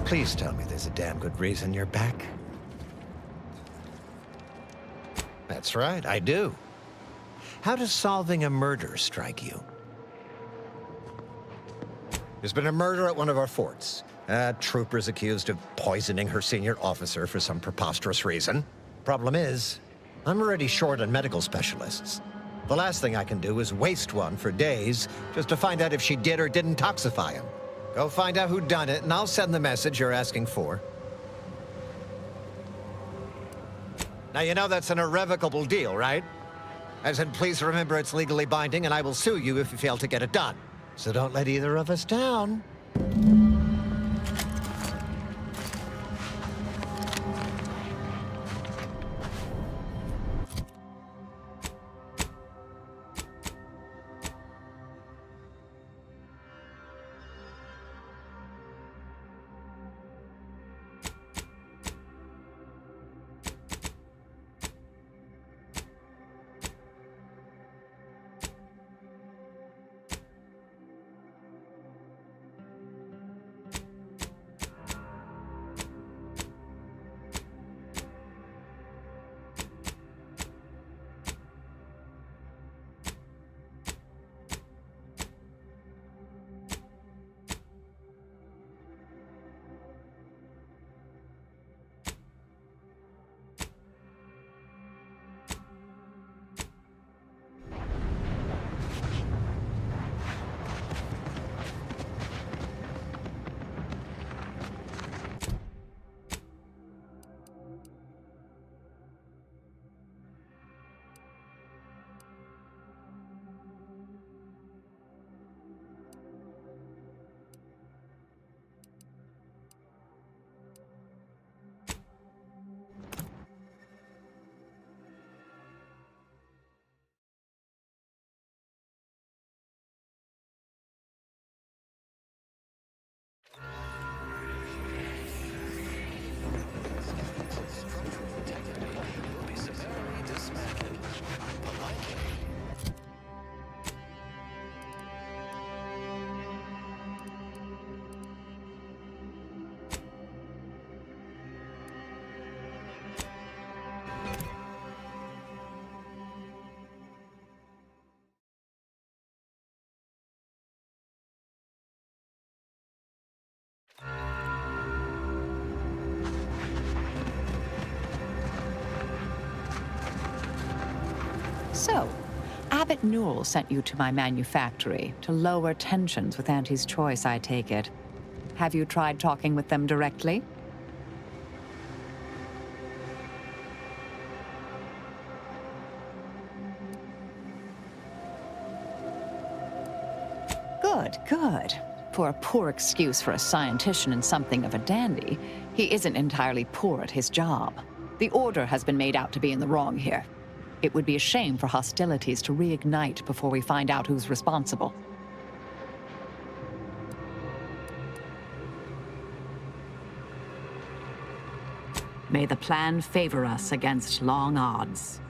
Please tell me there's a damn good reason you're back. That's right, I do. How does solving a murder strike you? There's been a murder at one of our forts. A trooper's accused of poisoning her senior officer for some preposterous reason. Problem is, I'm already short on medical specialists. The last thing I can do is waste one for days just to find out if she did or didn't toxify him. Go find out who done it, and I'll send the message you're asking for. Now, you know that's an irrevocable deal, right? As in, please remember it's legally binding, and I will sue you if you fail to get it done. So don't let either of us down. So, Abbott Newell sent you to my manufactory to lower tensions with Auntie's Choice, I take it. Have you tried talking with them directly? Good, good. For a poor excuse for a scientician and something of a dandy, he isn't entirely poor at his job. The Order has been made out to be in the wrong here. It would be a shame for hostilities to reignite before we find out who's responsible. May the plan favor us against long odds.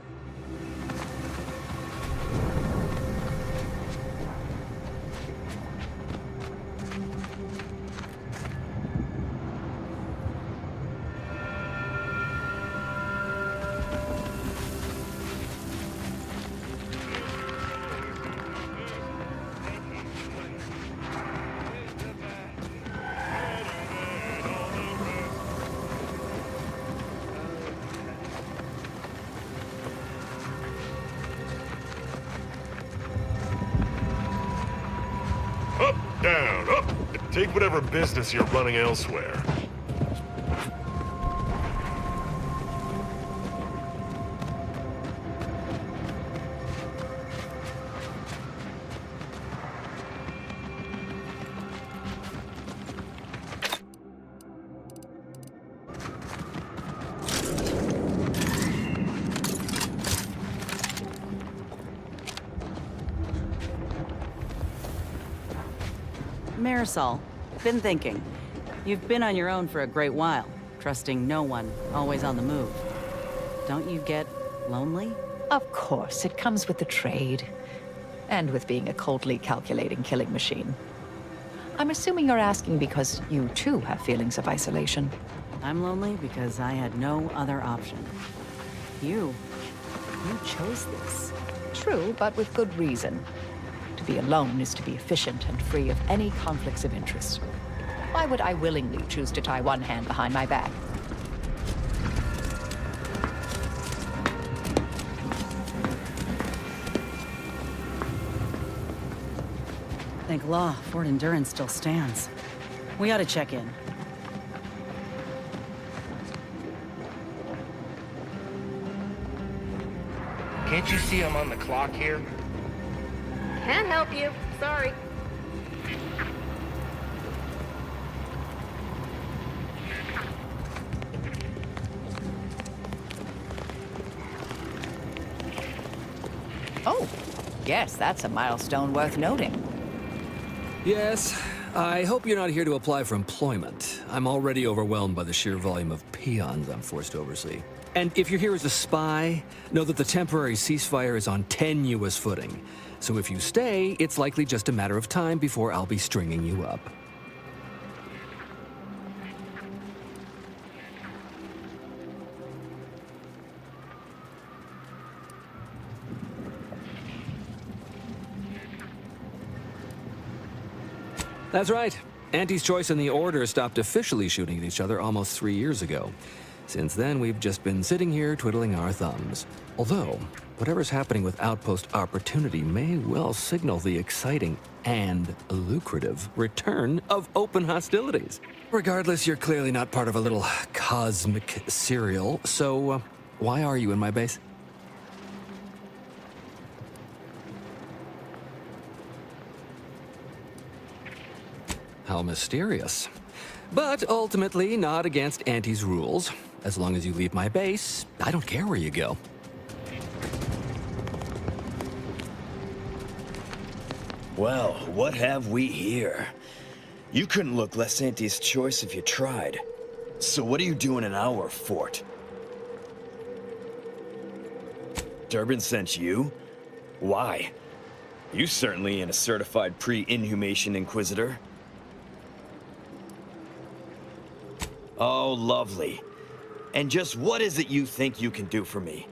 Up, down, up! Take whatever business you're running elsewhere. Marisol, been thinking. You've been on your own for a great while, trusting no one, always on the move. Don't you get lonely? Of course, it comes with the trade. And with being a coldly calculating killing machine. I'm assuming you're asking because you too have feelings of isolation. I'm lonely because I had no other option. You chose this. True, but with good reason. To be alone is to be efficient and free of any conflicts of interest. Why would I willingly choose to tie one hand behind my back? Thank law, Fort Endurance still stands. We ought to check in. Can't you see I'm on the clock here? Can't help you. Sorry. Oh, yes, that's a milestone worth noting. Yes, I hope you're not here to apply for employment. I'm already overwhelmed by the sheer volume of peons I'm forced to oversee. And if you're here as a spy, know that the temporary ceasefire is on tenuous footing. So if you stay, it's likely just a matter of time before I'll be stringing you up. That's right. Auntie's Choice and the Order stopped officially shooting at each other almost 3 years ago. Since then, we've just been sitting here twiddling our thumbs. Although, whatever's happening with Outpost Opportunity may well signal the exciting and lucrative return of open hostilities. Regardless, you're clearly not part of a little cosmic serial, so why are you in my base? How mysterious. But ultimately, not against Auntie's rules. As long as you leave my base, I don't care where you go. Well, what have we here? You couldn't look less Auntie's Choice if you tried. So what are you doing in our fort? Durbin sent you? Why? You certainly ain't a certified pre-inhumation inquisitor. Oh, lovely. And just what is it you think you can do for me?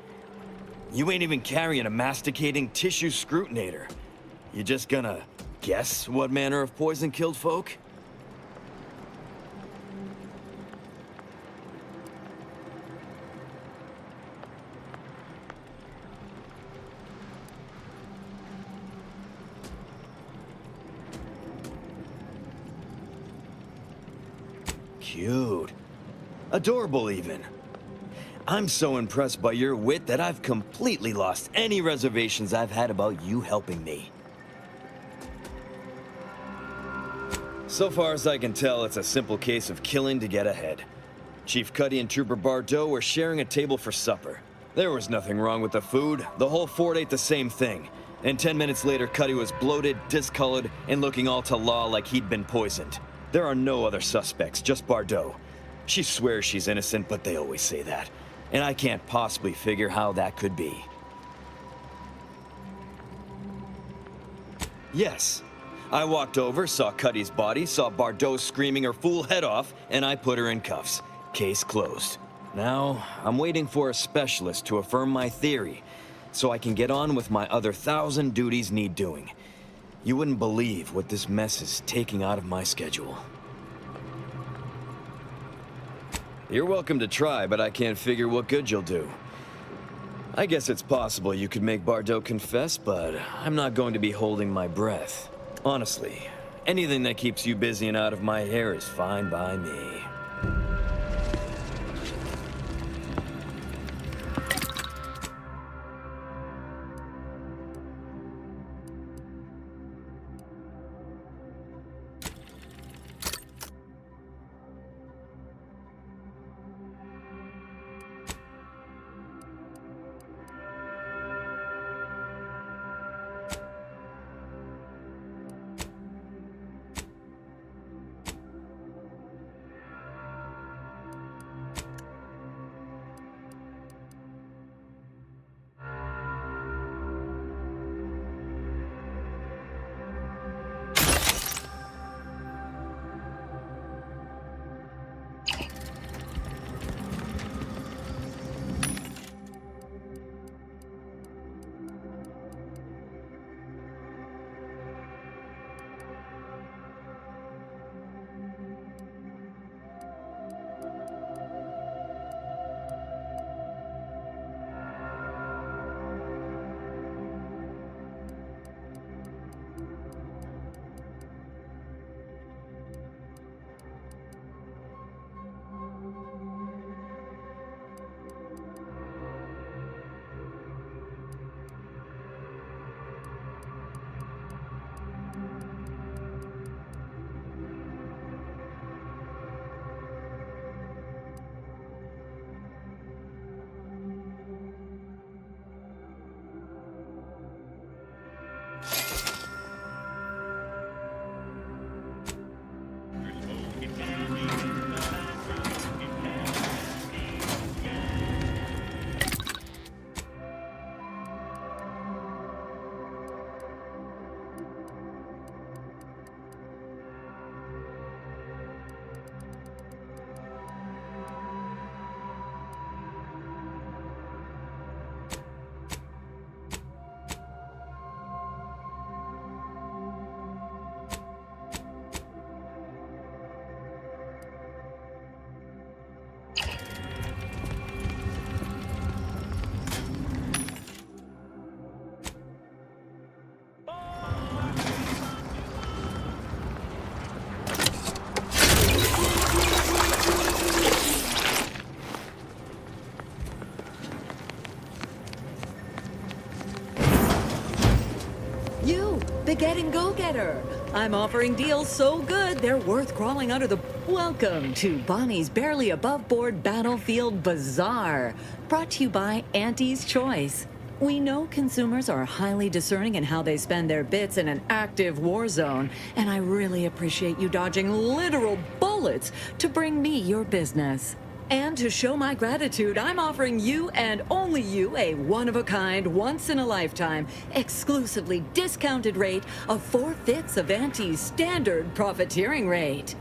You ain't even carrying a masticating tissue scrutinator. You just gonna guess what manner of poison killed folk? cute. Adorable, even. I'm so impressed by your wit that I've completely lost any reservations I've had about you helping me. So far as I can tell, it's a simple case of killing to get ahead. Chief Cuddy and Trooper Bardot were sharing a table for supper. There was nothing wrong with the food. The whole fort ate the same thing. And 10 minutes later, Cuddy was bloated, discolored, and looking all to-la like he'd been poisoned. There are no other suspects, just Bardot. She swears she's innocent, but they always say that. And I can't possibly figure how that could be. Yes. I walked over, saw Cuddy's body, saw Bardot screaming her fool head off, and I put her in cuffs. Case closed. Now, I'm waiting for a specialist to affirm my theory, so I can get on with my other 1,000 duties need doing. You wouldn't believe what this mess is taking out of my schedule. You're welcome to try, but I can't figure what good you'll do. I guess it's possible you could make Bardot confess, but I'm not going to be holding my breath. Honestly, anything that keeps you busy and out of my hair is fine by me. The Getting Go-Getter. I'm offering deals so good, they're worth crawling under the... Welcome to Bonnie's Barely Above Board Battlefield Bazaar, brought to you by Auntie's Choice. We know consumers are highly discerning in how they spend their bits in an active war zone, and I really appreciate you dodging literal bullets to bring me your business. And to show my gratitude, I'm offering you and only you a one-of-a-kind, once-in-a-lifetime, exclusively discounted rate of 4/5 of Auntie's standard profiteering rate.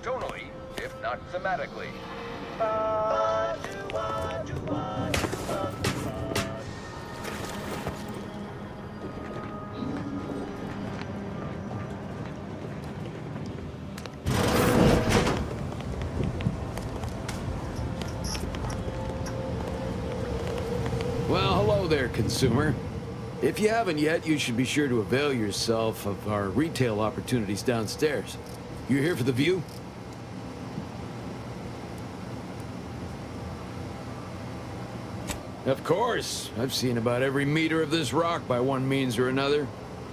tonally, if not thematically. Well, hello there, consumer. If you haven't yet, you should be sure to avail yourself of our retail opportunities downstairs. You here for the view? Of course. I've seen about every meter of this rock by one means or another.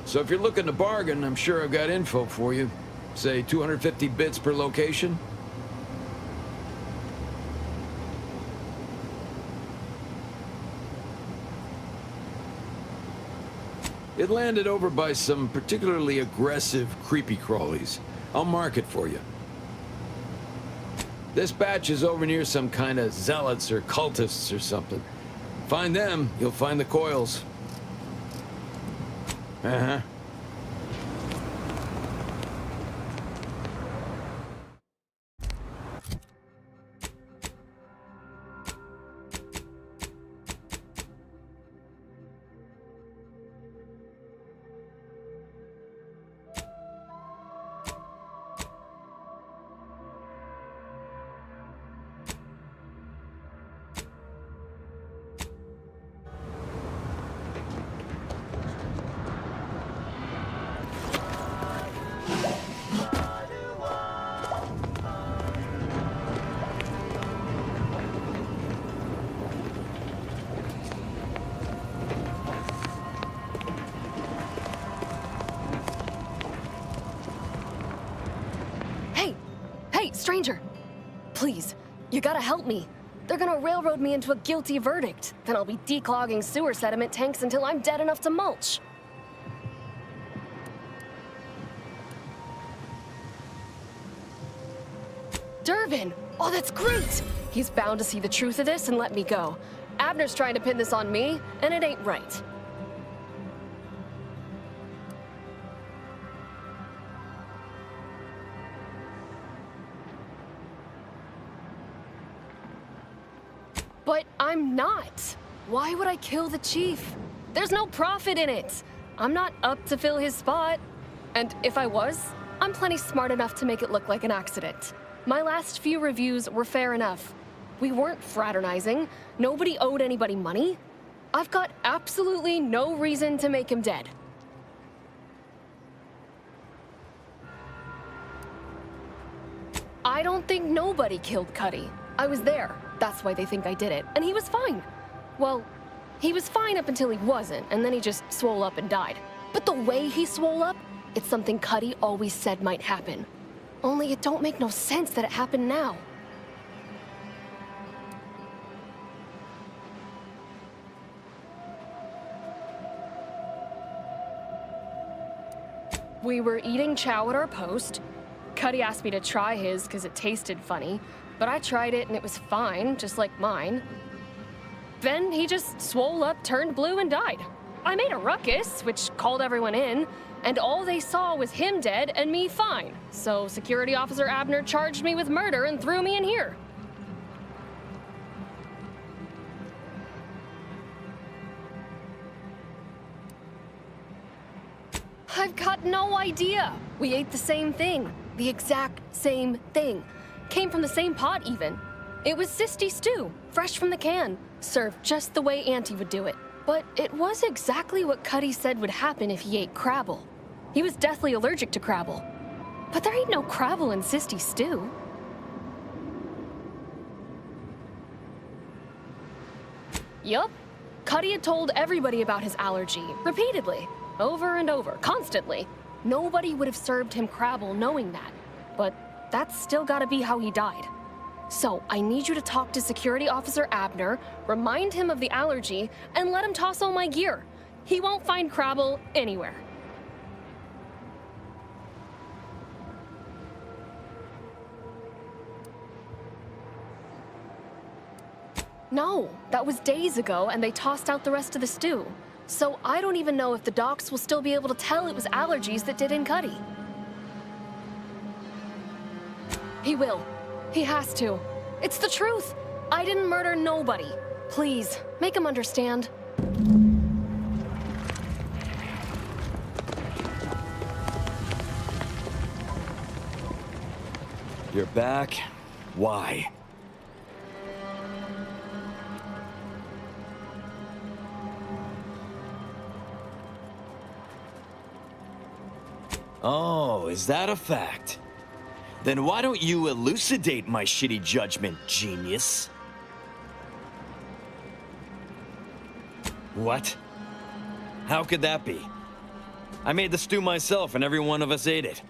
So if you're looking to bargain, I'm sure I've got info for you. Say 250 bits per location? It landed over by some particularly aggressive creepy crawlies. I'll mark it for you. This batch is over near some kind of zealots or cultists or something. Find them, you'll find the coils. Uh-huh. Hey, stranger! Please, you gotta help me. They're gonna railroad me into a guilty verdict. Then I'll be declogging sewer sediment tanks until I'm dead enough to mulch. Durbin! Oh, that's great! He's bound to see the truth of this and let me go. Abner's trying to pin this on me, and it ain't right. But I'm not. Why would I kill the chief? There's no profit in it. I'm not up to fill his spot. And if I was, I'm plenty smart enough to make it look like an accident. My last few reviews were fair enough. We weren't fraternizing. Nobody owed anybody money. I've got absolutely no reason to make him dead. I don't think nobody killed Cuddy. I was there. That's why they think I did it. And he was fine. Well, he was fine up until he wasn't, and then he just swole up and died. But the way he swole up, it's something Cuddy always said might happen. Only it don't make no sense that it happened now. We were eating chow at our post. Cuddy asked me to try his because it tasted funny, but I tried it and it was fine, just like mine. Then he just swole up, turned blue, and died. I made a ruckus, which called everyone in, and all they saw was him dead and me fine. So Security Officer Abner charged me with murder and threw me in here. I've got no idea. We ate the same thing. The exact same thing. Came from the same pot, even. It was Sisty stew, fresh from the can, served just the way Auntie would do it. But it was exactly what Cuddy said would happen if he ate Crabble. He was deathly allergic to Crabble. But there ain't no Crabble in Sisty stew. Yup. Cuddy had told everybody about his allergy, repeatedly, over and over, constantly. Nobody would have served him Crabble knowing that. But that's still gotta be how he died. So, I need you to talk to Security Officer Abner, remind him of the allergy, and let him toss all my gear. He won't find Crabble anywhere. No, that was days ago, and they tossed out the rest of the stew. So I don't even know if the docs will still be able to tell it was allergies that did in Cuddy. He will. He has to. It's the truth. I didn't murder nobody. Please, make him understand. You're back? Why? Oh, is that a fact? Then why don't you elucidate my shitty judgment, genius? What? How could that be? I made the stew myself and every one of us ate it.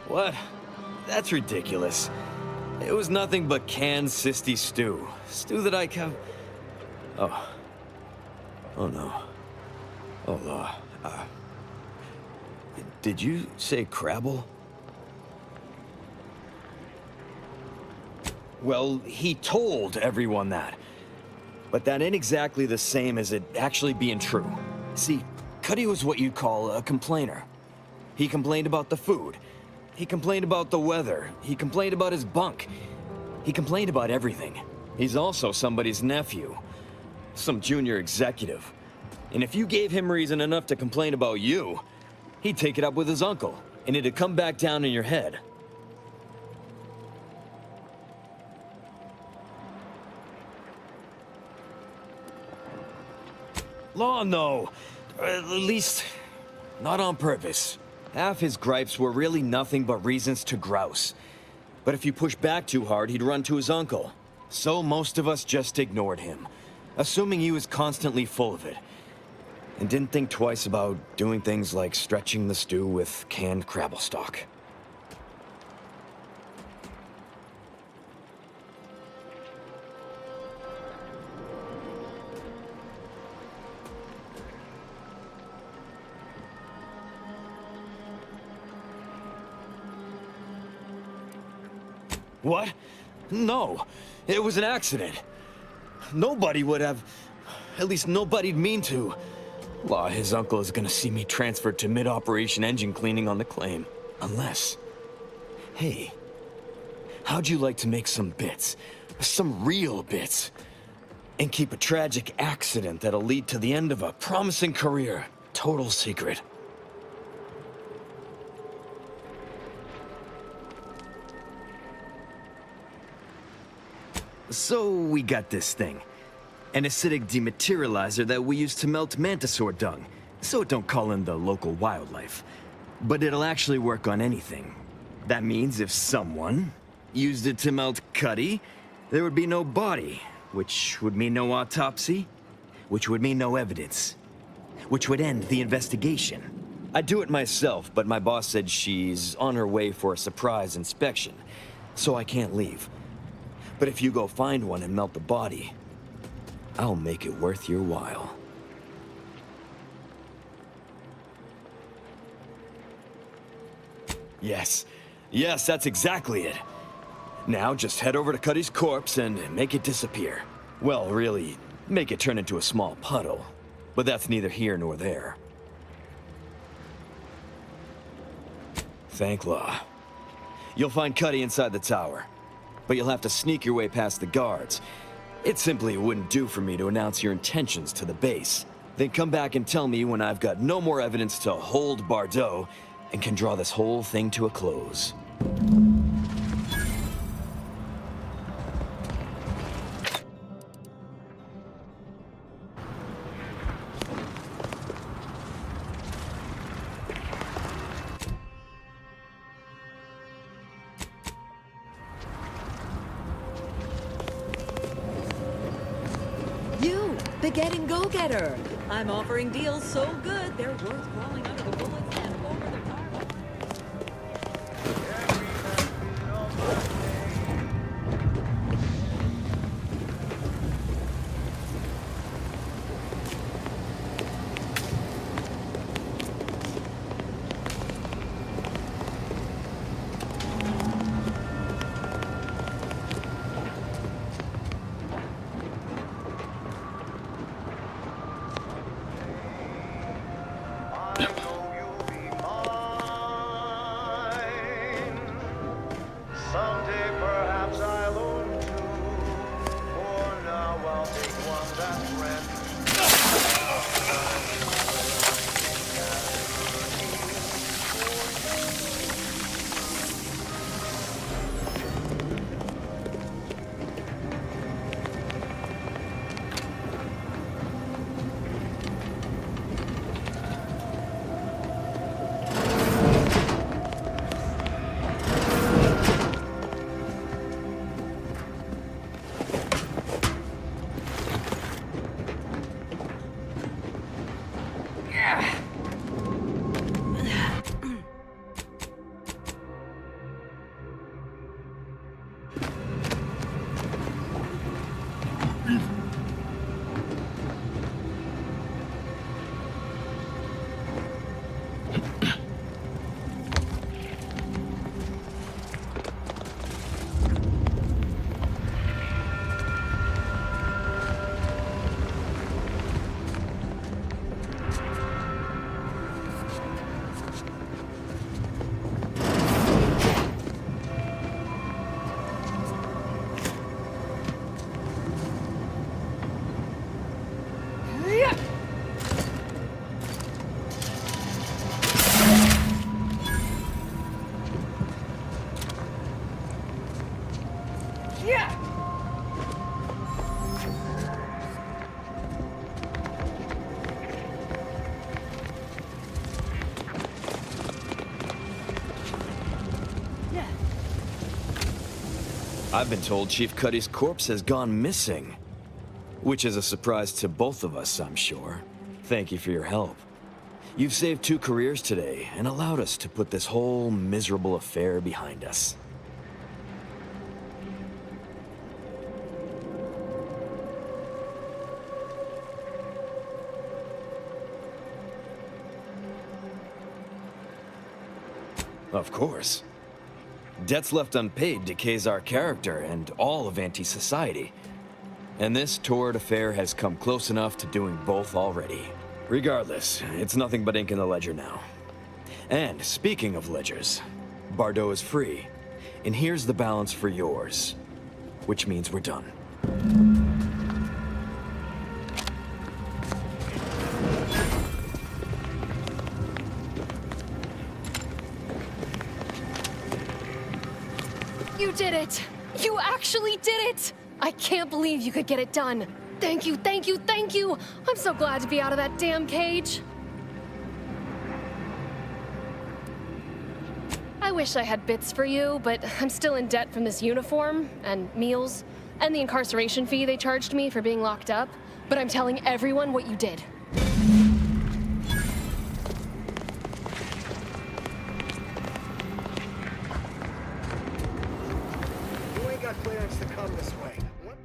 What? That's ridiculous. It was nothing but canned cysty stew. Stew that I Oh. Oh no. Oh, did you say Crabble? Well, he told everyone that. But that ain't exactly the same as it actually being true. See, Cuddy was what you'd call a complainer. He complained about the food. He complained about the weather. He complained about his bunk. He complained about everything. He's also somebody's nephew. Some junior executive. And if you gave him reason enough to complain about you, he'd take it up with his uncle, and it'd come back down in your head. Law, no. At least, not on purpose. Half his gripes were really nothing but reasons to grouse. But if you push back too hard, he'd run to his uncle. So most of us just ignored him, assuming he was constantly full of it. And didn't think twice about doing things like stretching the stew with canned Crabble stock. What? No, it was an accident. Nobody would have... At least nobody'd mean to. Law, his uncle is gonna see me transferred to mid-operation engine cleaning on the claim. Unless... Hey, how'd you like to make some bits? Some real bits? And keep a tragic accident that'll lead to the end of a promising career. Total secret. So we got this thing. An acidic dematerializer that we use to melt mantisaur dung, so it don't call in the local wildlife. But it'll actually work on anything. That means if someone used it to melt Cuddy, there would be no body, which would mean no autopsy, which would mean no evidence, which would end the investigation. I'd do it myself, but my boss said she's on her way for a surprise inspection, so I can't leave. But if you go find one and melt the body, I'll make it worth your while. Yes, that's exactly it. Now just head over to Cuddy's corpse and make it disappear. Well, really, make it turn into a small puddle. But that's neither here nor there. Thanklaw. You'll find Cuddy inside the tower, but you'll have to sneak your way past the guards. It simply wouldn't do for me to announce your intentions to the base. Then come back and tell me when I've got no more evidence to hold Bardot and can draw this whole thing to a close. You, the getting go-getter. I'm offering deals so good, they're worth crawling under the bullets and over the tar. I've been told Chief Cuddy's corpse has gone missing. Which is a surprise to both of us, I'm sure. Thank you for your help. You've saved 2 careers today and allowed us to put this whole miserable affair behind us. Of course. Debts left unpaid decays our character and all of anti-society. And this Torrid affair has come close enough to doing both already. Regardless, it's nothing but ink in the ledger now. And speaking of ledgers, Bardot is free. And here's the balance for yours. Which means we're done. You did it! You actually did it! I can't believe you could get it done. Thank you, thank you, thank you! I'm so glad to be out of that damn cage. I wish I had bits for you, but I'm still in debt from this uniform, and meals, and the incarceration fee they charged me for being locked up. But I'm telling everyone what you did. You ain't got clearance to come this way. What?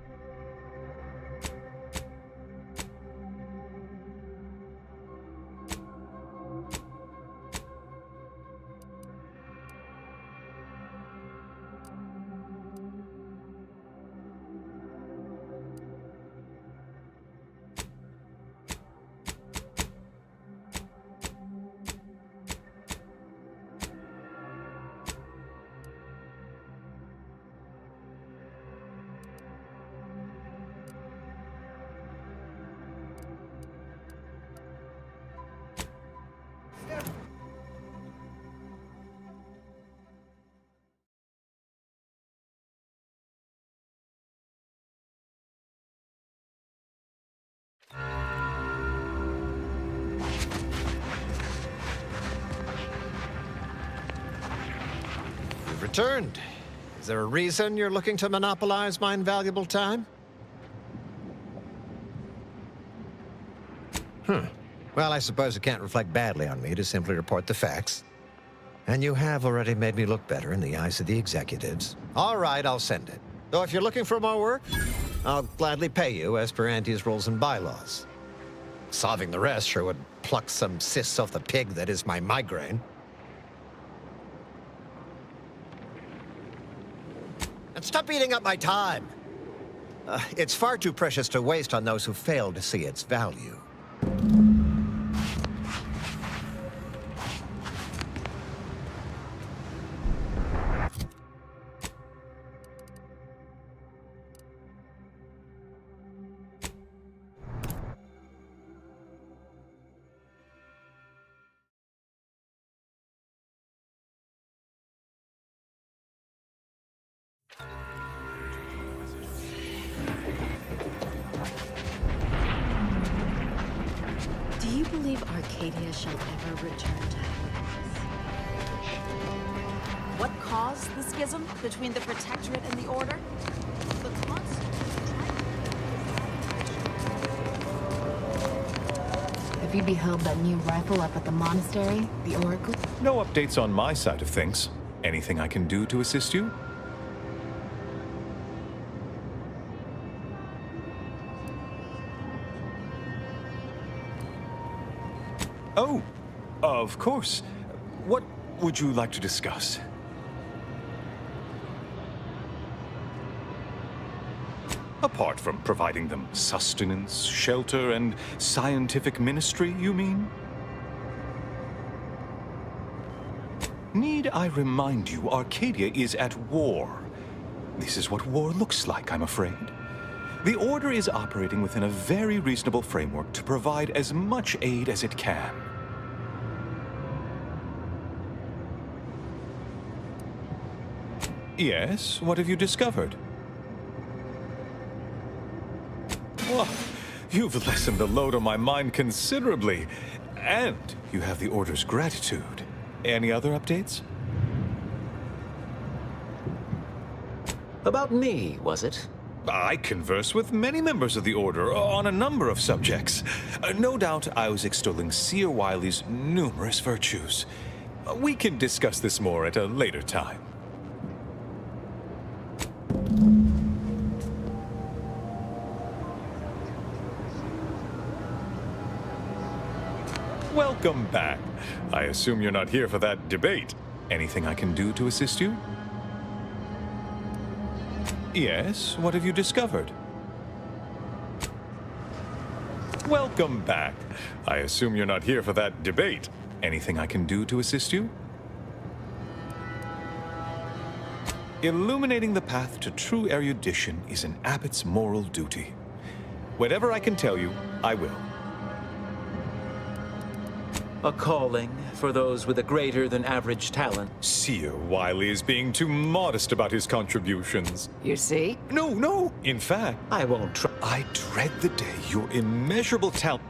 You've returned. Is there a reason you're looking to monopolize my invaluable time? Well, I suppose it can't reflect badly on me to simply report the facts. And you have already made me look better in the eyes of the executives. All right, I'll send it. Though if you're looking for more work, I'll gladly pay you as per Auntie's rules and bylaws. Solving the rest sure would pluck some cysts off the pig that is my migraine. And stop eating up my time! It's far too precious to waste on those who fail to see its value. Do you believe Arcadia shall ever return to happiness? What caused the schism between the Protectorate and the Order? The constant. Have you beheld that new rifle up at the monastery? The Oracle? No updates on my side of things. Anything I can do to assist you? Oh, of course. What would you like to discuss? Apart from providing them sustenance, shelter, and scientific ministry, you mean? Need I remind you, Arcadia is at war. This is what war looks like, I'm afraid. The Order is operating within a very reasonable framework to provide as much aid as it can. Yes, what have you discovered? Well, you've lessened the load on my mind considerably, and you have the Order's gratitude. Any other updates? About me, was it? I converse with many members of the Order on a number of subjects. No doubt I was extolling Seer Wiley's numerous virtues. We can discuss this more at a later time. Welcome back. I assume you're not here for that debate. Anything I can do to assist you? Yes, what have you discovered? Welcome back. I assume you're not here for that debate. Anything I can do to assist you? Illuminating the path to true erudition is an abbot's moral duty. Whatever I can tell you, I will. A calling for those with a greater than average talent. Seer Wiley is being too modest about his contributions. You see? No. In fact, I won't try. I dread the day your immeasurable talent.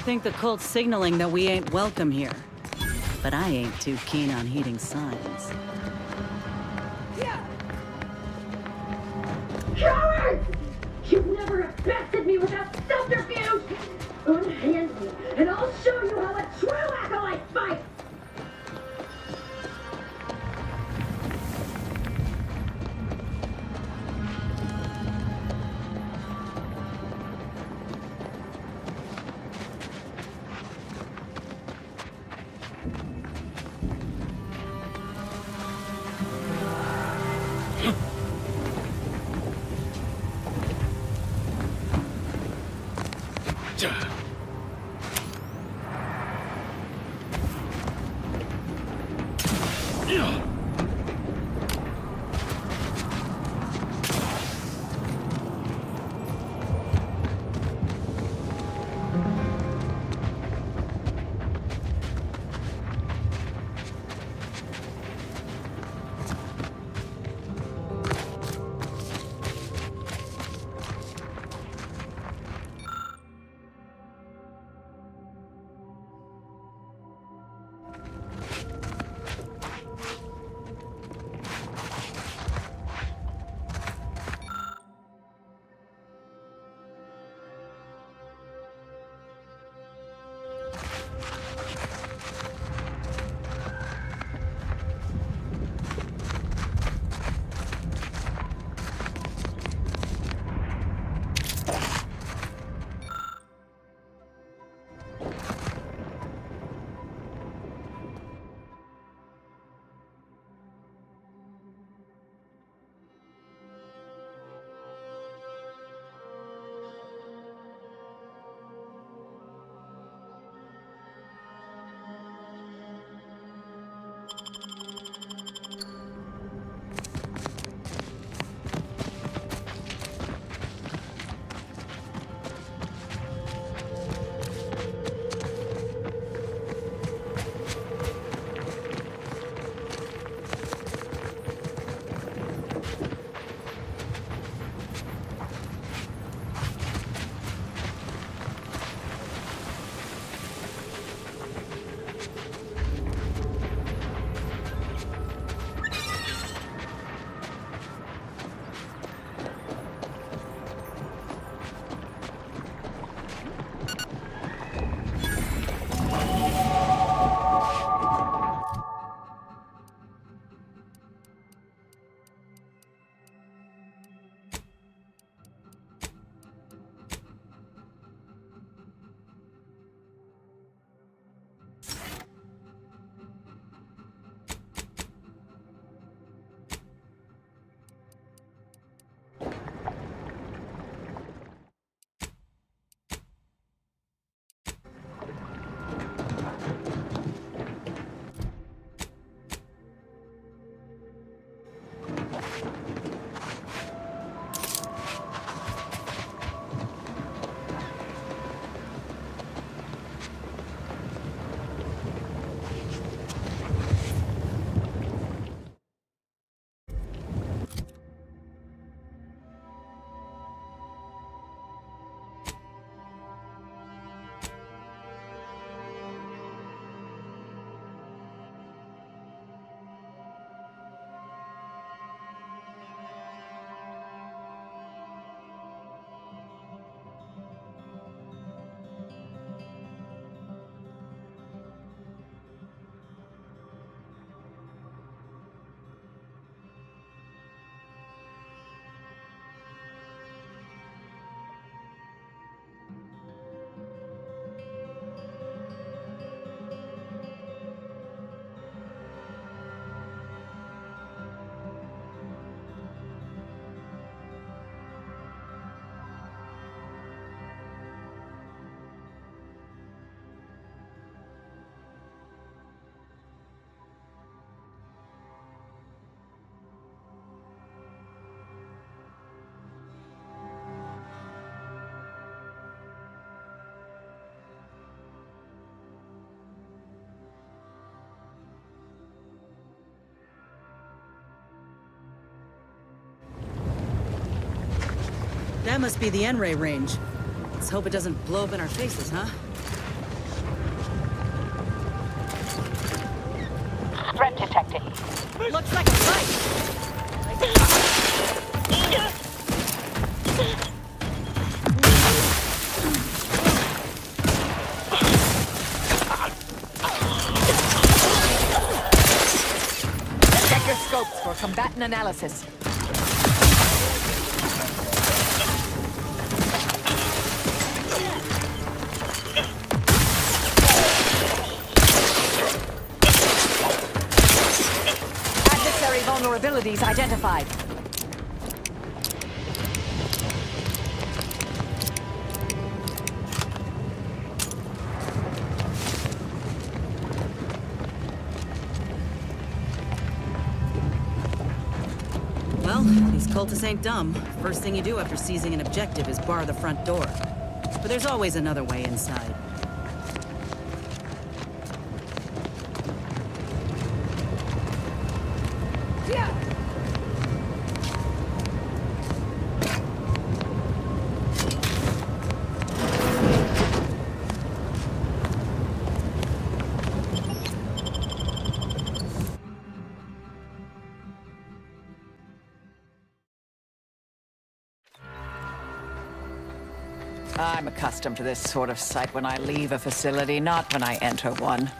Think the cult's signaling that we ain't welcome here. But I ain't too keen on heeding signs. Coward! You never have bested me without subterfuge! Unhand me, and I'll show you how a true acolyte fights! That must be the N-ray range. Let's hope it doesn't blow up in our faces, huh? Threat detected. Looks like a fight! Check your scopes for combatant analysis. Adversary vulnerabilities identified. Well, these cultists ain't dumb. First thing you do after seizing an objective is bar the front door. But there's always another way inside. I'm accustomed to this sort of sight when I leave a facility, not when I enter one.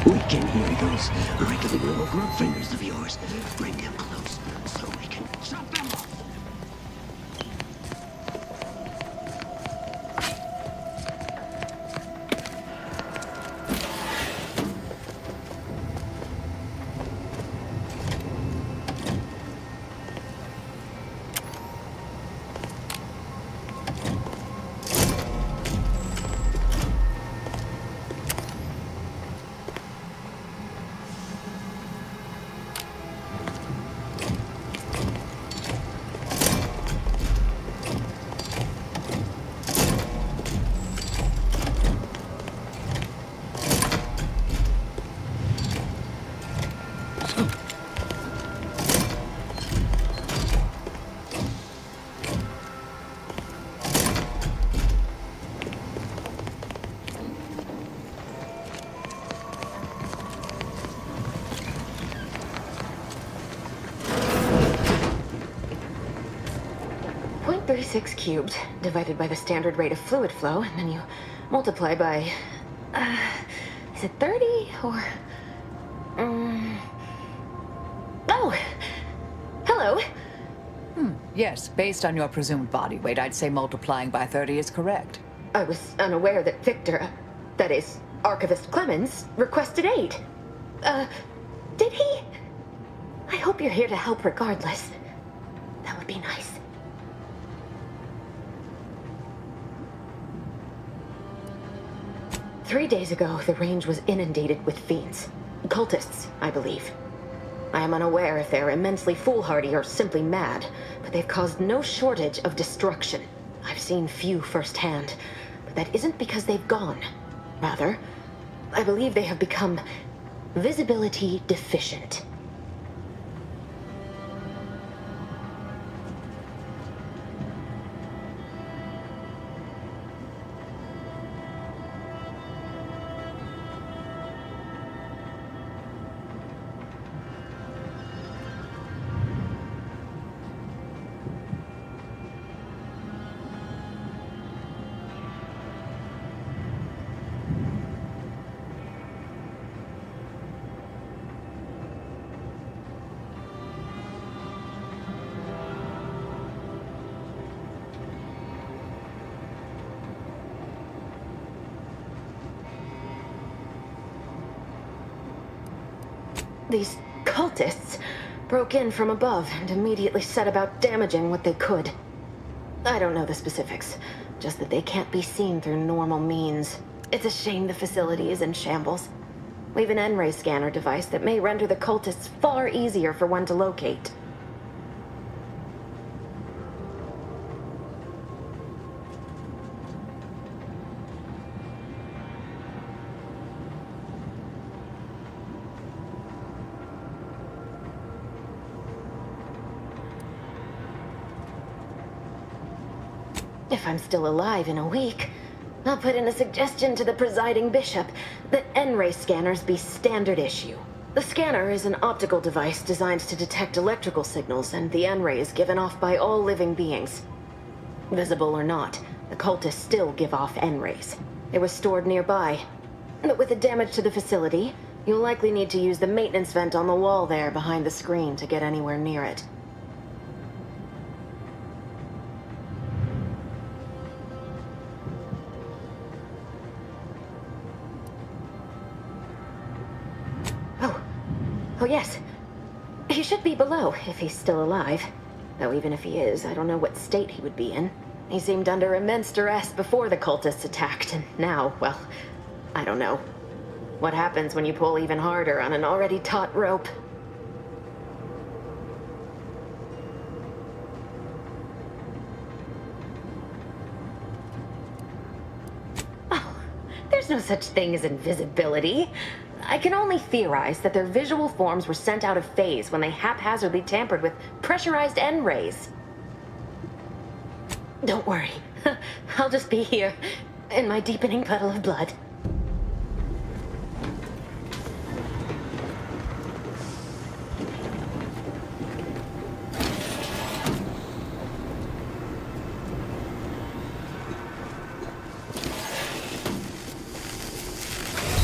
We can hear those wriggly little grub fingers of yours. Bring them close so we can chop them off. .36 cubed divided by the standard rate of fluid flow, and then you multiply by, is it 30 or, oh, hello. Yes, based on your presumed body weight, I'd say multiplying by 30 is correct. I was unaware that Victor, that is, Archivist Clemens, requested aid. Did he? I hope you're here to help regardless. That would be nice. Three days ago, the range was inundated with fiends. Cultists, I believe. I am unaware if they're immensely foolhardy or simply mad, but they've caused no shortage of destruction. I've seen few firsthand, but that isn't because they've gone. Rather, I believe they have become visibility deficient. These cultists broke in from above and immediately set about damaging what they could. I don't know the specifics, just that they can't be seen through normal means. It's a shame the facility is in shambles. We've an N-ray scanner device that may render the cultists far easier for one to locate. If I'm still alive in a week, I'll put in a suggestion to the presiding bishop that N-ray scanners be standard issue. The scanner is an optical device designed to detect electrical signals, and the N-ray is given off by all living beings. Visible or not, the cultists still give off N-rays. It was stored nearby. But with the damage to the facility, you'll likely need to use the maintenance vent on the wall there behind the screen to get anywhere near it. Oh yes. He should be below, if he's still alive. Though even if he is, I don't know what state he would be in. He seemed under immense duress before the cultists attacked, and now, well, I don't know. What happens when you pull even harder on an already taut rope? Oh, there's no such thing as invisibility. I can only theorize that their visual forms were sent out of phase when they haphazardly tampered with pressurized N-rays. Don't worry. I'll just be here, in my deepening puddle of blood.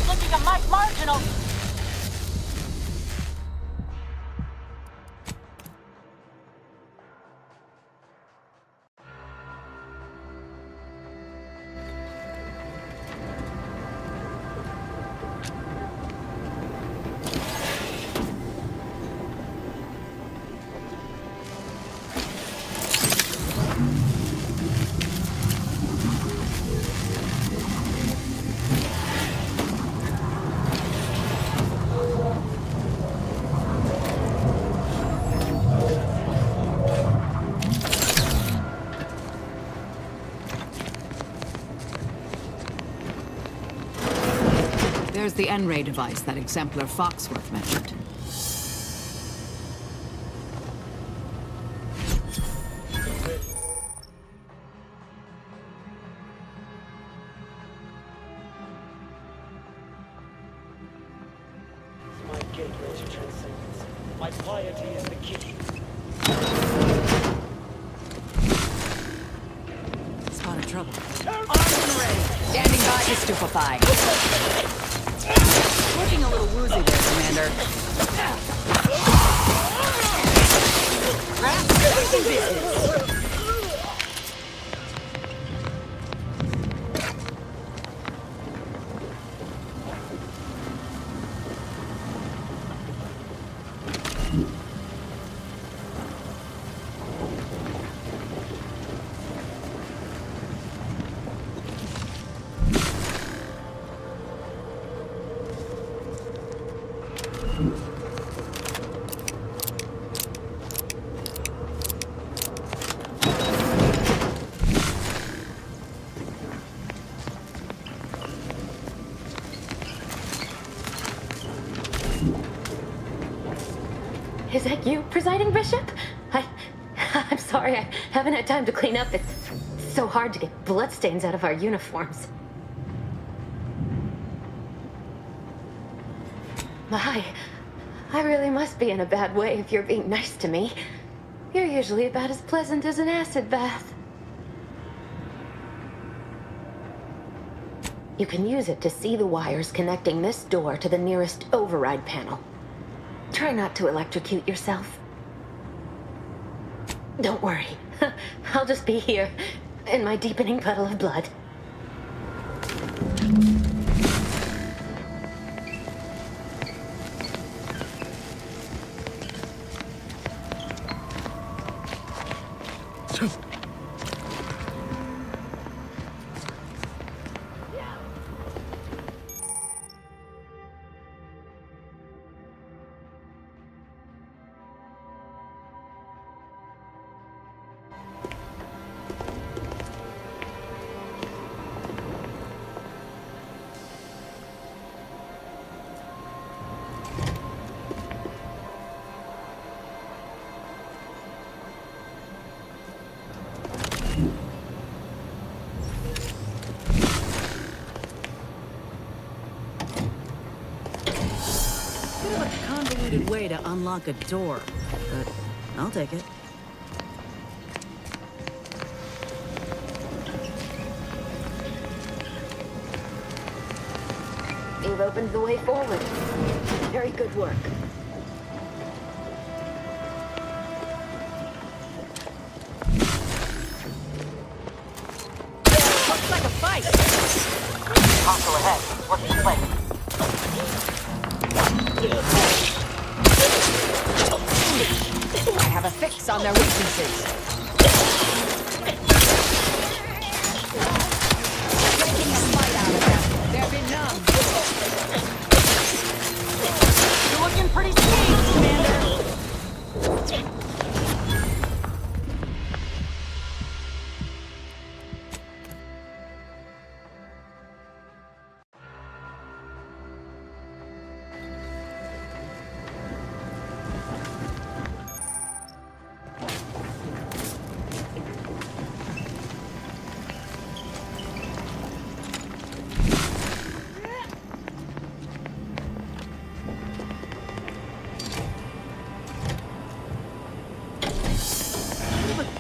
Looking at Mike Marginal. There's the N-ray device that Exemplar Foxworth mentioned. My gateway to transcendence. My piety is the key. Spotted trouble. Armed and ready. Standing by to stupefy. Looking a little woozy there, Commander. Is that you, Presiding Bishop? I'm sorry, I haven't had time to clean up. It's so hard to get bloodstains out of our uniforms. My, I really must be in a bad way if you're being nice to me. You're usually about as pleasant as an acid bath. You can use it to see the wires connecting this door to the nearest override panel. Try not to electrocute yourself. Don't worry. I'll just be here, in my deepening puddle of blood. way to unlock a door, but I'll take it. You've opened the way forward. Very good work. Looks like a fight. Console ahead. What's the play? I have a fix on their weaknesses. Taking a fight out of them. They're benumbed. You're looking pretty sweet, Commander.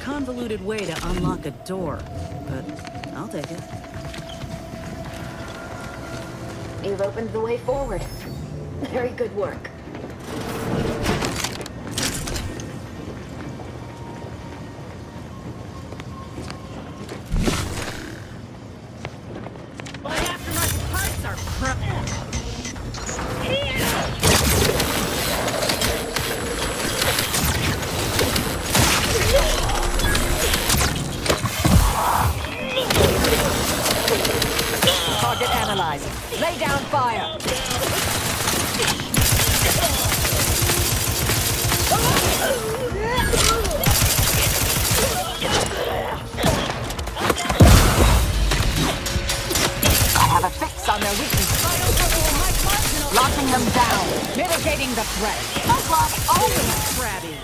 Convoluted way to unlock a door, but I'll take it. You've opened the way forward. Very good work. My aftermarket parts are Target analyzed. Lay down fire. I have a fix on their weakness. Locking them down. Mitigating the threat. Cyclops always crabby.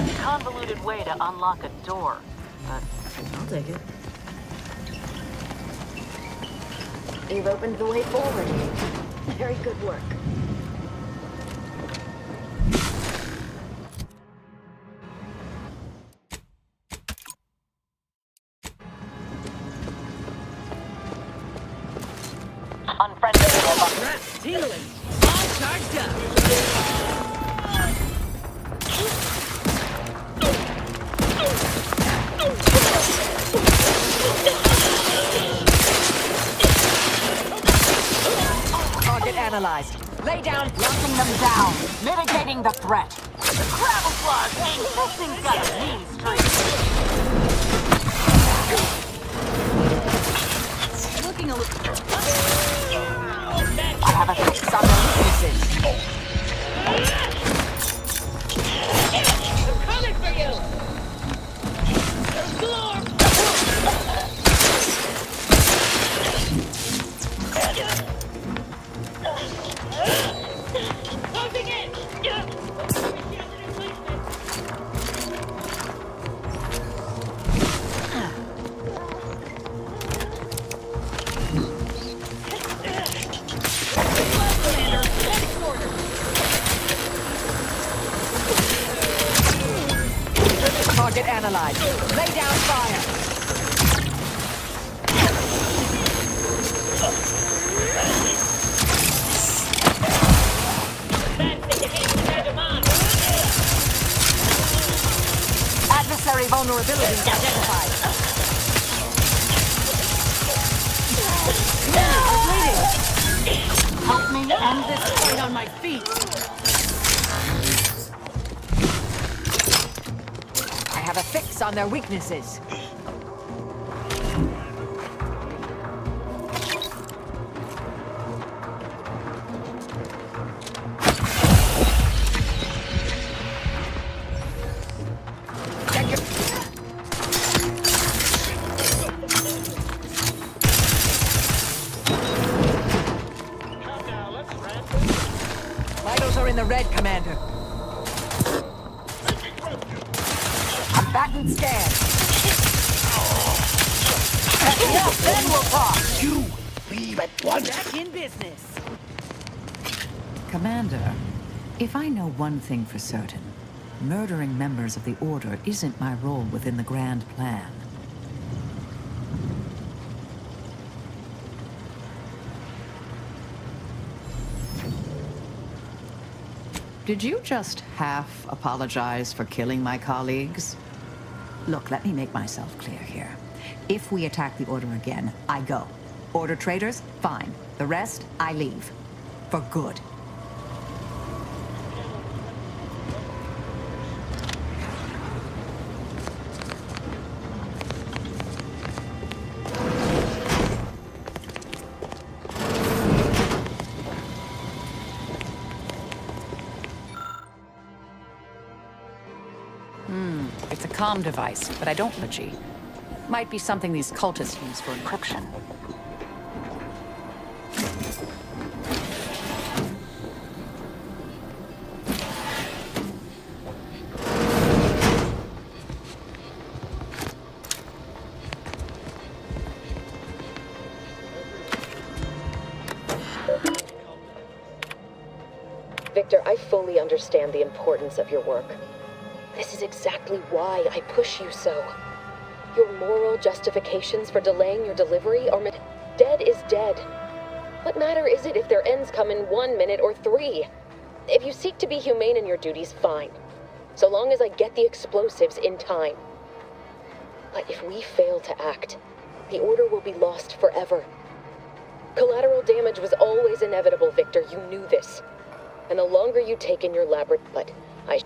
a convoluted way to unlock a door, but I'll take it. You've opened the way forward. Very good work. unfriendly robot. Rats tingling. All charged up. Target analyzed. Lay down. Locking them down. Mitigating the threat. The camouflage ain't this thing's got a mean streak. Looking a little. I have a fix on their weaknesses. I'm coming for you. Closing in. Target analyzed. Lay down fire. Adversary vulnerability identified. Help me end this fight on my feet. a fix on their weaknesses. Vitals are in the red, Commander. A battened scan. Yeah, then we'll talk. You leave at once. Back in business. Commander, if I know one thing for certain, murdering members of the Order isn't my role within the grand plan. Did you just half apologize for killing my colleagues? Look, let me make myself clear here. If we attack the Order again, I go. Order traitors, fine. The rest, I leave. For good. It's a comm device, but I don't budgie. Might be something these cultists use for encryption. Victor, I fully understand the importance of your work. This is exactly why I push you so. Your moral justifications for delaying your delivery are dead is dead. What matter is it if their ends come in 1 minute or 3? If you seek to be humane in your duties, fine. So long as I get the explosives in time. But if we fail to act, the Order will be lost forever. Collateral damage was always inevitable, Victor. You knew this. And the longer you take in your laboratory, but I...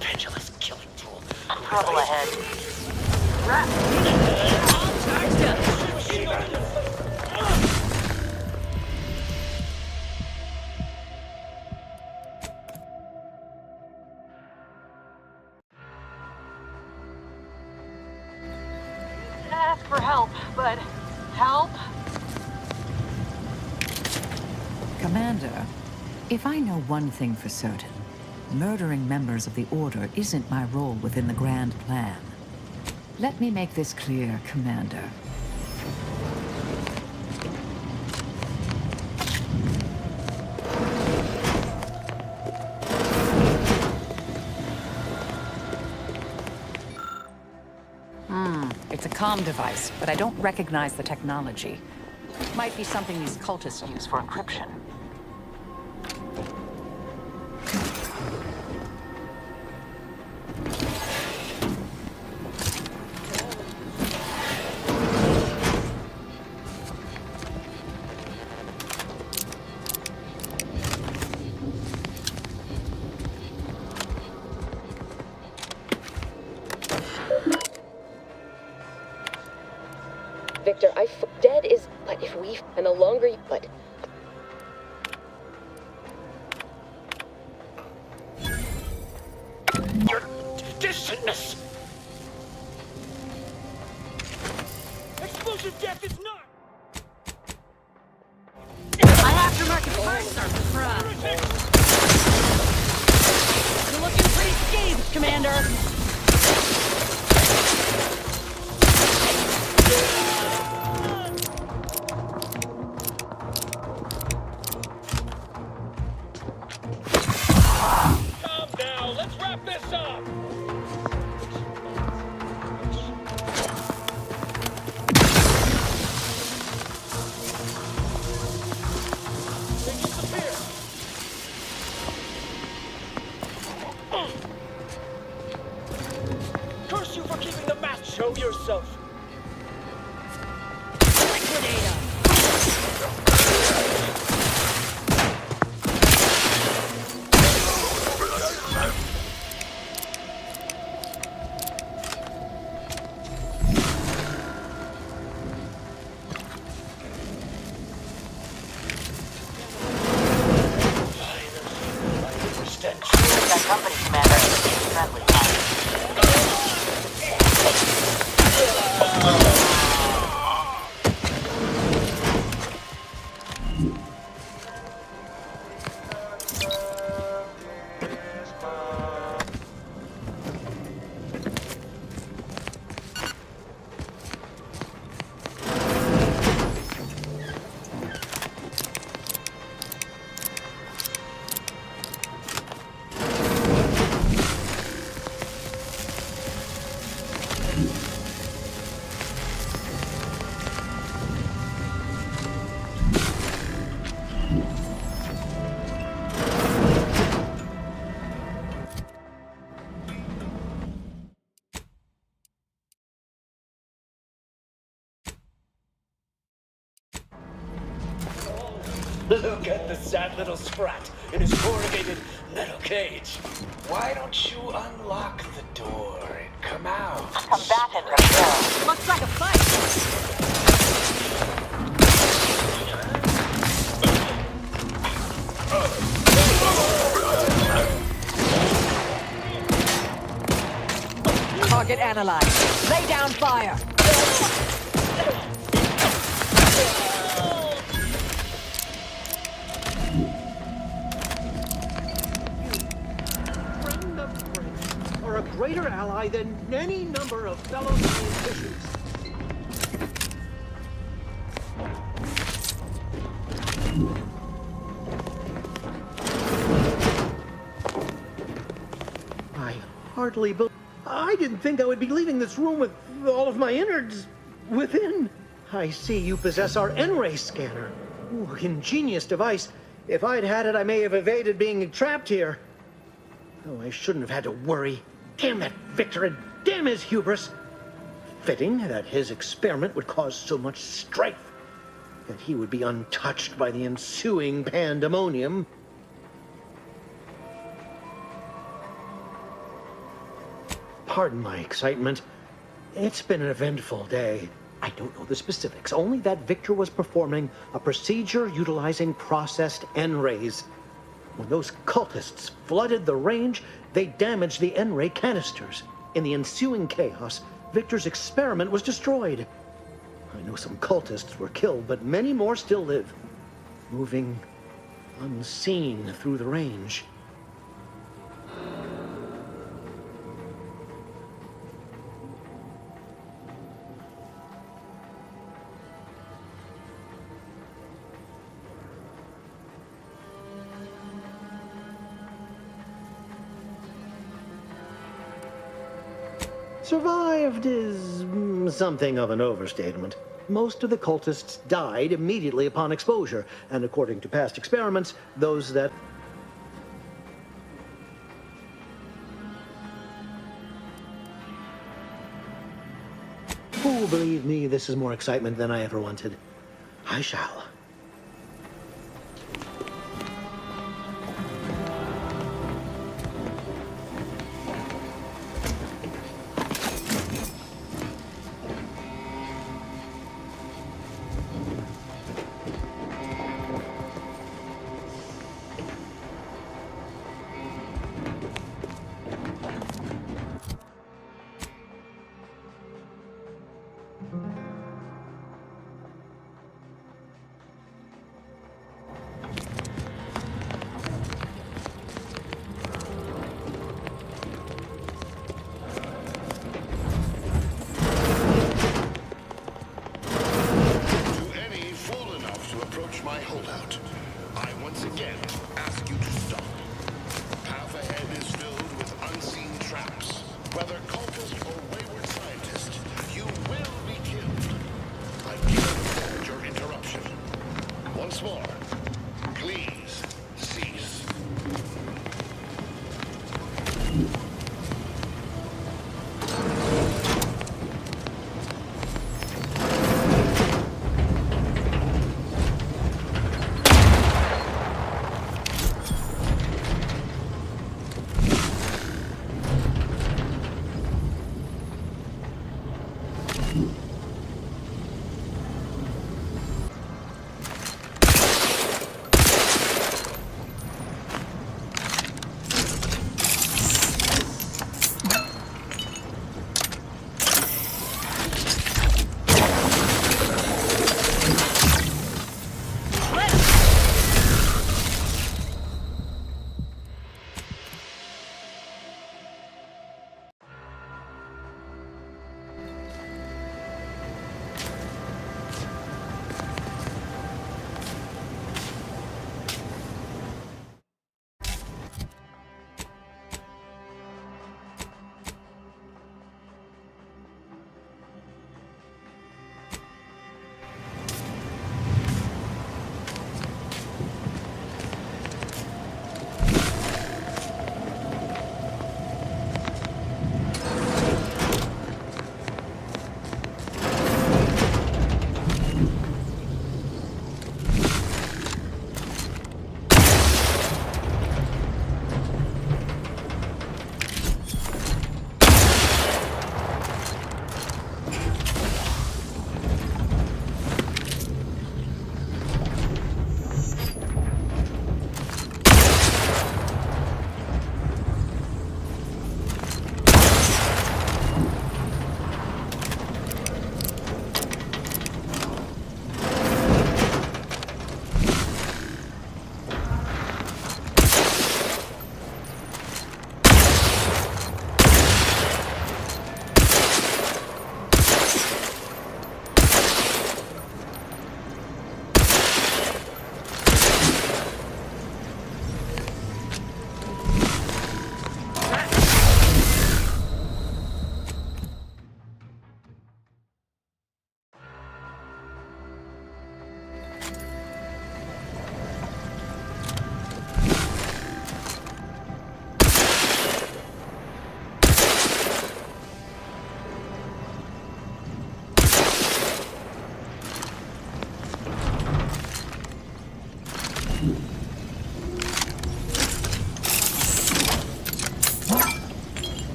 Pendulous killing tool. Trouble ahead. Ask for help, but help? Commander, if I know one thing for certain, murdering members of the Order isn't my role within the grand plan. Let me make this clear, Commander. It's a comm device, but I don't recognize the technology. Might be something these cultists use for encryption. Victor, dead is... But if we... And the longer you... But... Your distantness. Explosive death is not. My aftermarket parts are fried. You're looking pretty scathed, Commander. Show yourself. That company, Commander. Friendly. Look at the sad little sprat in his corrugated metal cage. Why don't you unlock the door and come out? Combatant repaired. Looks like a fight. Target analyzed. Lay down fire. Friend of friends are a greater ally than any number of fellow scientists. I hardly believe. I didn't think I would be leaving this room with all of my innards within. I see you possess our N-ray scanner. Ooh, ingenious device. If I'd had it, I may have evaded being trapped here. Oh, I shouldn't have had to worry. Damn that Victor and damn his hubris. Fitting that his experiment would cause so much strife, that he would be untouched by the ensuing pandemonium. Pardon my excitement. It's been an eventful day. I don't know the specifics, only that Victor was performing a procedure utilizing processed N-rays. When those cultists flooded the range, they damaged the N-ray canisters. In the ensuing chaos, Victor's experiment was destroyed. I know some cultists were killed, but many more still live, moving unseen through the range. Survived is something of an overstatement. Most of the cultists died immediately upon exposure, and according to past experiments, those that... Oh, believe me, this is more excitement than I ever wanted. I shall.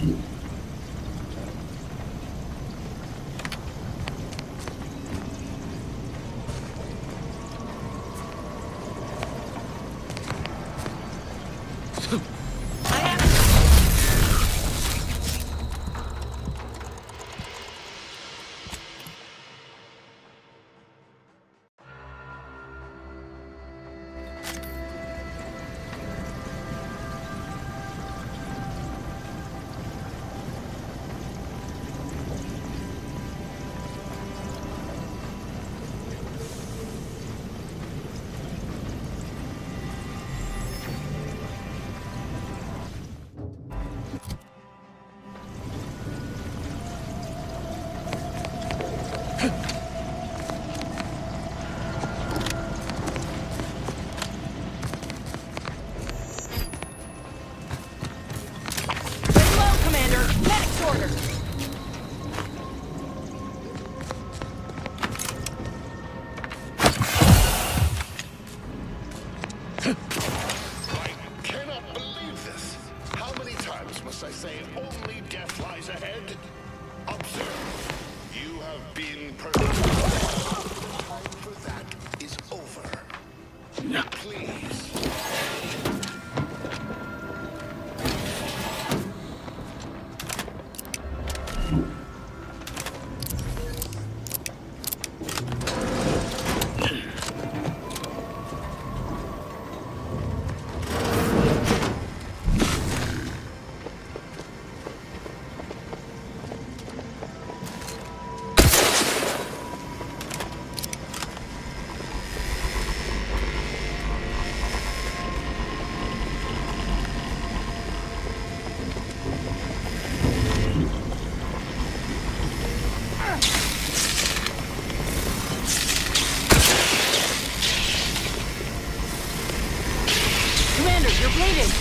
I cannot believe this. How many times must I say only death lies ahead? Observe. You have been perfect. Time for that is over. Please. Commander, you're bleeding!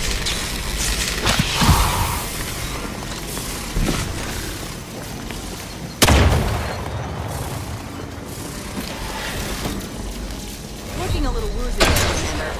Looking a little woozy, Commander.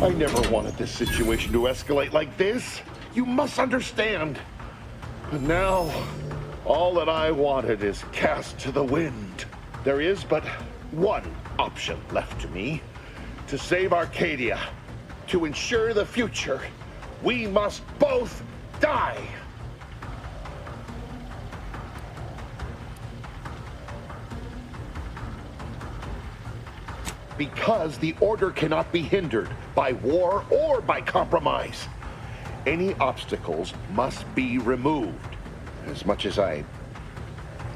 I never wanted this situation to escalate like this. You must understand. But now, all that I wanted is cast to the wind. There is but one option left to me. To save Arcadia, to ensure the future, we must both die. Because the Order cannot be hindered by war or by compromise. Any obstacles must be removed, as much as I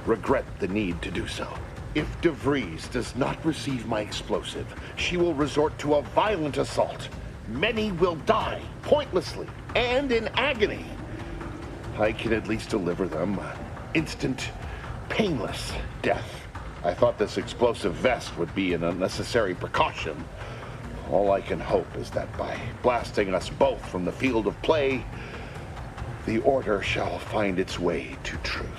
regret the need to do so. If De Vries does not receive my explosive, she will resort to a violent assault. Many will die, pointlessly, and in agony. I can at least deliver them an instant, painless death. I thought this explosive vest would be an unnecessary precaution. All I can hope is that by blasting us both from the field of play, the Order shall find its way to truth.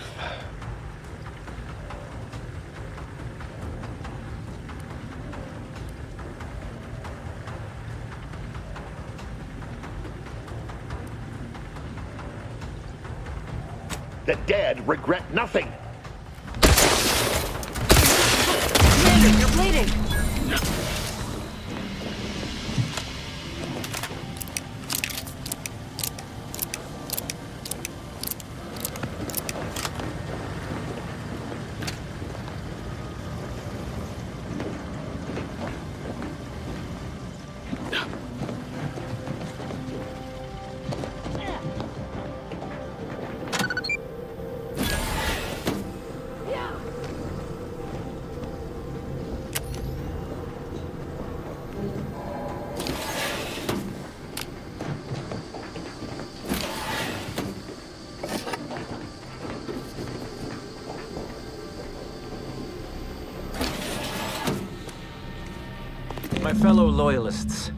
The dead regret nothing. Commander, you're bleeding! My fellow Loyalists,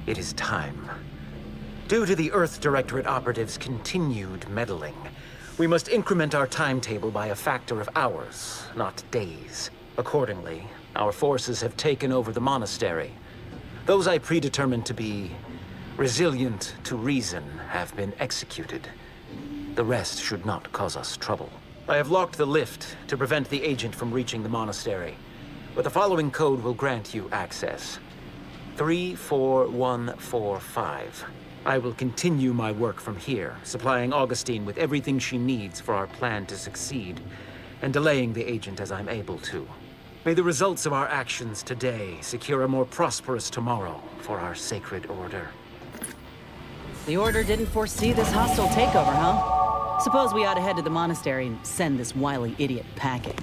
it is time. Due to the Earth Directorate operatives' continued meddling, we must increment our timetable by a factor of hours, not days. Accordingly, our forces have taken over the monastery. Those I predetermined to be resilient to reason have been executed. The rest should not cause us trouble. I have locked the lift to prevent the agent from reaching the monastery, but the following code will grant you access. 34145. I will continue my work from here, supplying Augustine with everything she needs for our plan to succeed, and delaying the agent as I'm able to. May the results of our actions today secure a more prosperous tomorrow for our sacred order. The Order didn't foresee this hostile takeover, huh? Suppose we ought to head to the monastery and send this wily idiot packing.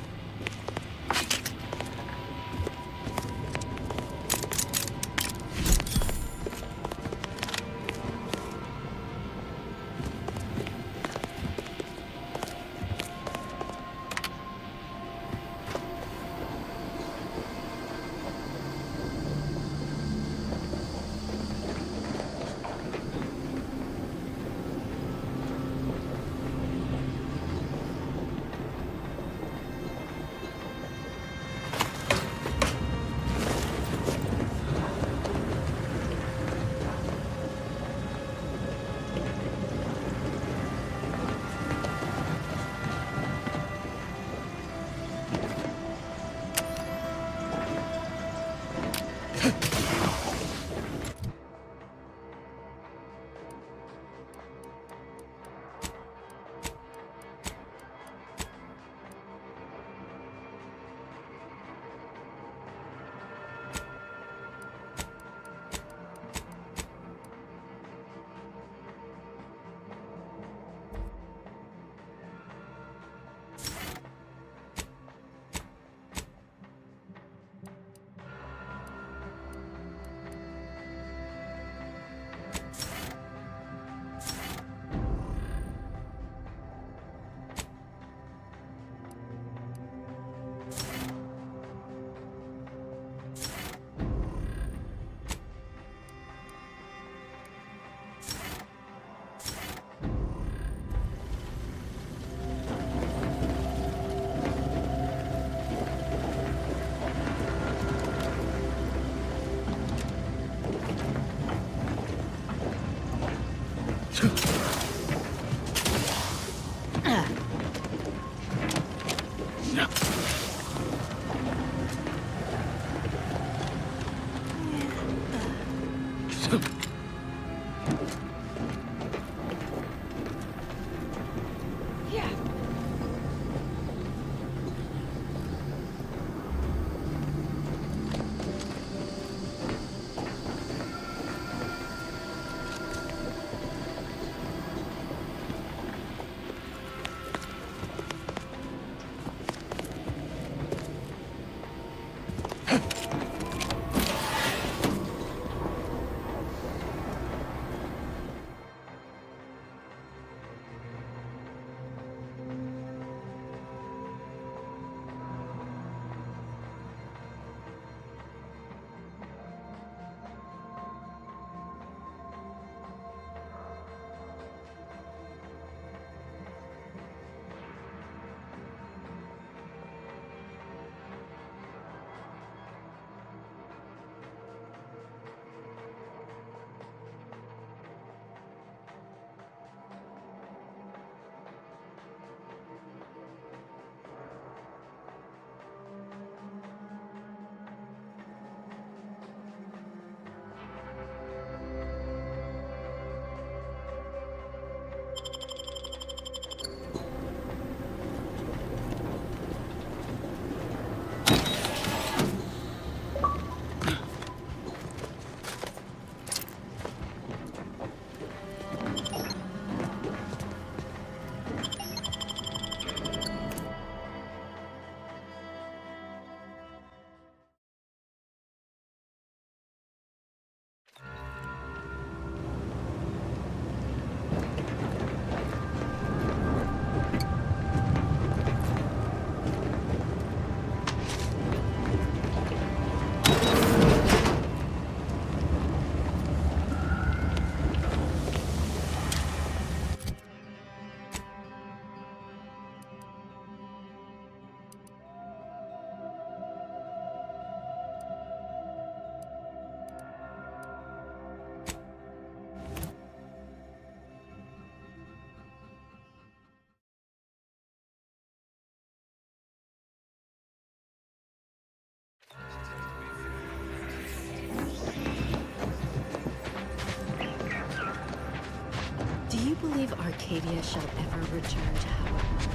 you believe Arcadia shall ever return to how it was?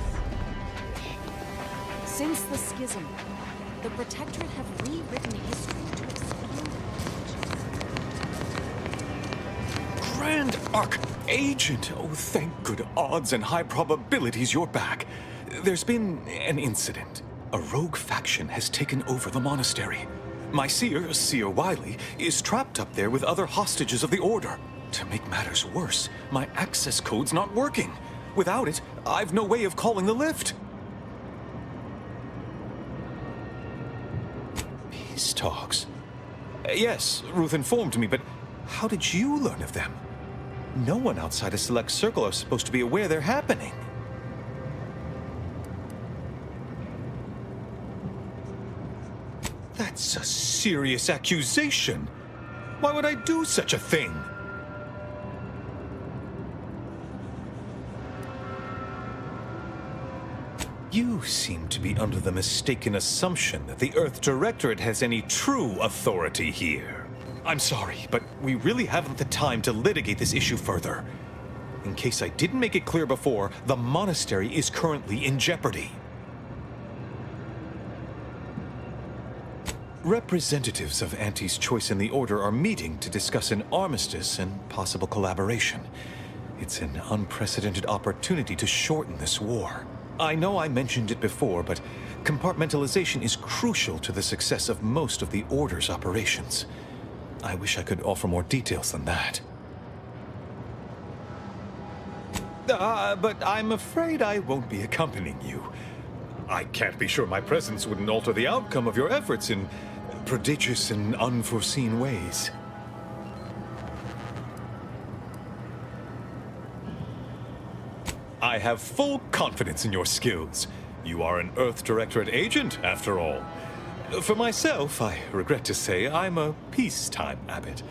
Since the schism, the Protectorate have rewritten history to expand Grand Archagent! Oh, thank good odds and high probabilities you're back. There's been an incident. A rogue faction has taken over the monastery. My seer, Seer Wiley, is trapped up there with other hostages of the Order. To make matters worse, my access code's not working. Without it, I've no way of calling the lift. Peace talks? Yes, Ruth informed me, but how did you learn of them? No one outside a select circle are supposed to be aware they're happening. That's a serious accusation. Why would I do such a thing? You seem to be under the mistaken assumption that the Earth Directorate has any true authority here. I'm sorry, but we really haven't the time to litigate this issue further. In case I didn't make it clear before, the monastery is currently in jeopardy. Representatives of Auntie's Choice and the Order are meeting to discuss an armistice and possible collaboration. It's an unprecedented opportunity to shorten this war. I know I mentioned it before, but compartmentalization is crucial to the success of most of the Order's operations. I wish I could offer more details than that. But I'm afraid I won't be accompanying you. I can't be sure my presence wouldn't alter the outcome of your efforts in prodigious and unforeseen ways. I have full confidence in your skills. You are an Earth Directorate agent, after all. For myself, I regret to say I'm a peacetime abbot.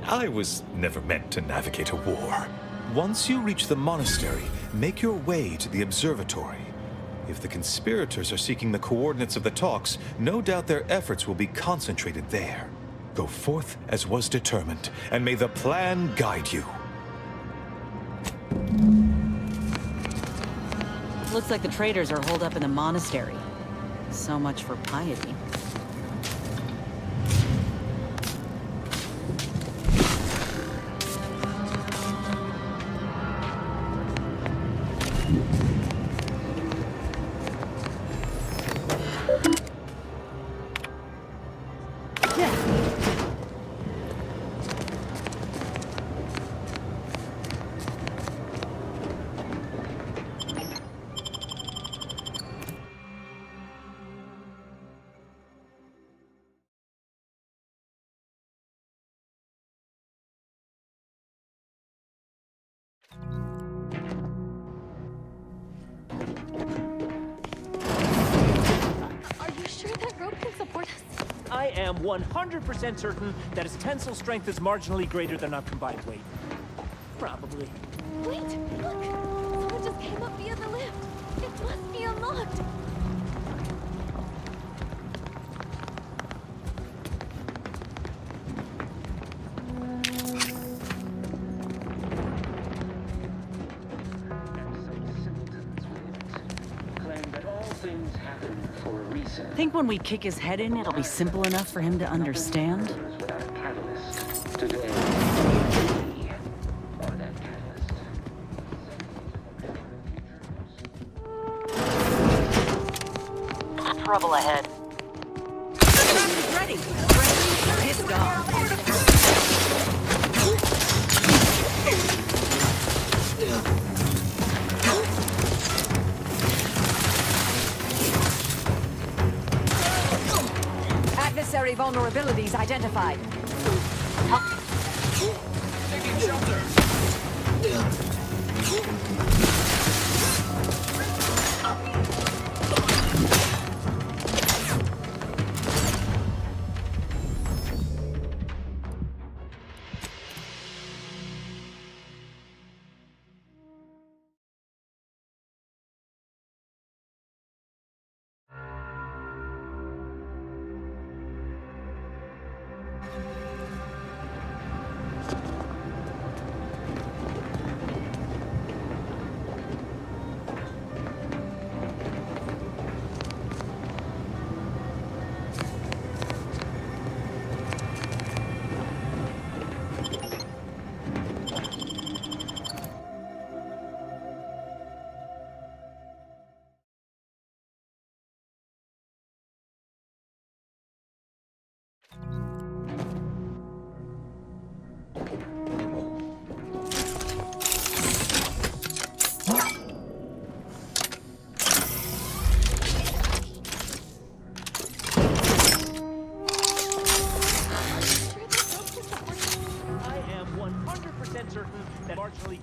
I was never meant to navigate a war. Once you reach the monastery, make your way to the observatory. If the conspirators are seeking the coordinates of the talks, no doubt their efforts will be concentrated there. Go forth as was determined, and may the plan guide you. Looks like the traders are holed up in the monastery. So much for piety. I am 100% certain that its tensile strength is marginally greater than our combined weight. Probably. Wait, look! Someone just came up via the lift. It must be unlocked. Think when we kick his head in, it'll be simple enough for him to understand? Trouble ahead. Ready! Pissed off. Adversary vulnerabilities identified. Taking shelter.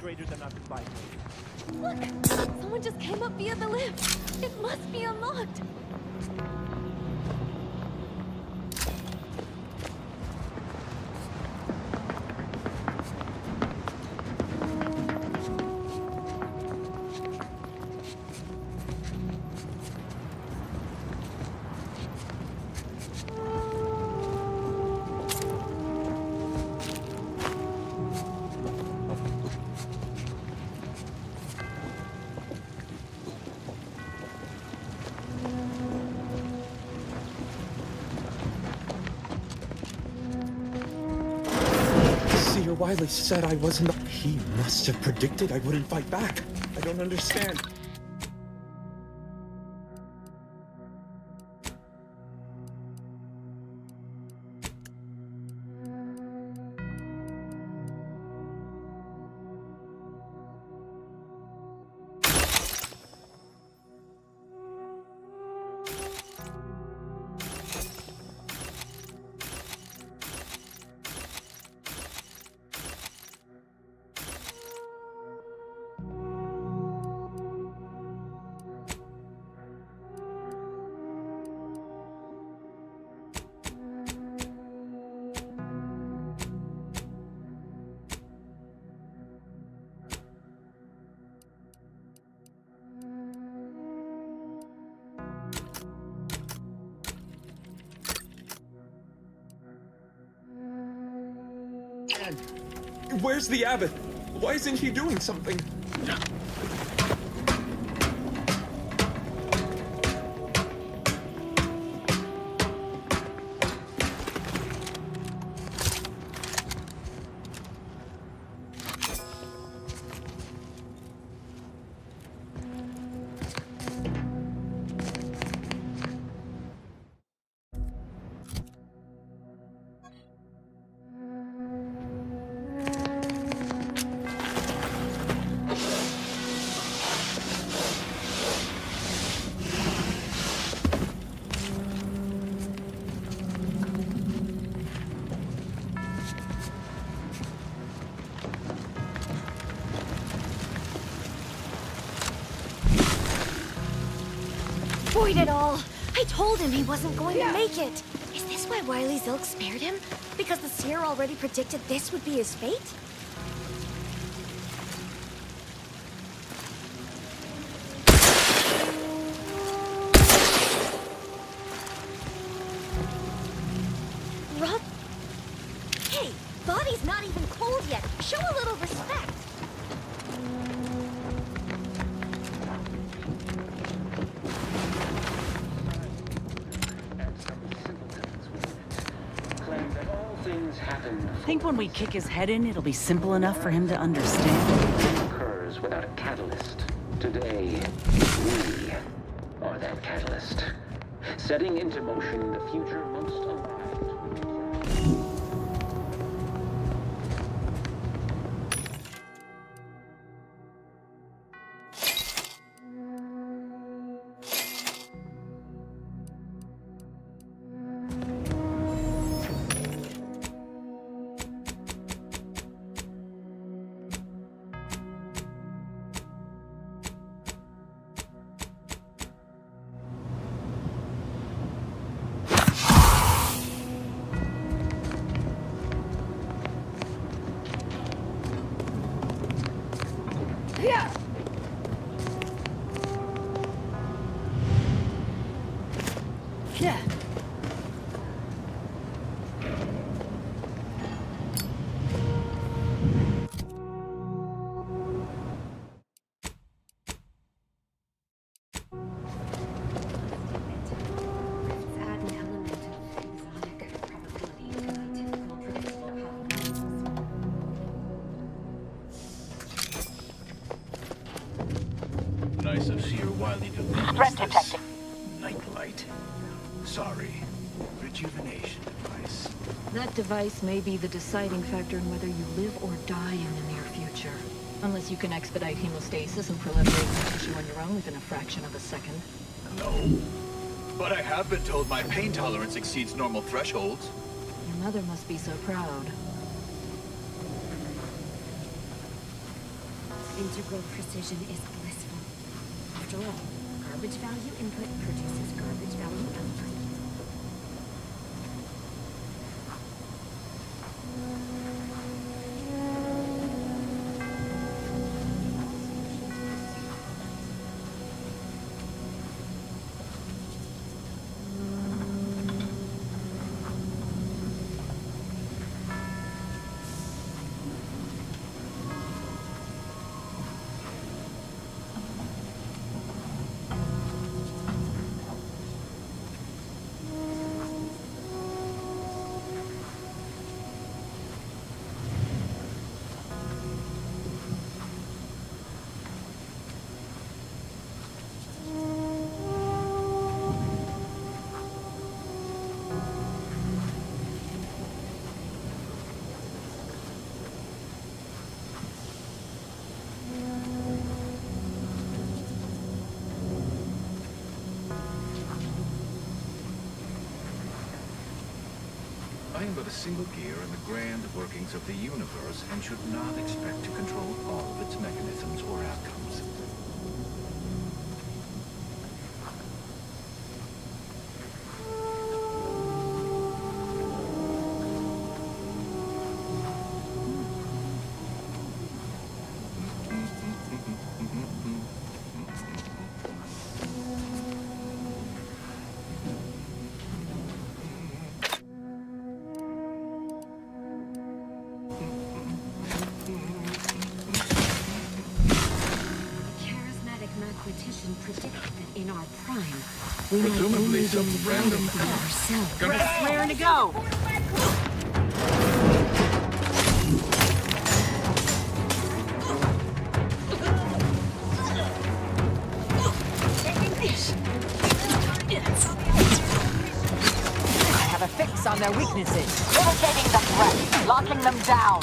greater than our combined weight. Look! Someone just came up via the lift. It must be unlocked. Seer Wiley said I wasn't. He must have predicted I wouldn't fight back. I don't understand. Where's the abbot? Why isn't he doing something? Void it all! I told him he wasn't going to make it! Is this why Wily Zilk spared him? Because the seer already predicted this would be his fate? Rob? Hey, body's not even cold yet. Show a little respect. Think when we kick his head in, it'll be simple enough for him to understand? Occurs without a catalyst. Today, we are that catalyst. Setting into motion the future most alive. Yeah. Yeah. Nice of Seer Wiley to Threat detected. Nightlight. Sorry. Rejuvenation device. That device may be the deciding factor in whether you live or die in the near future. Unless you can expedite hemostasis and proliferate the tissue on your own within a fraction of a second. No. But I have been told my pain tolerance exceeds normal thresholds. Your mother must be so proud. Integral precision is blissful. After all, garbage value input produces garbage value output. I am but a single gear in the grand workings of the universe and should not expect to control all of its mechanisms or outcomes. Mathematician predicted that in our prime, we might Presumably only be some random learning about ourselves. Raring to go! I have a fix on their weaknesses. Mitigating the threat, locking them down.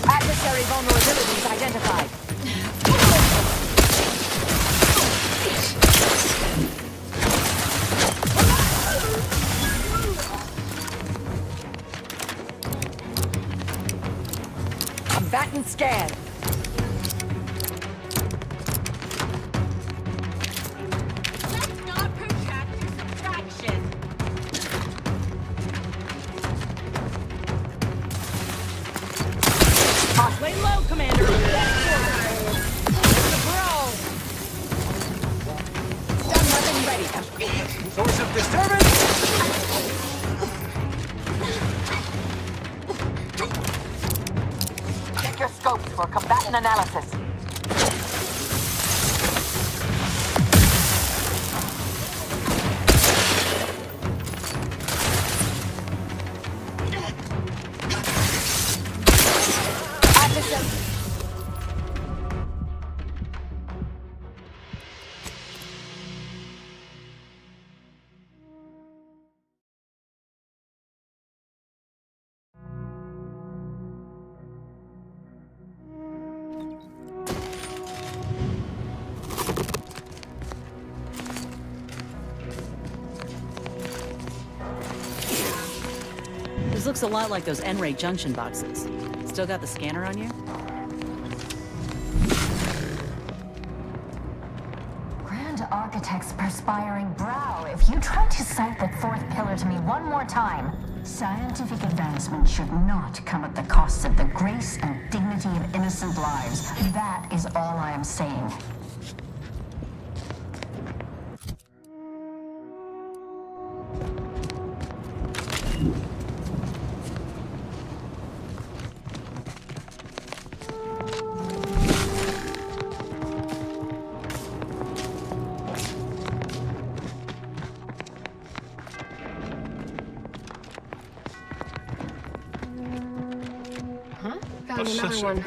Adversary vulnerabilities identified. Combatant scan. Let's not protract your subtraction. Lay low, Commander. Stun weapon ready. Source of disturbance! Check your scopes for combatant analysis. This looks a lot like those N-ray junction boxes. Still got the scanner on you? Grand Architect's perspiring brow, if you try to cite that fourth pillar to me one more time, scientific advancement should not come at the cost of the grace and dignity of innocent lives. That is all I am saying. Found another one. The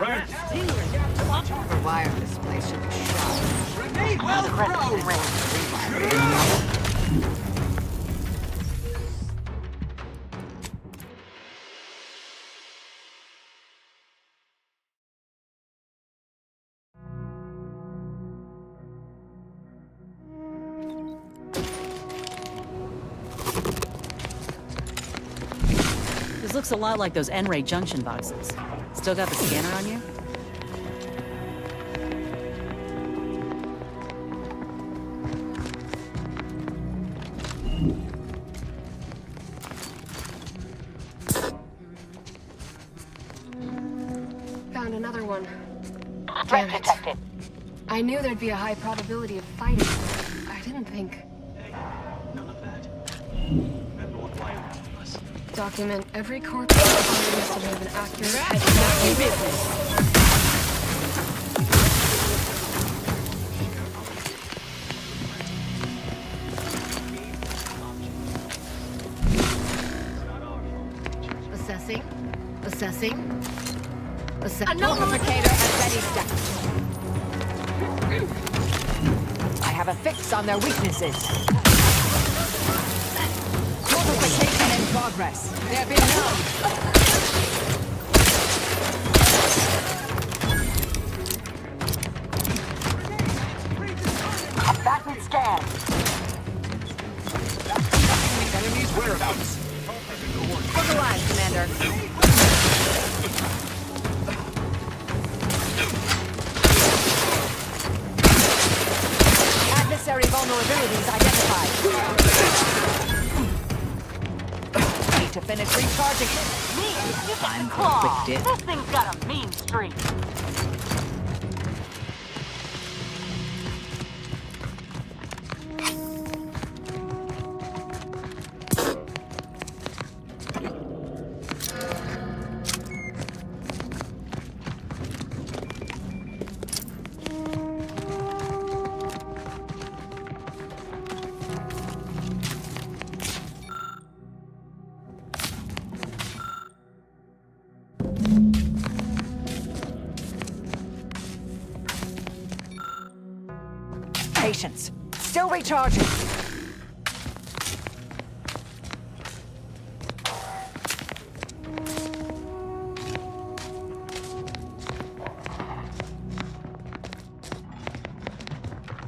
wireless place should be shot. Grenade well thrown! looks a lot like those N-ray junction boxes. Still got the scanner on you? Found another one. Damn it. I knew there'd be a high probability of fighting. I didn't think. None of that. Remember what Wiley told us. Document every corpse on this to have an accurate head business. Assessing. Assessing. Multiplicator at ready step. I have a fix on their weaknesses. Multiplication in progress. There be none. Backman scan. Enemy's whereabouts. Look alive, Commander. Adversary vulnerabilities identified. Need to finish recharging. I'm quick dip. This thing's got a mean streak. Patience. Still recharging.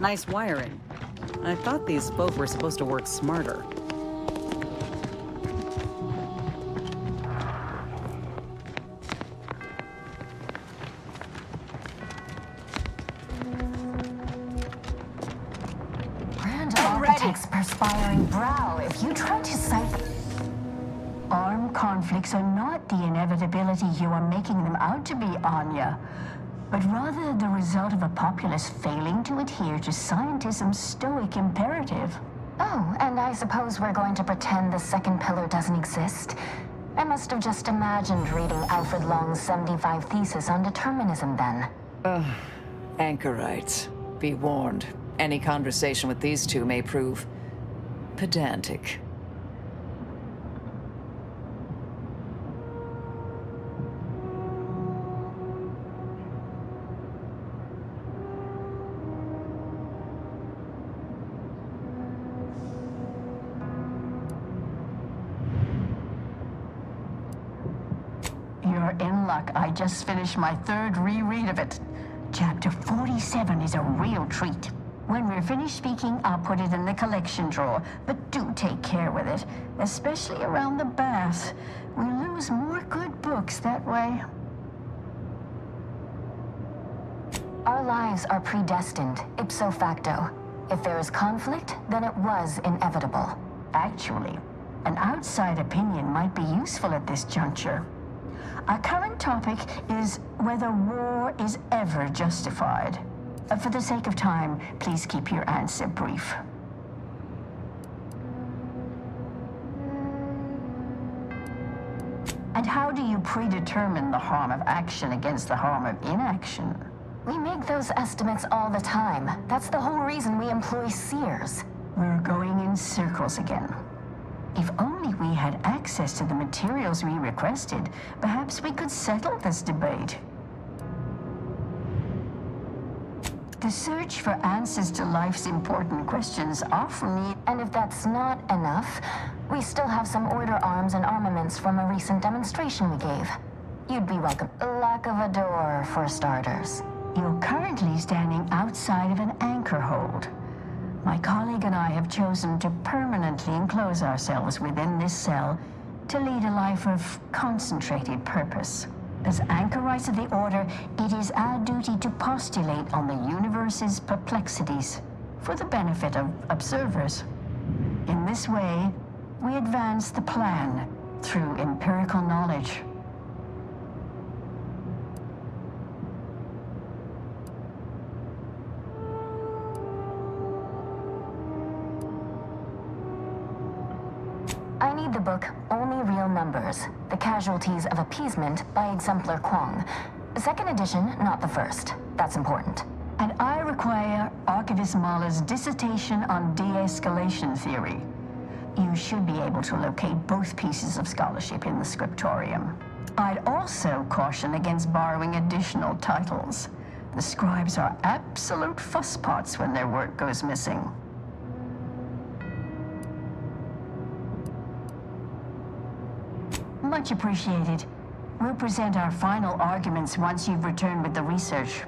Nice wiring. I thought these folk were supposed to work smarter. Architect's perspiring brow. If you try to cite... Armed conflicts are not the inevitability you are making them out to be, Anya, but rather the result of a populace failing to adhere to scientism's stoic imperative. Oh, and I suppose we're going to pretend the second pillar doesn't exist? I must have just imagined reading Alfred Long's 75 Thesis on determinism then. Anchorites. Be warned. Any conversation with these two may prove pedantic. You're in luck. I just finished my third reread of it. Chapter 47 is a real treat. When we're finished speaking, I'll put it in the collection drawer, but do take care with it, especially around the bath. We lose more good books that way. Our lives are predestined, ipso facto. If there is conflict, then it was inevitable. Actually, an outside opinion might be useful at this juncture. Our current topic is whether war is ever justified. For the sake of time, please keep your answer brief. And how do you predetermine the harm of action against the harm of inaction? We make those estimates all the time. That's the whole reason we employ seers. We're going in circles again. If only we had access to the materials we requested, perhaps we could settle this debate. The search for answers to life's important questions often need... And if that's not enough, we still have some order arms and armaments from a recent demonstration we gave. You'd be welcome. Lack of a door, for starters. You're currently standing outside of an anchor hold. My colleague and I have chosen to permanently enclose ourselves within this cell to lead a life of concentrated purpose. As anchorites of the Order, it is our duty to postulate on the universe's perplexities for the benefit of observers. In this way, we advance the plan through empirical knowledge. I need the book Only Real Numbers, The Casualties of Appeasement by Exemplar Kwong. Second edition, not the first. That's important. And I require Archivist Mahler's dissertation on de-escalation theory. You should be able to locate both pieces of scholarship in the scriptorium. I'd also caution against borrowing additional titles. The scribes are absolute fusspots when their work goes missing. Much appreciated. We'll present our final arguments once you've returned with the research.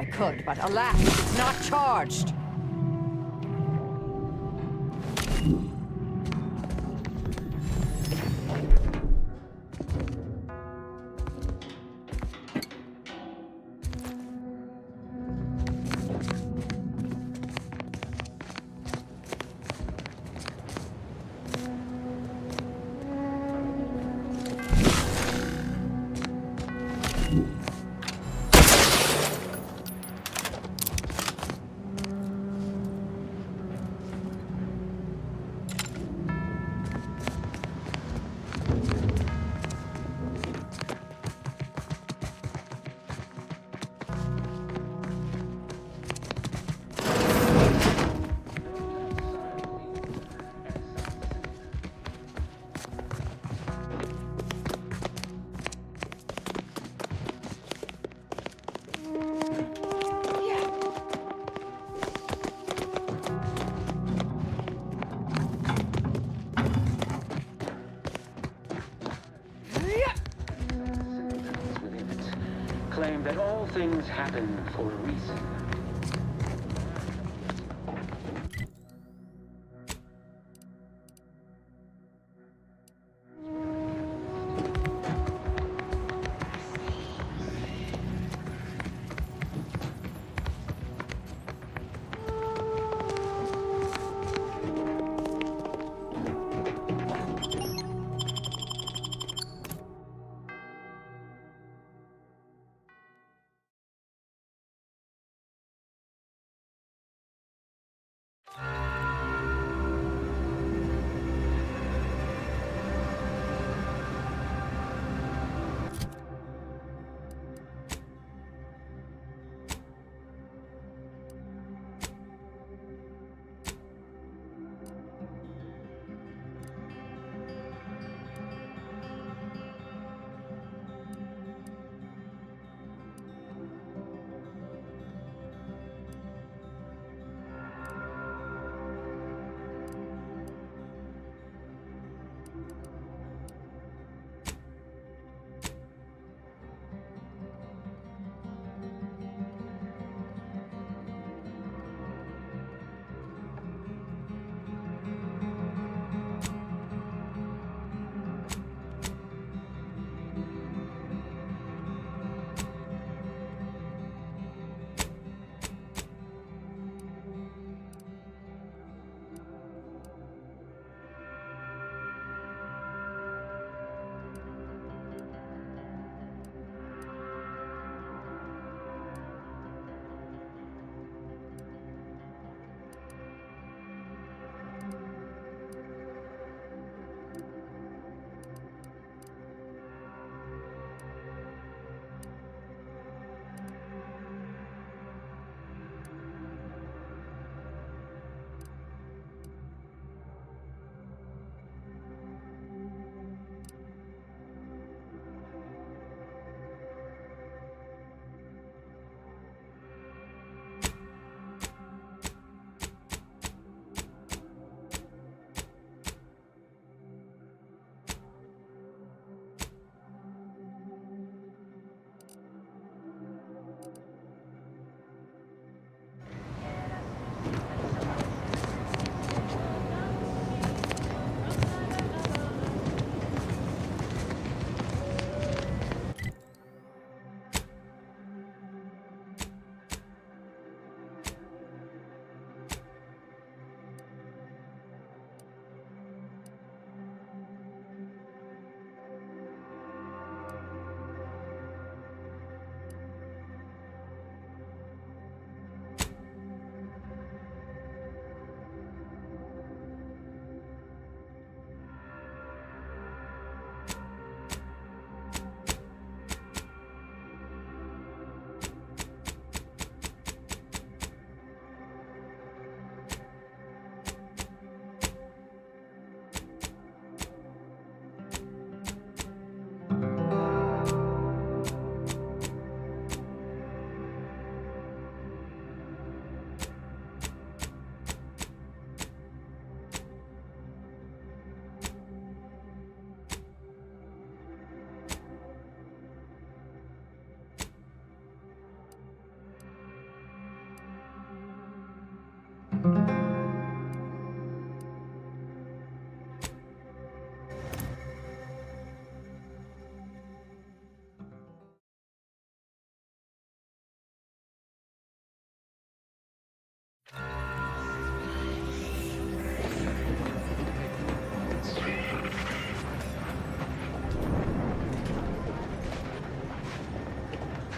Could, but alas, it's not charged. All things happen for a reason.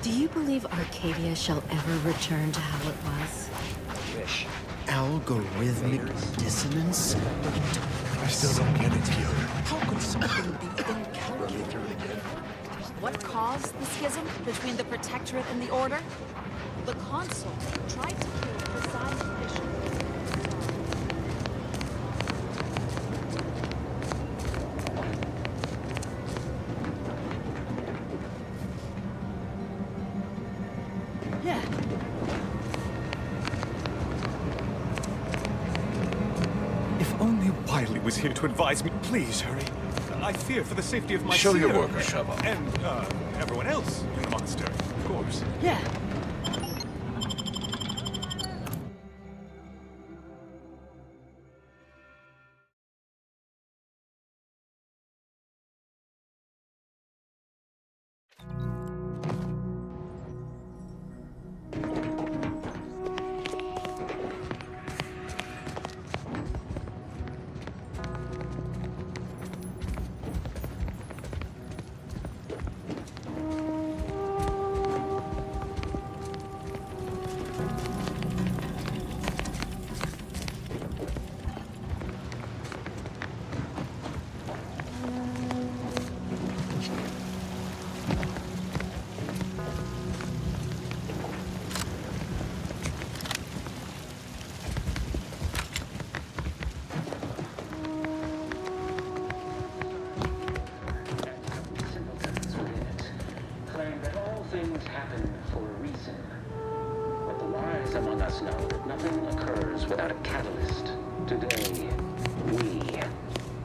Do you believe Arcadia shall ever return to how it was? Wish. Algorithmic dissonance? I still don't get it, Fiona. How could something be incalculable? What caused the schism between the Protectorate and the Order? The Consul tried to kill Poseidon Bishop. If only Wiley was here to advise me. Please hurry. I fear for the safety of my Show your seer work a shovel. And, everyone else in the monastery. course. Yeah. Claim that all things happen for a reason. But the wise among us know that nothing occurs without a catalyst. Today, we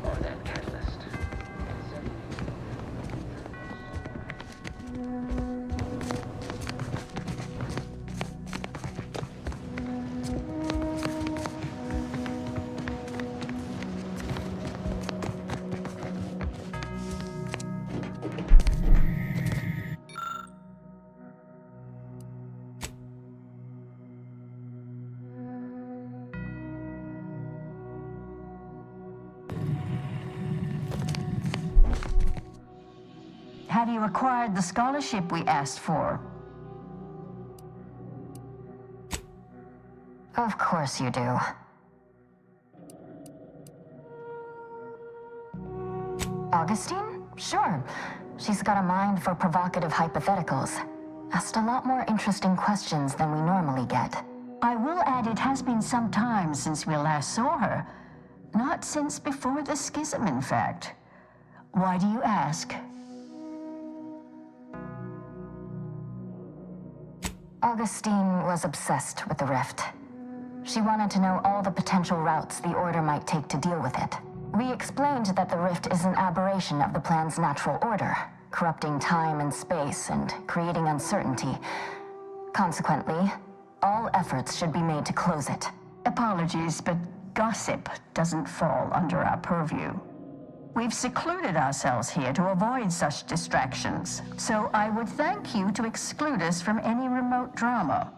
are that catalyst. Have you acquired the scholarship we asked for? Of course you do. Augustine? Sure. She's got a mind for provocative hypotheticals. Asked a lot more interesting questions than we normally get. I will add it has been some time since we last saw her. Not since before the schism, in fact. Why do you ask? Augustine was obsessed with the Rift. She wanted to know all the potential routes the Order might take to deal with it. We explained that the Rift is an aberration of the plan's natural order, corrupting time and space and creating uncertainty. Consequently, all efforts should be made to close it. Apologies, but gossip doesn't fall under our purview. We've secluded ourselves here to avoid such distractions, so I would thank you to exclude us from any remote drama.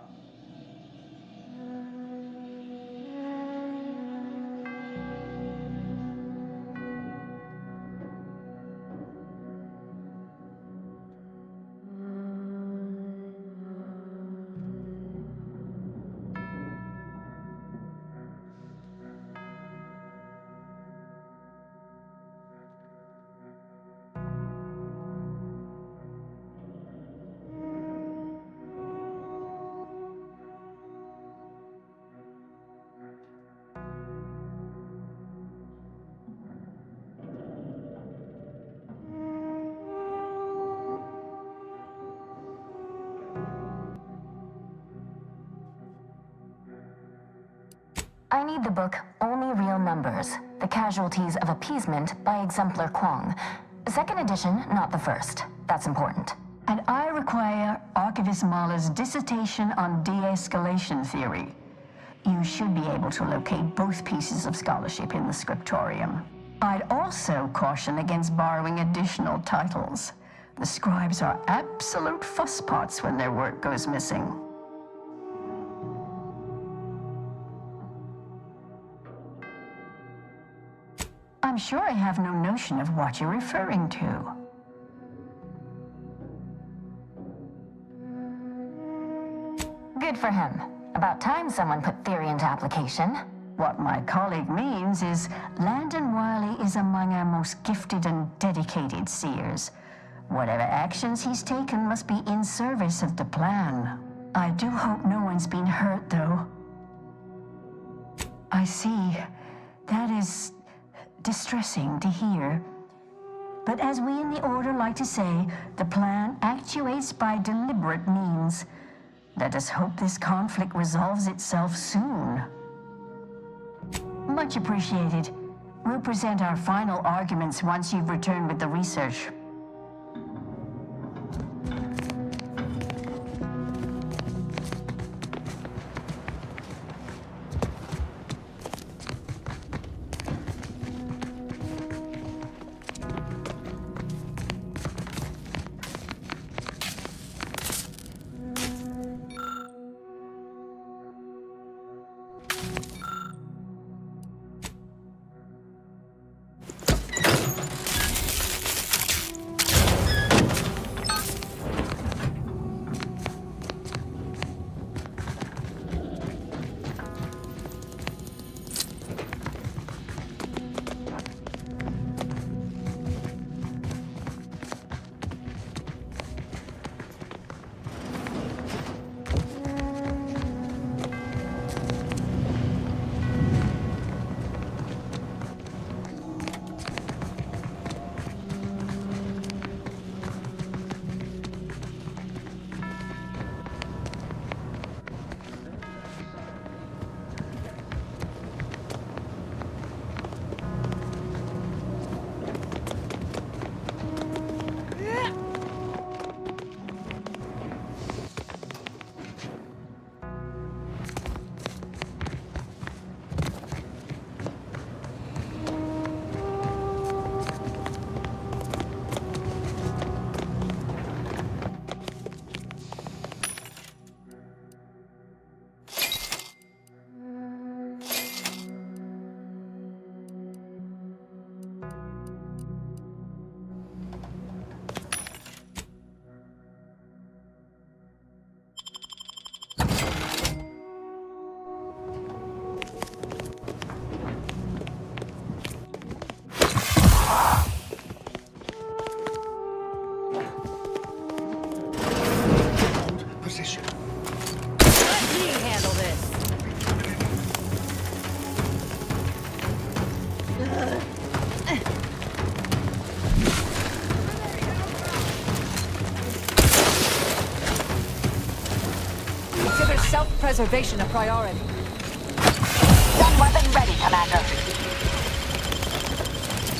I need the book Only Real Numbers, The Casualties of Appeasement by Exemplar Kwong. Second edition, not the first. That's important. And I require Archivist Mahler's dissertation on de-escalation theory. You should be able to locate both pieces of scholarship in the scriptorium. I'd also caution against borrowing additional titles. The scribes are absolute fusspots when their work goes missing. I'm sure I have no notion of what you're referring to. Good for him. About time someone put theory into application. What my colleague means is Landon Wiley is among our most gifted and dedicated seers. Whatever actions he's taken must be in service of the plan. I do hope no one's been hurt, though. I see. That is distressing to hear. But as we in the Order like to say, the plan actuates by deliberate means. Let us hope this conflict resolves itself soon. Much appreciated. We'll present our final arguments once you've returned with the research. preservation a priority. Gun weapon ready, Commander.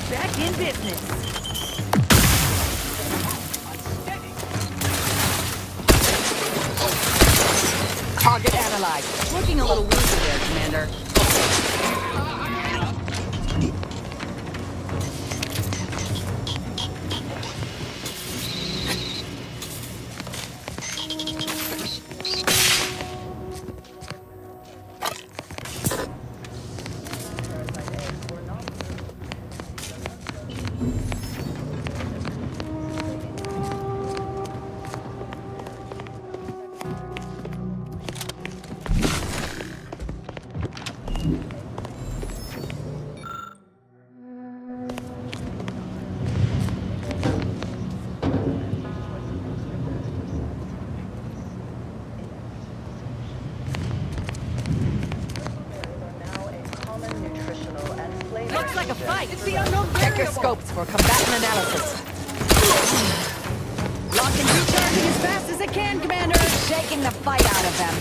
Back in business. Target analyzed. Looking a little woozy there, Commander. Looks like a fight. It's the unknown. Check your scopes for combatant analysis. Lock and recharging as fast as it can, Commander. Shaking the fight out of them.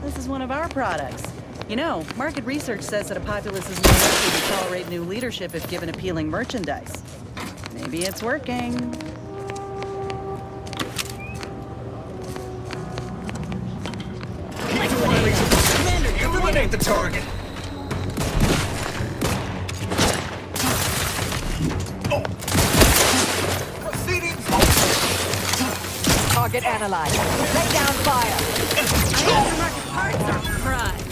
This is one of our products. You know, market research says that a populace is more likely to tolerate new leadership if given appealing merchandise. Maybe it's working. Eliminate the target! Target analyzed. Lay down fire. Aftermarket parts are fried.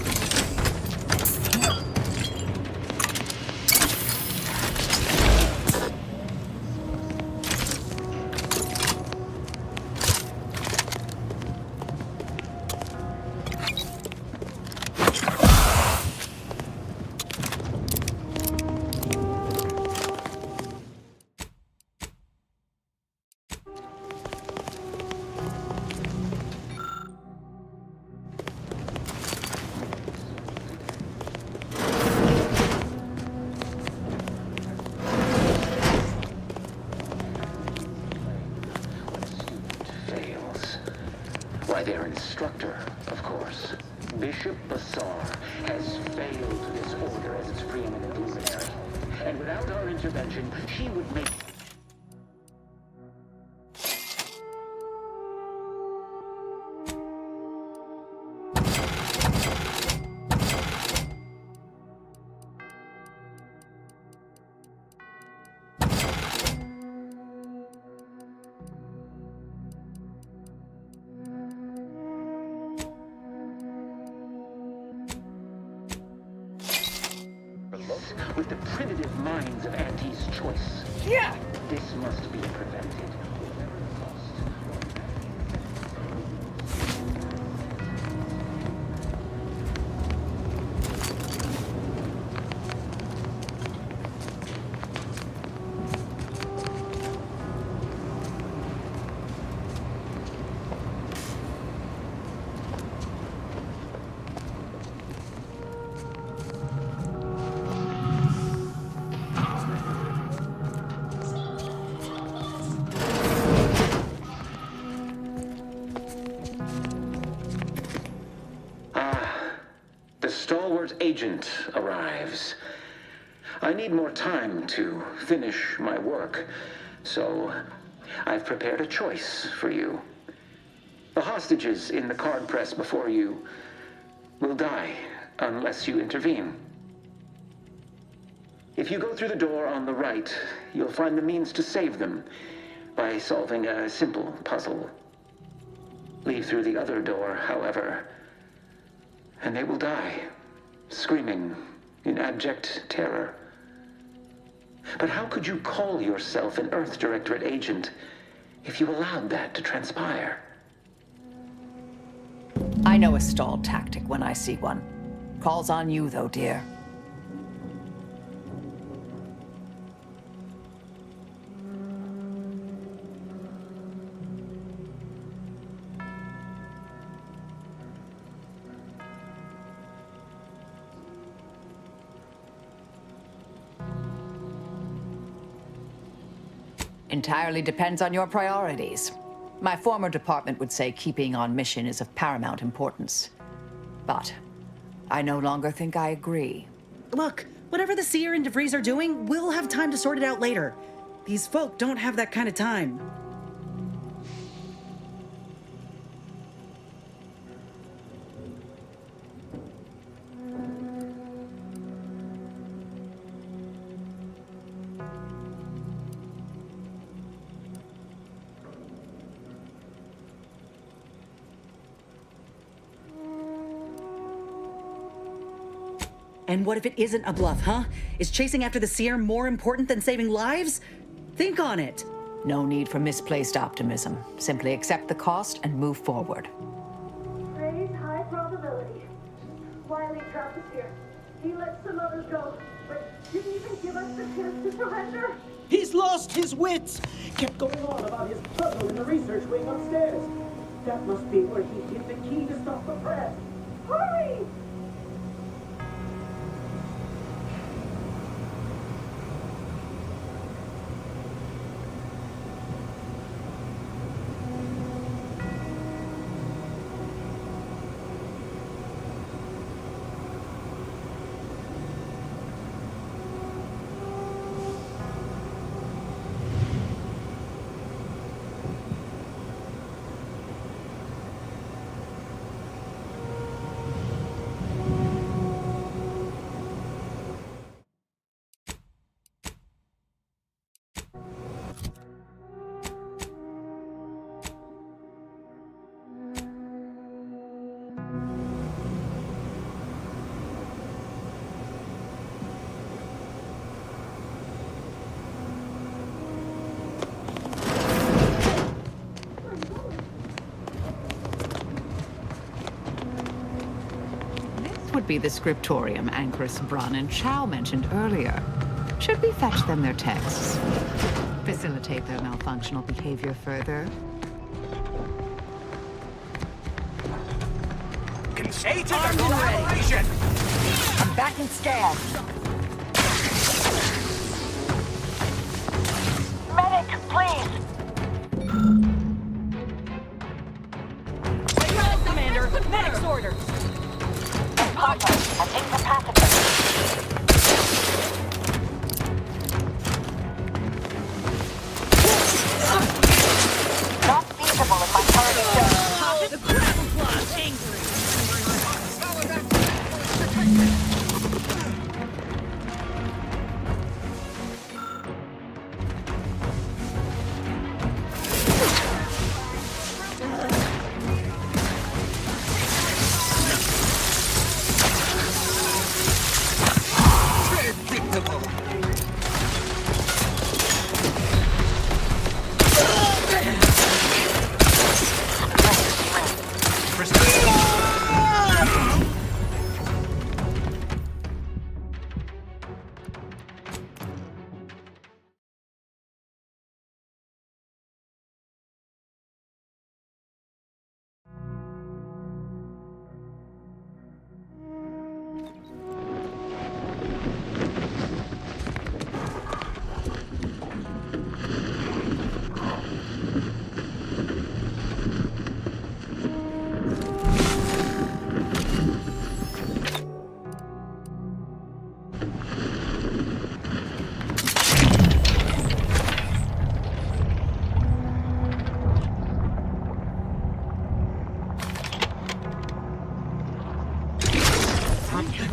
Why, their instructor, of course. Bishop Basar has failed this order as its preeminent luminary. And without our intervention, she would make... with the primitive minds of Auntie's choice. Yeah! This must be prevented. Whatever the cost. The stalwart agent arrives. I need more time to finish my work, so I've prepared a choice for you. The hostages in the card press before you will die unless you intervene. If you go through the door on the right, you'll find the means to save them by solving a simple puzzle. Leave through the other door, however, and they will die, screaming in abject terror. But how could you call yourself an Earth Directorate agent if you allowed that to transpire? I know a stall tactic when I see one. Calls on you, though, dear. Entirely depends on your priorities. My former department would say keeping on mission is of paramount importance. But I no longer think I agree. Look, whatever the Seer and DeVries are doing, we'll have time to sort it out later. These folk don't have that kind of time. And what if it isn't a bluff, huh? Is chasing after the Seer more important than saving lives? Think on it. No need for misplaced optimism. Simply accept the cost and move forward. Praise high probability. Wiley trapped us here. He let some others go, but didn't even give us the chance to surrender. He's lost his wits! Kept going on about his puzzle in the research wing upstairs. That must be where he hid the key to stop the press. Hurry! Would be the scriptorium Anchorus, Bron, and Chow mentioned earlier. Should we fetch them their texts? Facilitate their malfunctional behavior further? Agent of collaboration! I'm back in scan. Medic, please! Yes, Commander! Medic's orders! Papa, I'm incapacitated. Not feasible in my current state. The gravel claw's angry!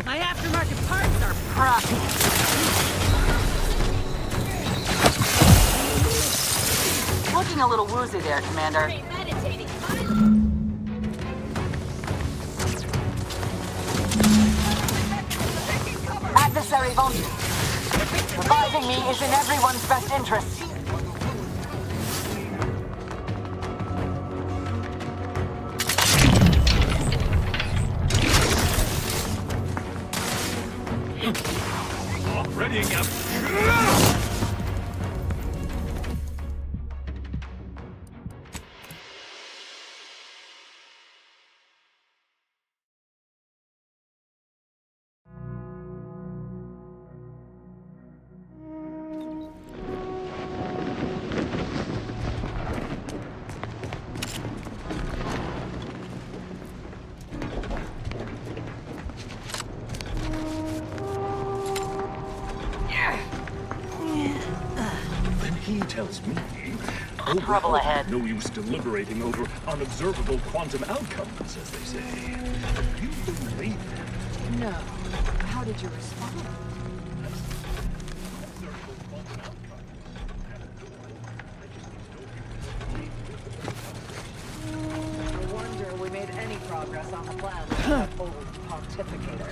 My aftermarket parts are profit. Looking a little woozy there, Commander. Adversary Von. Reviving me is in everyone's best interest. Readying up. he tells me, Trouble ahead. No use deliberating over unobservable quantum outcomes, as they say. You believe it? No. How did you respond? No wonder we made any progress on the plan with that old pontificator.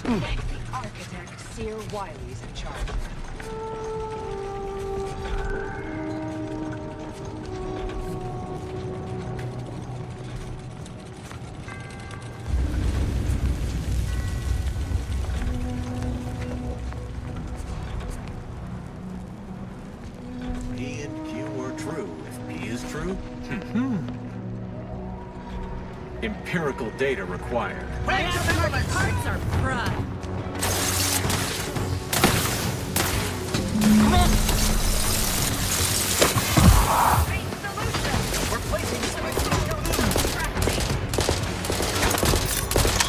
The architect, Seer Wiley's in charge. P and Q are true. If P is true, empirical data required. Parts are fried.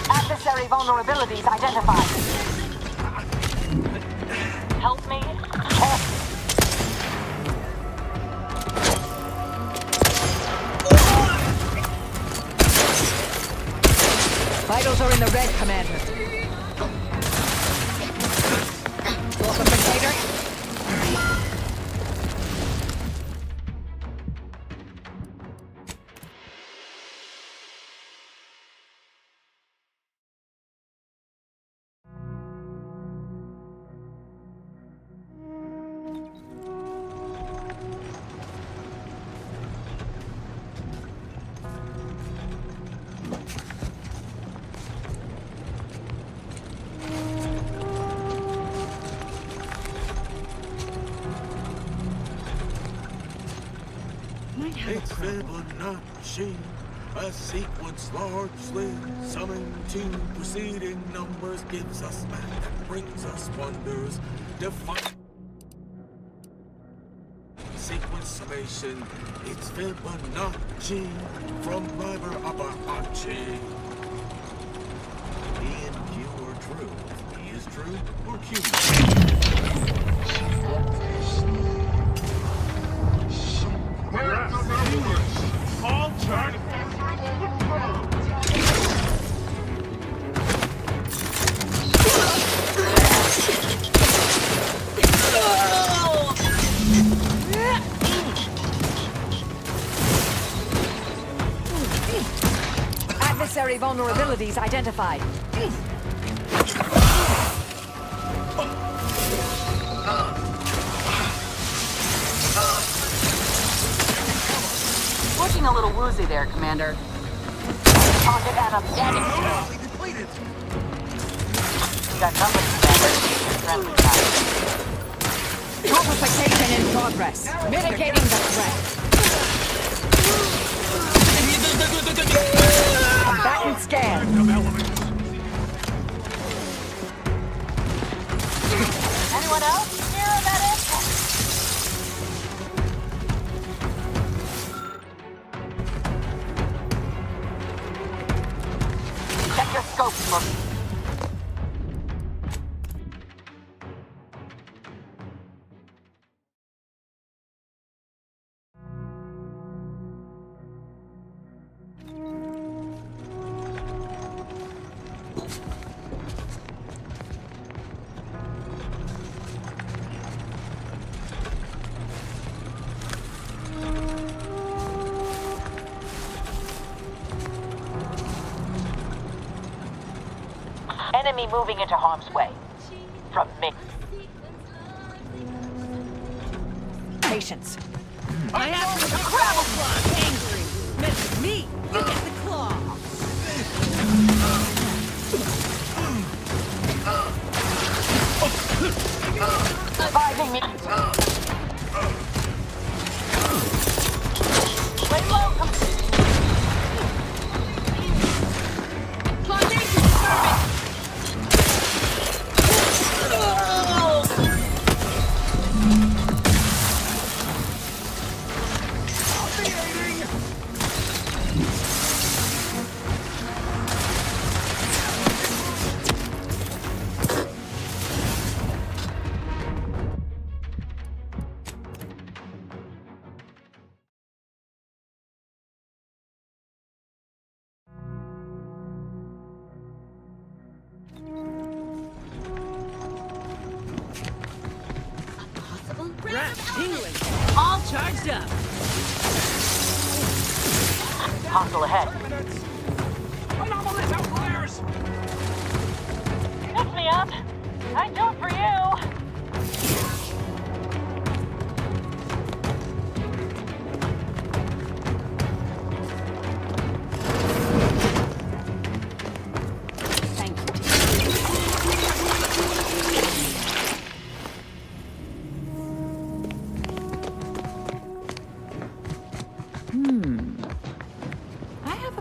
Adversary vulnerabilities identified. Help me. Vitals are in the red, Commander. Authenticator. It's Fibonacci, a sequence largely summoned to preceding numbers, gives us math that brings us wonders. Define sequence summation. It's Fibonacci from Liber Abahachi. P and Q are true. If P is true, or Q is true. All turn. Adversary vulnerabilities identified. Looking a little woozy there, Commander. Target Adam dead. Depleted. Got numbers, Commander. Friendly fire. Amplification in progress. Mitigating the threat. Combatant scan. Anyone else? Hear that is? Check your scopes for me. Enemy moving into harm's way. From me. Patience. I have the Crabble Claw angry. Mess with me, you get the claw. Reviving me. Lay low, Causation disturbance. Tingling. All charged up. Hostile ahead. Anomalous outliers! Lift me up. I do it for you.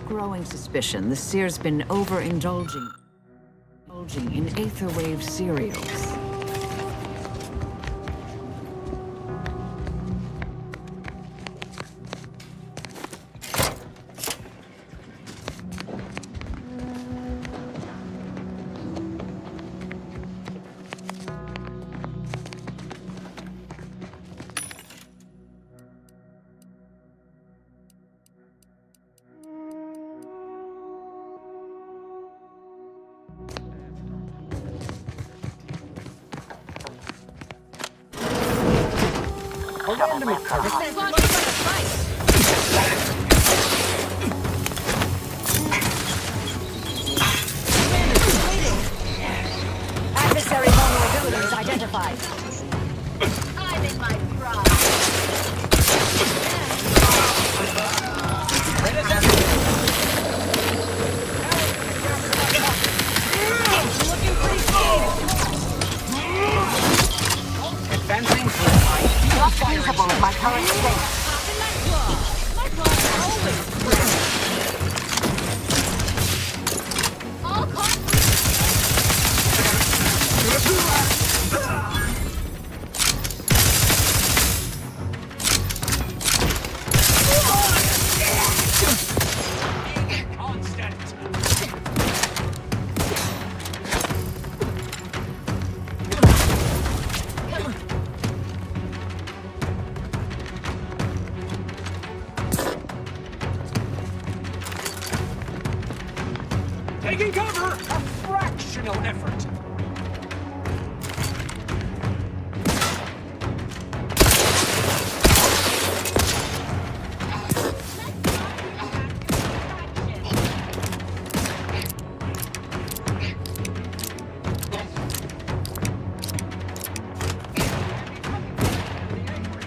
Growing suspicion the Seer's been overindulging in Aetherwave cereals. Adversary vulnerabilities identified. I'm in my pride. Looking pretty good. Advancing Not feasible in my current state. My claws are always all caught. Taking cover! A fractional effort!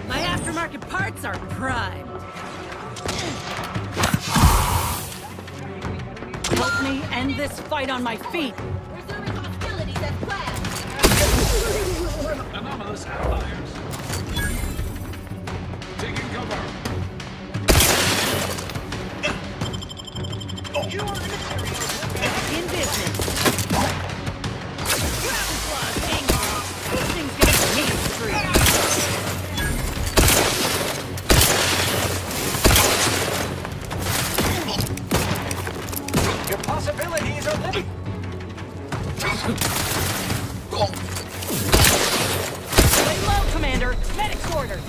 My aftermarket parts are prime. Help me end this fight on my feet. Resuming hostilities as planned. Anomalous outliers. Taking cover. You are In business. Ground claws, angry. This thing's getting mainstream. Your possibilities are limited. Lay low, Commander. Medic's ordered.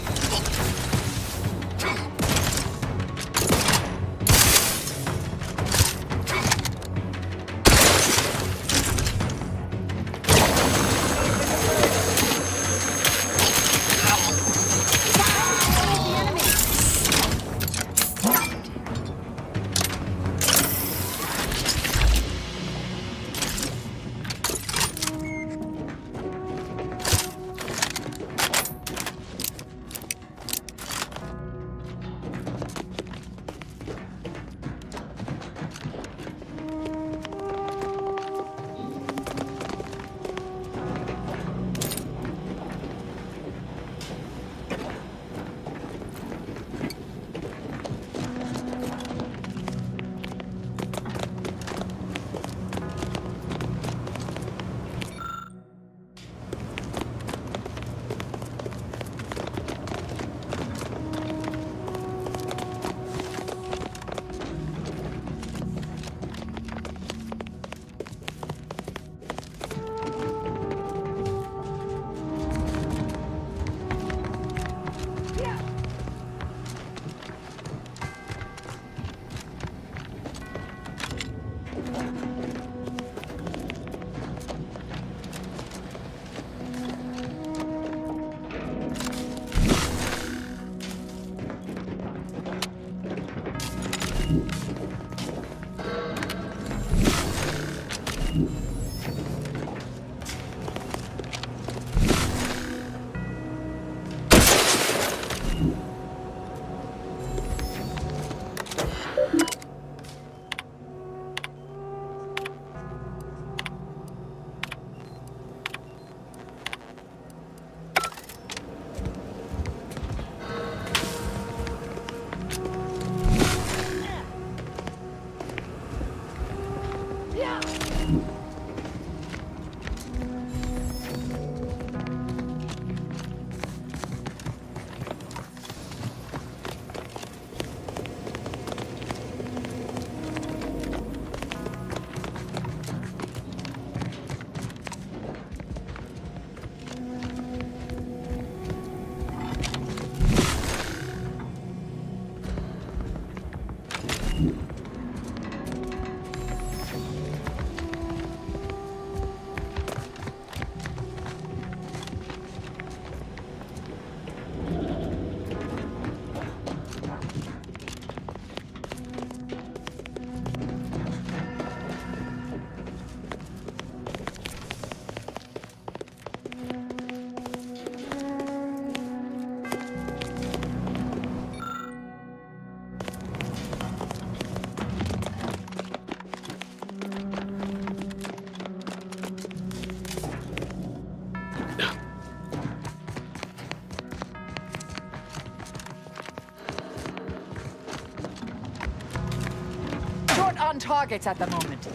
Short on targets at the moment.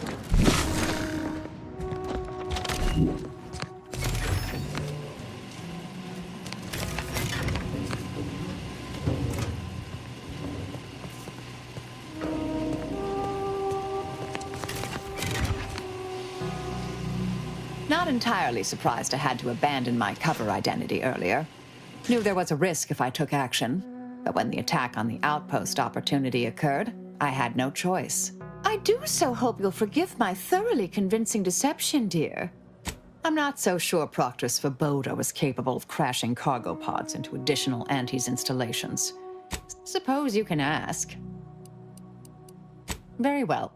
Not entirely surprised I had to abandon my cover identity earlier. Knew there was a risk if I took action, but when the attack on the outpost opportunity occurred, I had no choice. I do so hope you'll forgive my thoroughly convincing deception, dear. I'm not so sure Proctor Svoboda was capable of crashing cargo pods into additional Antes installations. Suppose you can ask. Very well.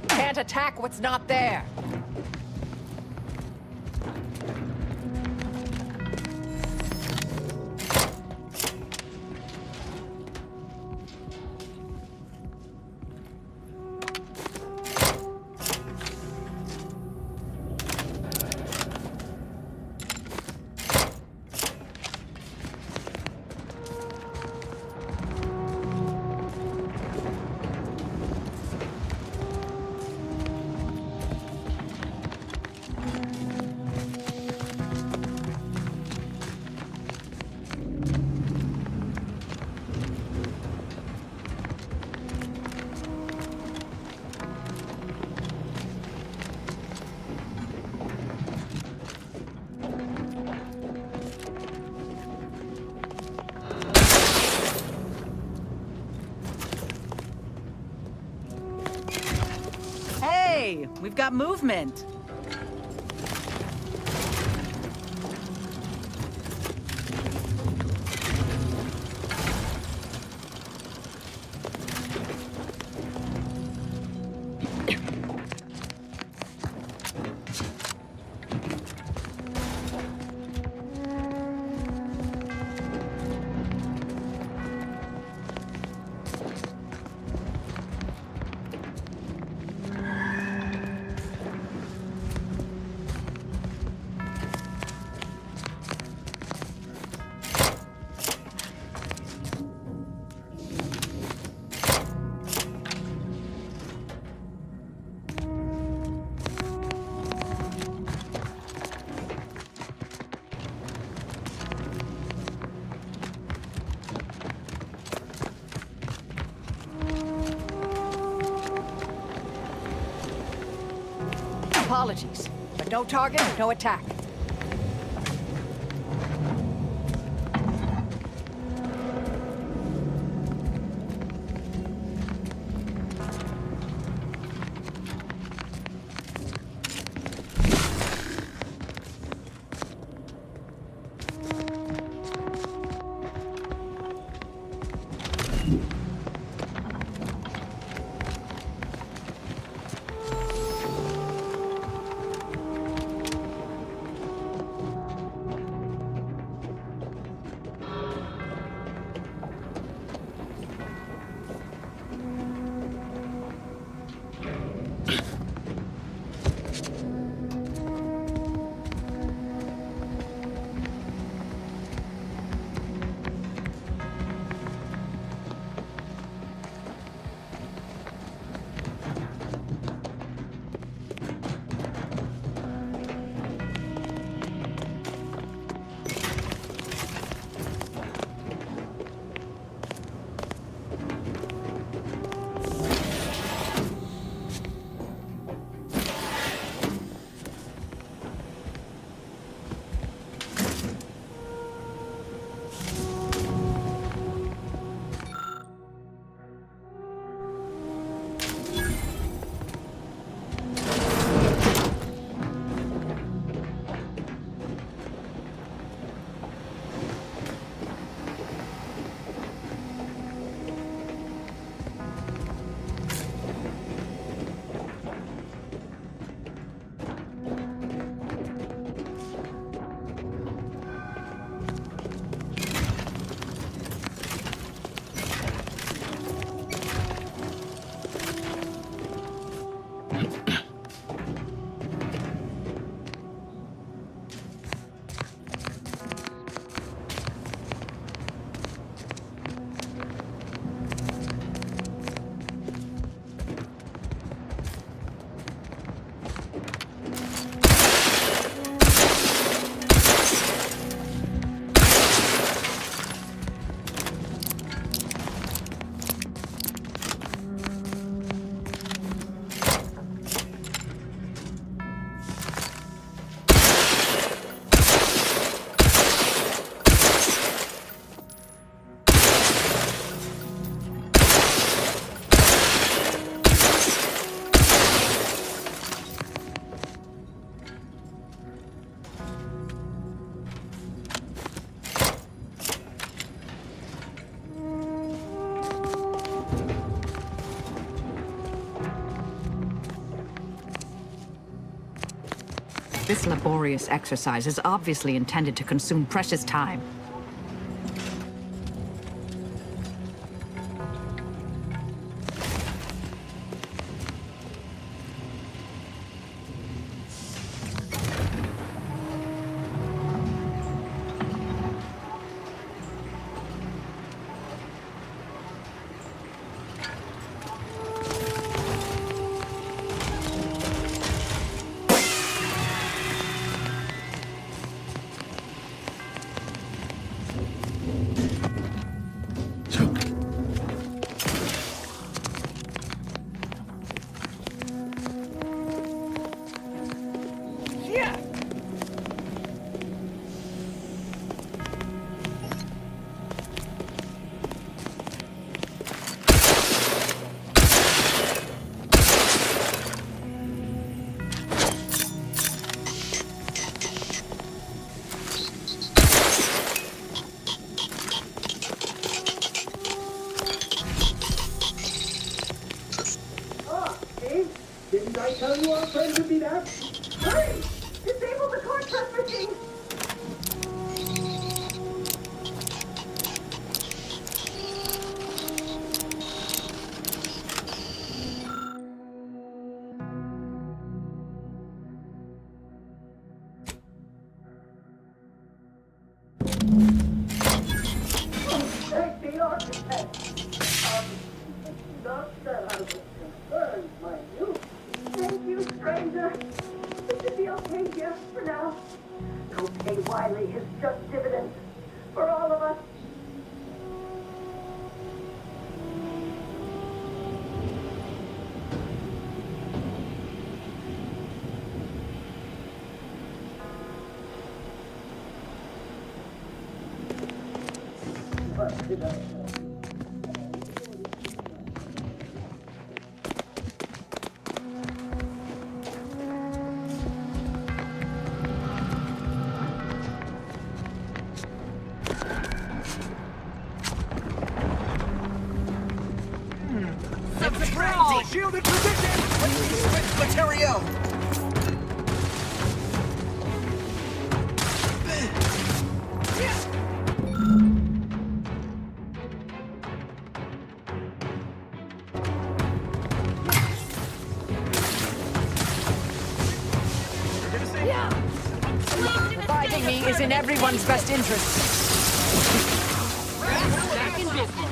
Can't attack what's not there. Hey, we've got movement. Apologies, but no target, no attack. This laborious exercise is obviously intended to consume precious time. Didn't I tell you our friend would be back? Hurry! Disable the cord press machine! Thank the architect! Not that I was concerned, mind you. Thank you, stranger. It should be okay. Shielded position! Switch material! Reviving me is in everyone's best interest. Back in business.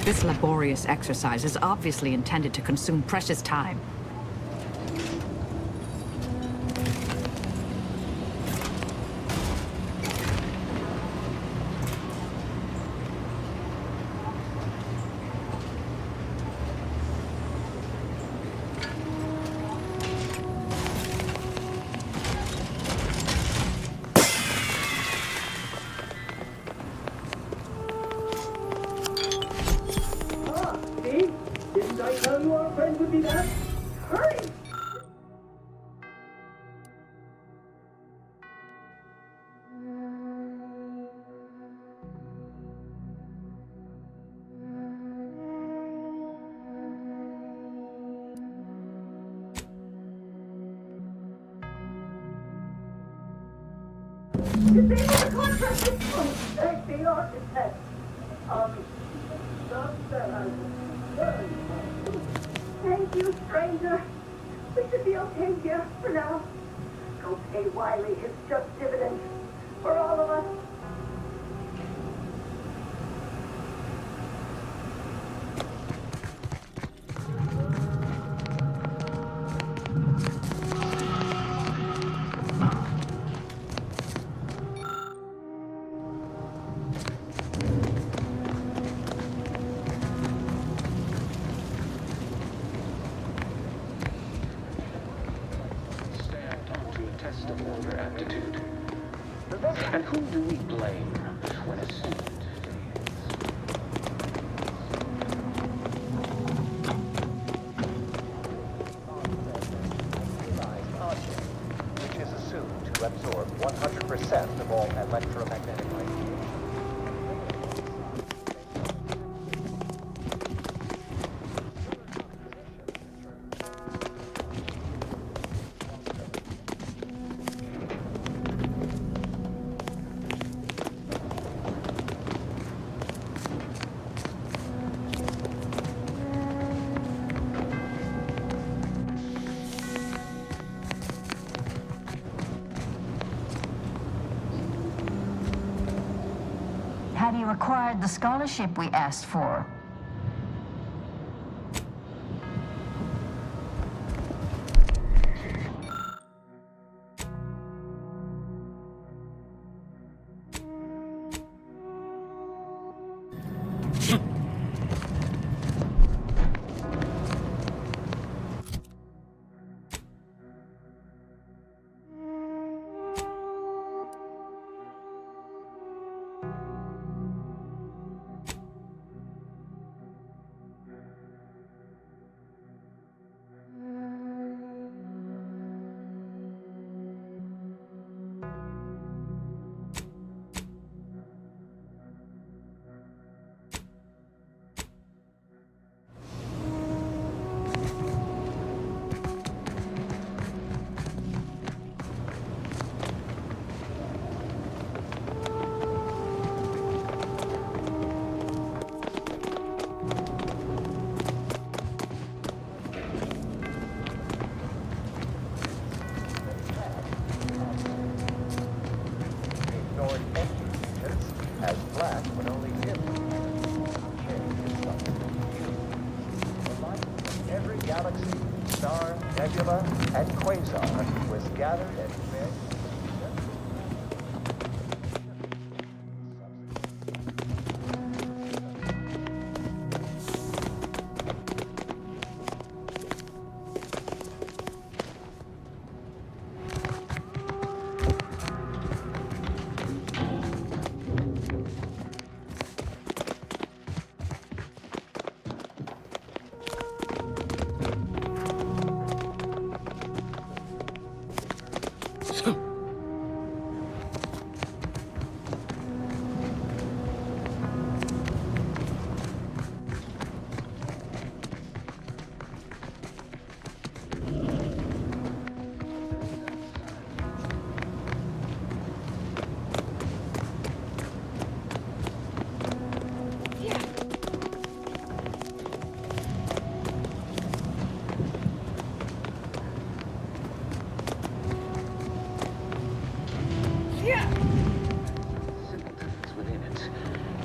This laborious exercise is obviously intended to consume precious time. Didn't I tell you our friend would be back? Hurry! Disable the contract! Thank the architect! Thank you, stranger. We should be okay here for now. Go pay Wiley his just dividends for all of us. Test of order aptitude. And whom do we blame when a student which is assumed to absorb 100% of all electromagnetic radiation. Have you acquired the scholarship we asked for? star, nebula, and quasar was gathered and fed.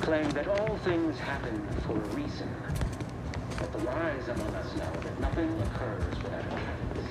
Claim that all things happen for a reason. But the wise among us know that nothing occurs without a catalyst.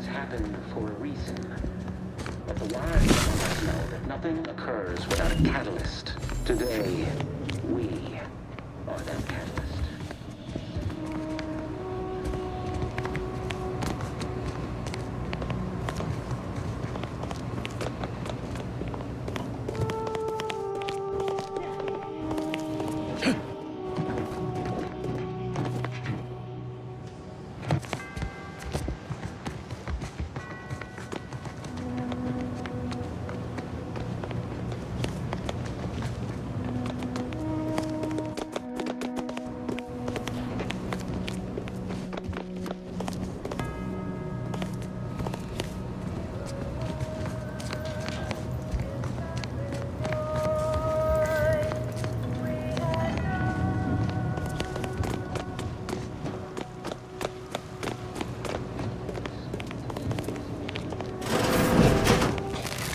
Happen for a reason. But the wise among us know that nothing occurs without a catalyst. Today, we are that catalyst.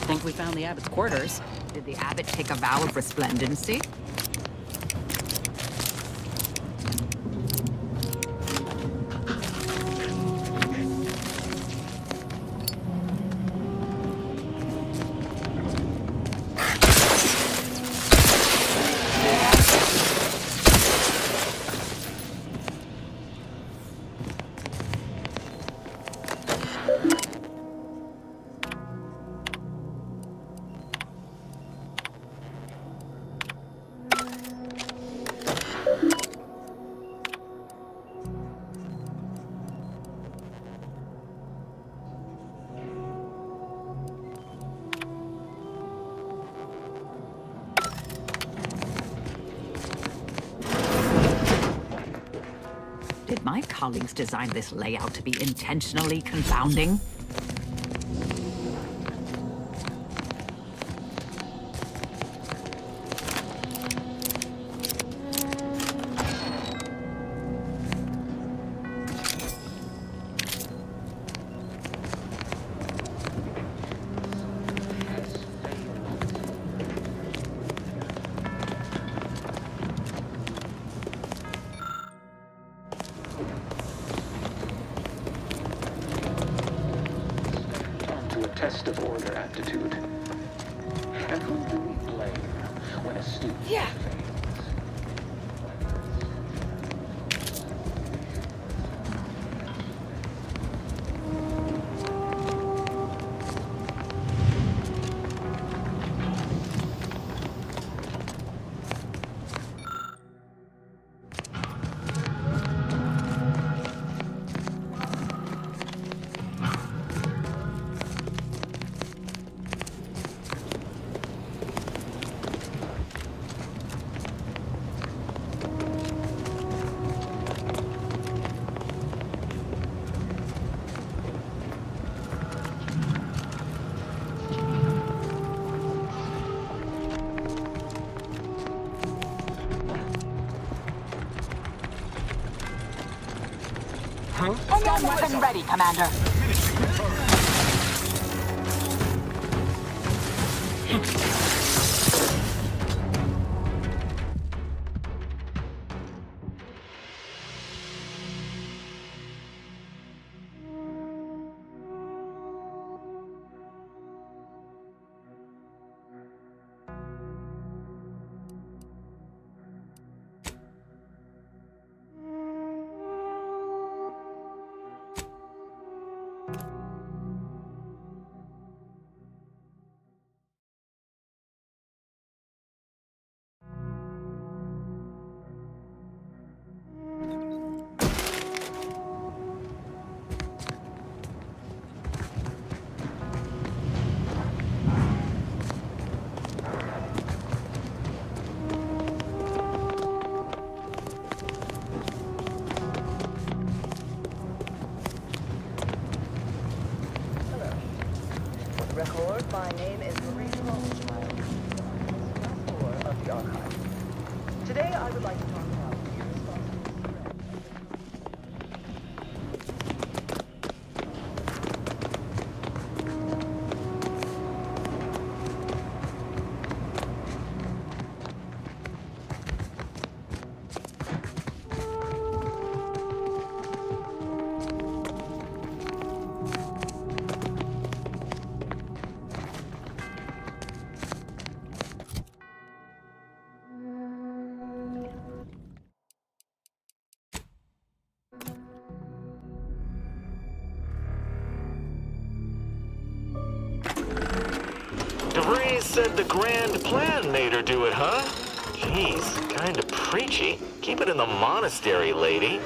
Think we found the abbot's quarters. Did the abbot take a vow of resplendency? Did my colleagues design this layout to be intentionally confounding? Test of order aptitude. And who do we blame when a student fails? One weapon ready, Commander. Record, my name is Marie Rothschild, of the Archive. Today I would like to talk about DeVries said the grand plan made her do it, huh? Jeez, kinda preachy. Keep it in the monastery, lady.